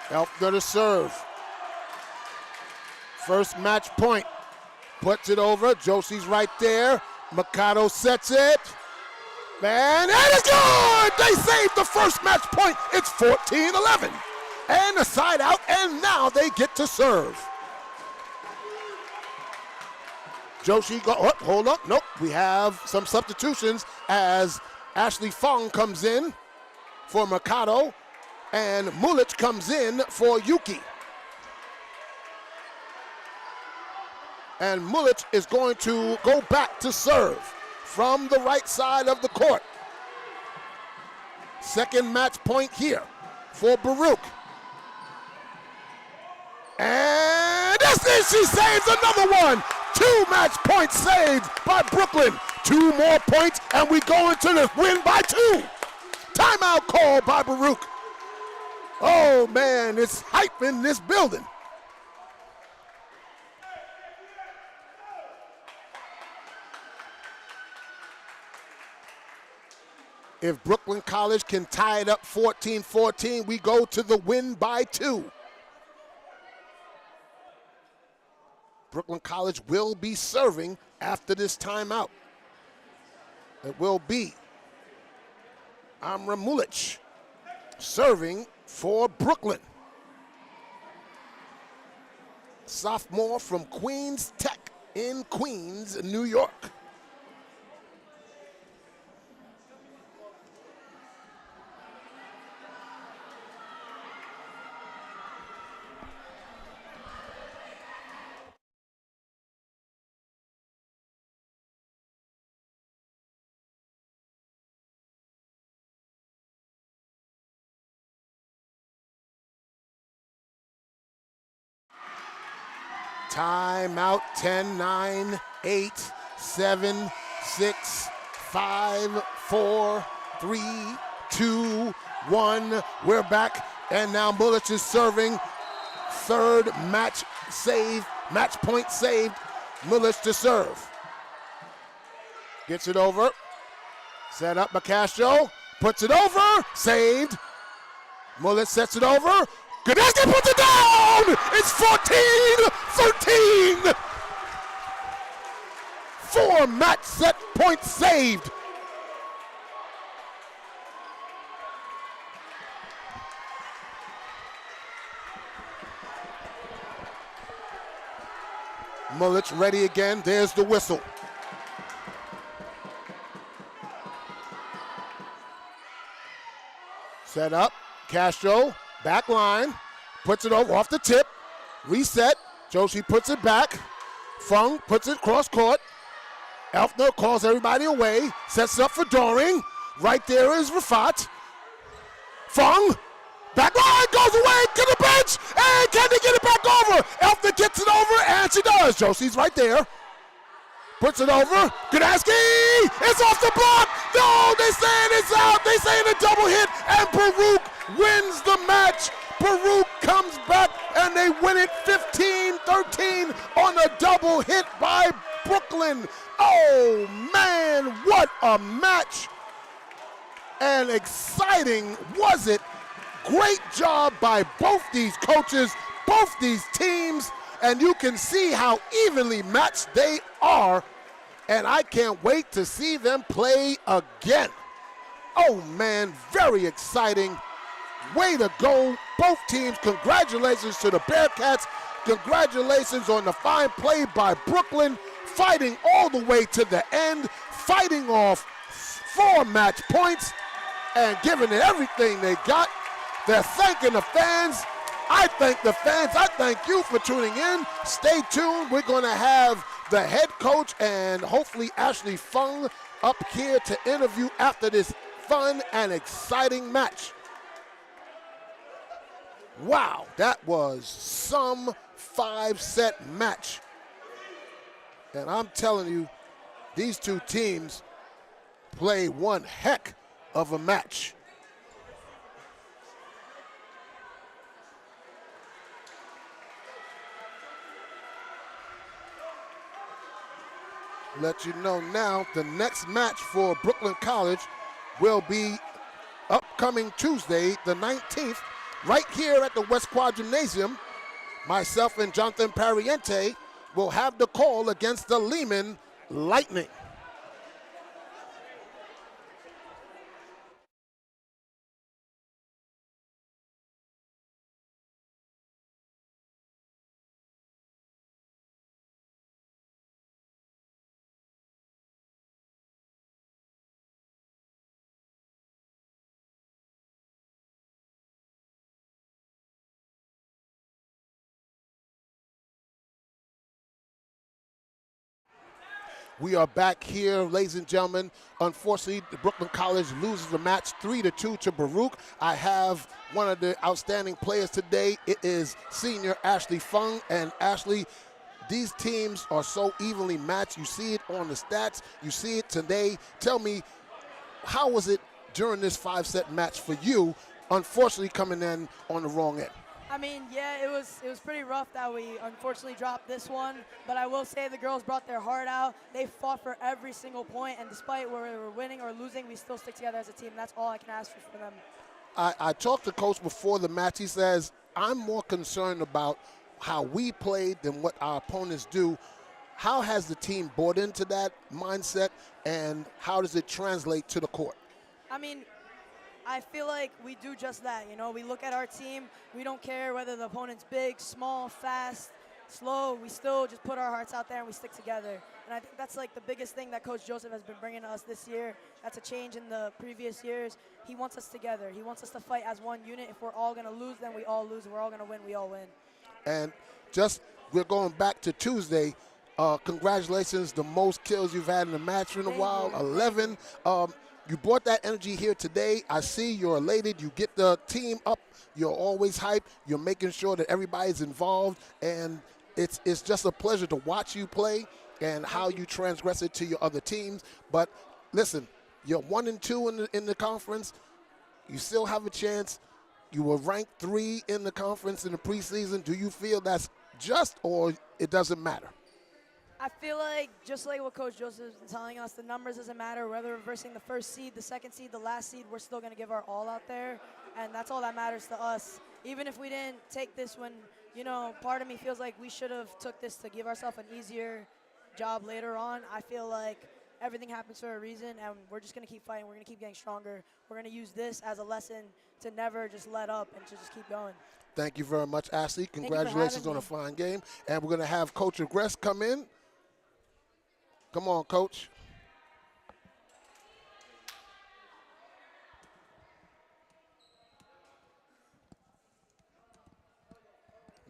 Elfner to serve. First match point. Puts it over. Josie's right there. Mercado sets it. And it is good! They saved the first match point. It's 14-11. And a side out, and now they get to serve. Joshi, hold up. Nope, we have some substitutions as Ashley Fong comes in for Mercado, and Mulich comes in for Yuki. And Mulich is going to go back to serve from the right side of the court. Second match point here for Baruch. And she saves another one. 2 match points saved by Brooklyn. 2 more points, and we go into the win by 2. Timeout call by Baruch. Oh man, it's hype in this building. If Brooklyn College can tie it up 14-14, we go to the win by 2. Brooklyn College will be serving after this timeout. It will be Amra Mulich serving for Brooklyn. Sophomore from Queens Tech in Queens, New York. Timeout, 10, 9, 8, 7, 6, 5, 4, 3, 2, 1. We're back, and now Mulich is serving. Third match save, match point saved. Mulich to serve. Gets it over. Set up by Castro. Puts it over. Saved. Mullet sets it over. Gdański puts it down! It's 14-13! 4 match set points saved. Mullet's ready again. There's the whistle. Set up. Castro, back line. Puts it over off the tip. Reset. Joshi puts it back. Fung puts it cross court. Elfner calls everybody away. Sets up for Doring. Right there is Rafat. Fung. Back line goes away to the bench. And can they get it back over? Elfner gets it over, and she does. Josie's right there. Puts it over. Gdański! It's off the block! No, they saying it's out. They saying a double hit, and Baruch wins the match. Baruch comes back, and they win it 15-13 on a double hit by Brooklyn. Oh, man, what a match. And exciting, was it? Great job by both these coaches, both these teams, and you can see how evenly matched they are, and I can't wait to see them play again. Oh, man, very exciting. Way to go, both teams. Congratulations to the Bearcats. Congratulations on the fine play by Brooklyn, fighting all the way to the end, fighting off 4 match points and giving it everything they got. They're thanking the fans. I thank the fans. I thank you for tuning in. Stay tuned. We're going to have the head coach and hopefully Ashley Fung up here to interview after this fun and exciting match. Wow, that was some 5-set match. And I'm telling you, these two teams play one heck of a match. Let you know now, the next match for Brooklyn College will be upcoming Tuesday, the 19th, right here at the West Quad Gymnasium. Myself and Jonathan Pariente will have the call against the Lehman Lightning. We are back here, ladies and gentlemen. Unfortunately, the Brooklyn College loses the match 3-2 to Baruch. I have one of the outstanding players today. It is senior Ashley Fung. And Ashley, these teams are so evenly matched. You see it on the stats. You see it today. Tell me, how was it during this 5-set match for you, unfortunately coming in on the wrong end? I mean, yeah, it was pretty rough that we unfortunately dropped this one, but I will say the girls brought their heart out. They fought for every single point, and despite whether we were winning or losing, we still stick together as a team. That's all I can ask for them. I talked to Coach before the match. He says, I'm more concerned about how we played than what our opponents do. How has the team bought into that mindset, and how does it translate to the court? I mean, I feel like we do just that. You know, we look at our team. We don't care whether the opponent's big, small, fast, slow. We still just put our hearts out there and we stick together. And I think that's like the biggest thing that Coach Joseph has been bringing to us this year. That's a change in the previous years. He wants us together. He wants us to fight as one unit. If we're all going to lose, then we all lose. If we're all going to win, we all win. And we're going back to Tuesday. Congratulations, the most kills you've had in a match in a while, 11. You brought that energy here today. I see you're elated. You get the team up. You're always hyped. You're making sure that everybody's involved. And it's just a pleasure to watch you play and how you transgress it to your other teams. But listen, you're 1-2 in the conference. You still have a chance. You were ranked 3 in the conference in the preseason. Do you feel that's just, or it doesn't matter? I feel like, just like what Coach Joseph's been telling us, the numbers doesn't matter. Whether we're versing the first seed, the second seed, the last seed, we're still going to give our all out there. And that's all that matters to us. Even if we didn't take this when, part of me feels like we should have took this to give ourselves an easier job later on. I feel like everything happens for a reason, and we're just going to keep fighting. We're going to keep getting stronger. We're going to use this as a lesson to never just let up and to just keep going. Thank you very much, Ashley. you for Congratulations having on a me. fine game. And we're going to have Coach Regress come in. Come on, Coach.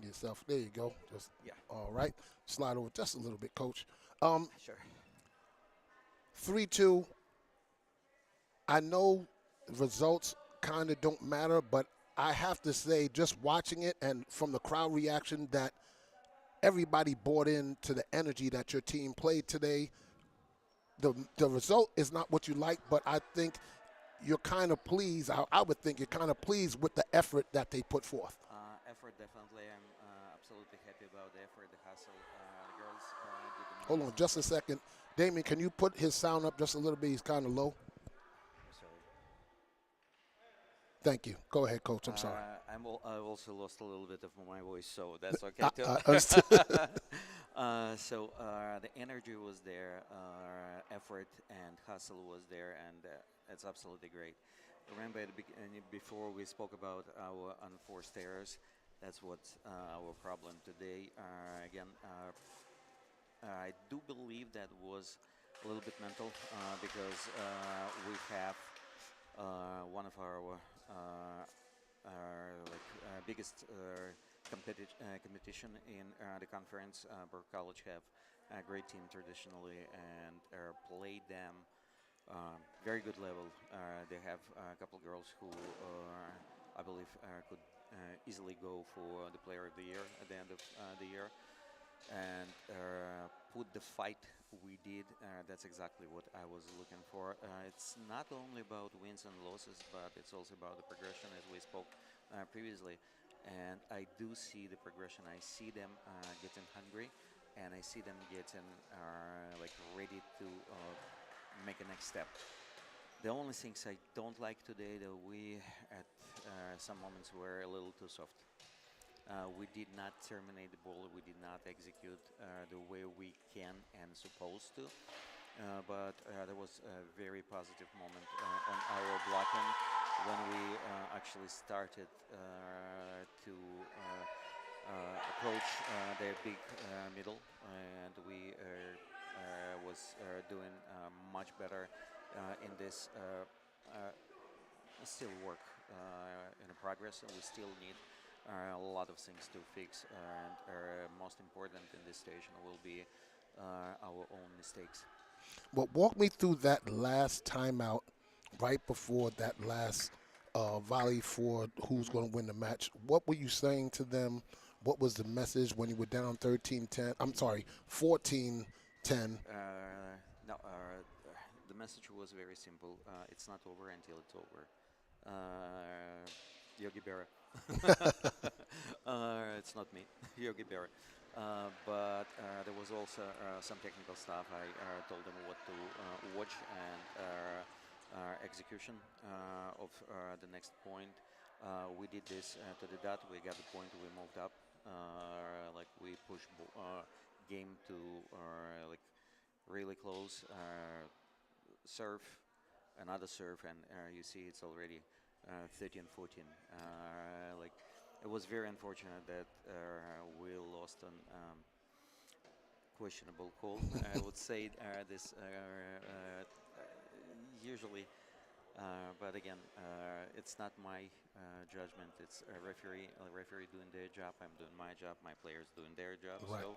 Yourself. There you go. Just Yeah. all right. Slide over just a little bit, Coach. Sure. 3-2. I know results kind of don't matter, but I have to say, just watching it and from the crowd reaction, that everybody bought into the energy that your team played today. The result is not what you like, but I think you're kind of pleased. I would think you're kind of pleased with the effort that they put forth. Effort, definitely. I'm absolutely happy about the effort, the hustle. The girls did amazing. Hold on just a second. Damien, can you put his sound up just a little bit? He's kind of low. I'm sorry. Thank you. Go ahead, Coach. I'm sorry. I also lost a little bit of my voice, so that's okay too. The energy was there, effort and hustle was there, and it's absolutely great. Remember at the beginning, before we spoke about our unforced errors, that's what's our problem today. I do believe that was a little bit mental because we have one of our biggest competition in the conference. Baruch College have a great team traditionally and played them very good level. They have a couple girls who I believe could easily go for the Player of the Year at the end of the year. And put the fight we did, that's exactly what I was looking for. It's not only about wins and losses, but it's also about the progression, as we spoke previously. And I do see the progression. I see them getting hungry, and I see them getting ready to make a next step. The only things I don't like today, that we at some moments were a little too soft. We did not terminate the ball. We did not execute the way we can and supposed to. But there was a very positive moment on our blocking when we actually started to approach their big middle, and we was doing much better in this. Still work in progress, and we still need a lot of things to fix, and most important in this station will be our own mistakes. Well, walk me through that last timeout right before that last volley for who's going to win the match. What were you saying to them? What was the message when you were down 13-10? I'm sorry, 14-10. No, the message was very simple. It's not over until it's over. Yogi Berra. It's not me, Yogi Berra. But there was also some technical stuff. I told them what to watch, and execution of the next point. We did this to the dot. We got the point. We moved up. We pushed game to really close. Serve, another serve, and you see it's already 13-14. It was very unfortunate that we lost on questionable call. I would say this usually, but again, it's not my judgment. It's a referee doing their job. I'm doing my job. My players doing their job. Right. So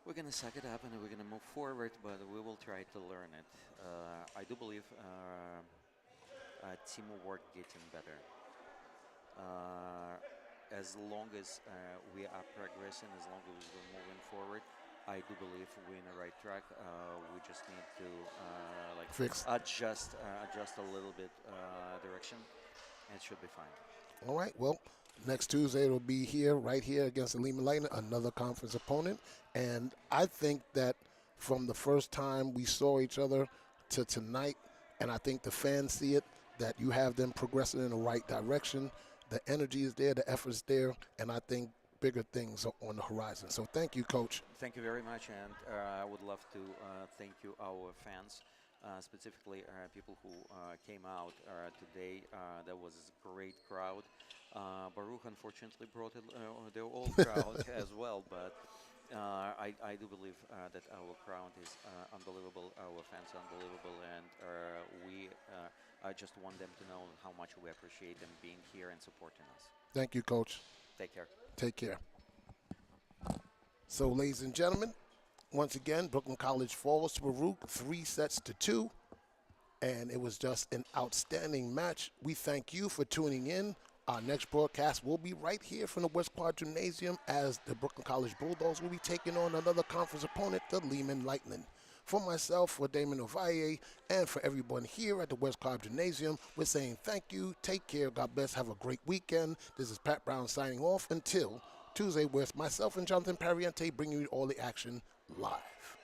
we're gonna suck it up and we're gonna move forward, but we will try to learn it. I do believe teamwork getting better. As long as we are progressing, as long as we're moving forward, I do believe we're in the right track. We just need to Fix. adjust a little bit direction, and it should be fine. All right. Well, Next Tuesday it'll be here, right here against the Lehman Lightning, another conference opponent. And I think that from the first time we saw each other to tonight, and I think the fans see it, that you have them progressing in the right direction. The energy is there, the effort's there, and I think bigger things are on the horizon. So thank you, Coach. Thank you very much, and I would love to thank you, our fans, specifically people who came out today. There was a great crowd. Baruch unfortunately brought the old crowd as well, but I do believe that our crowd is unbelievable, our fans are unbelievable, and I just want them to know how much we appreciate them being here and supporting us. Thank you, Coach. Take care. Take care. So, ladies and gentlemen, once again, Brooklyn College falls to Baruch 3-2, and it was just an outstanding match. We thank you for tuning in. Our next broadcast will be right here from the West Quad Gymnasium as the Brooklyn College Bulldogs will be taking on another conference opponent, the Lehman Lightning. For myself, for Damon Ovalle, and for everyone here at the West Quad Gymnasium, we're saying thank you, take care, God bless, have a great weekend. This is Pat Brown signing off until Tuesday with myself and Jonathan Pariente bringing you all the action live.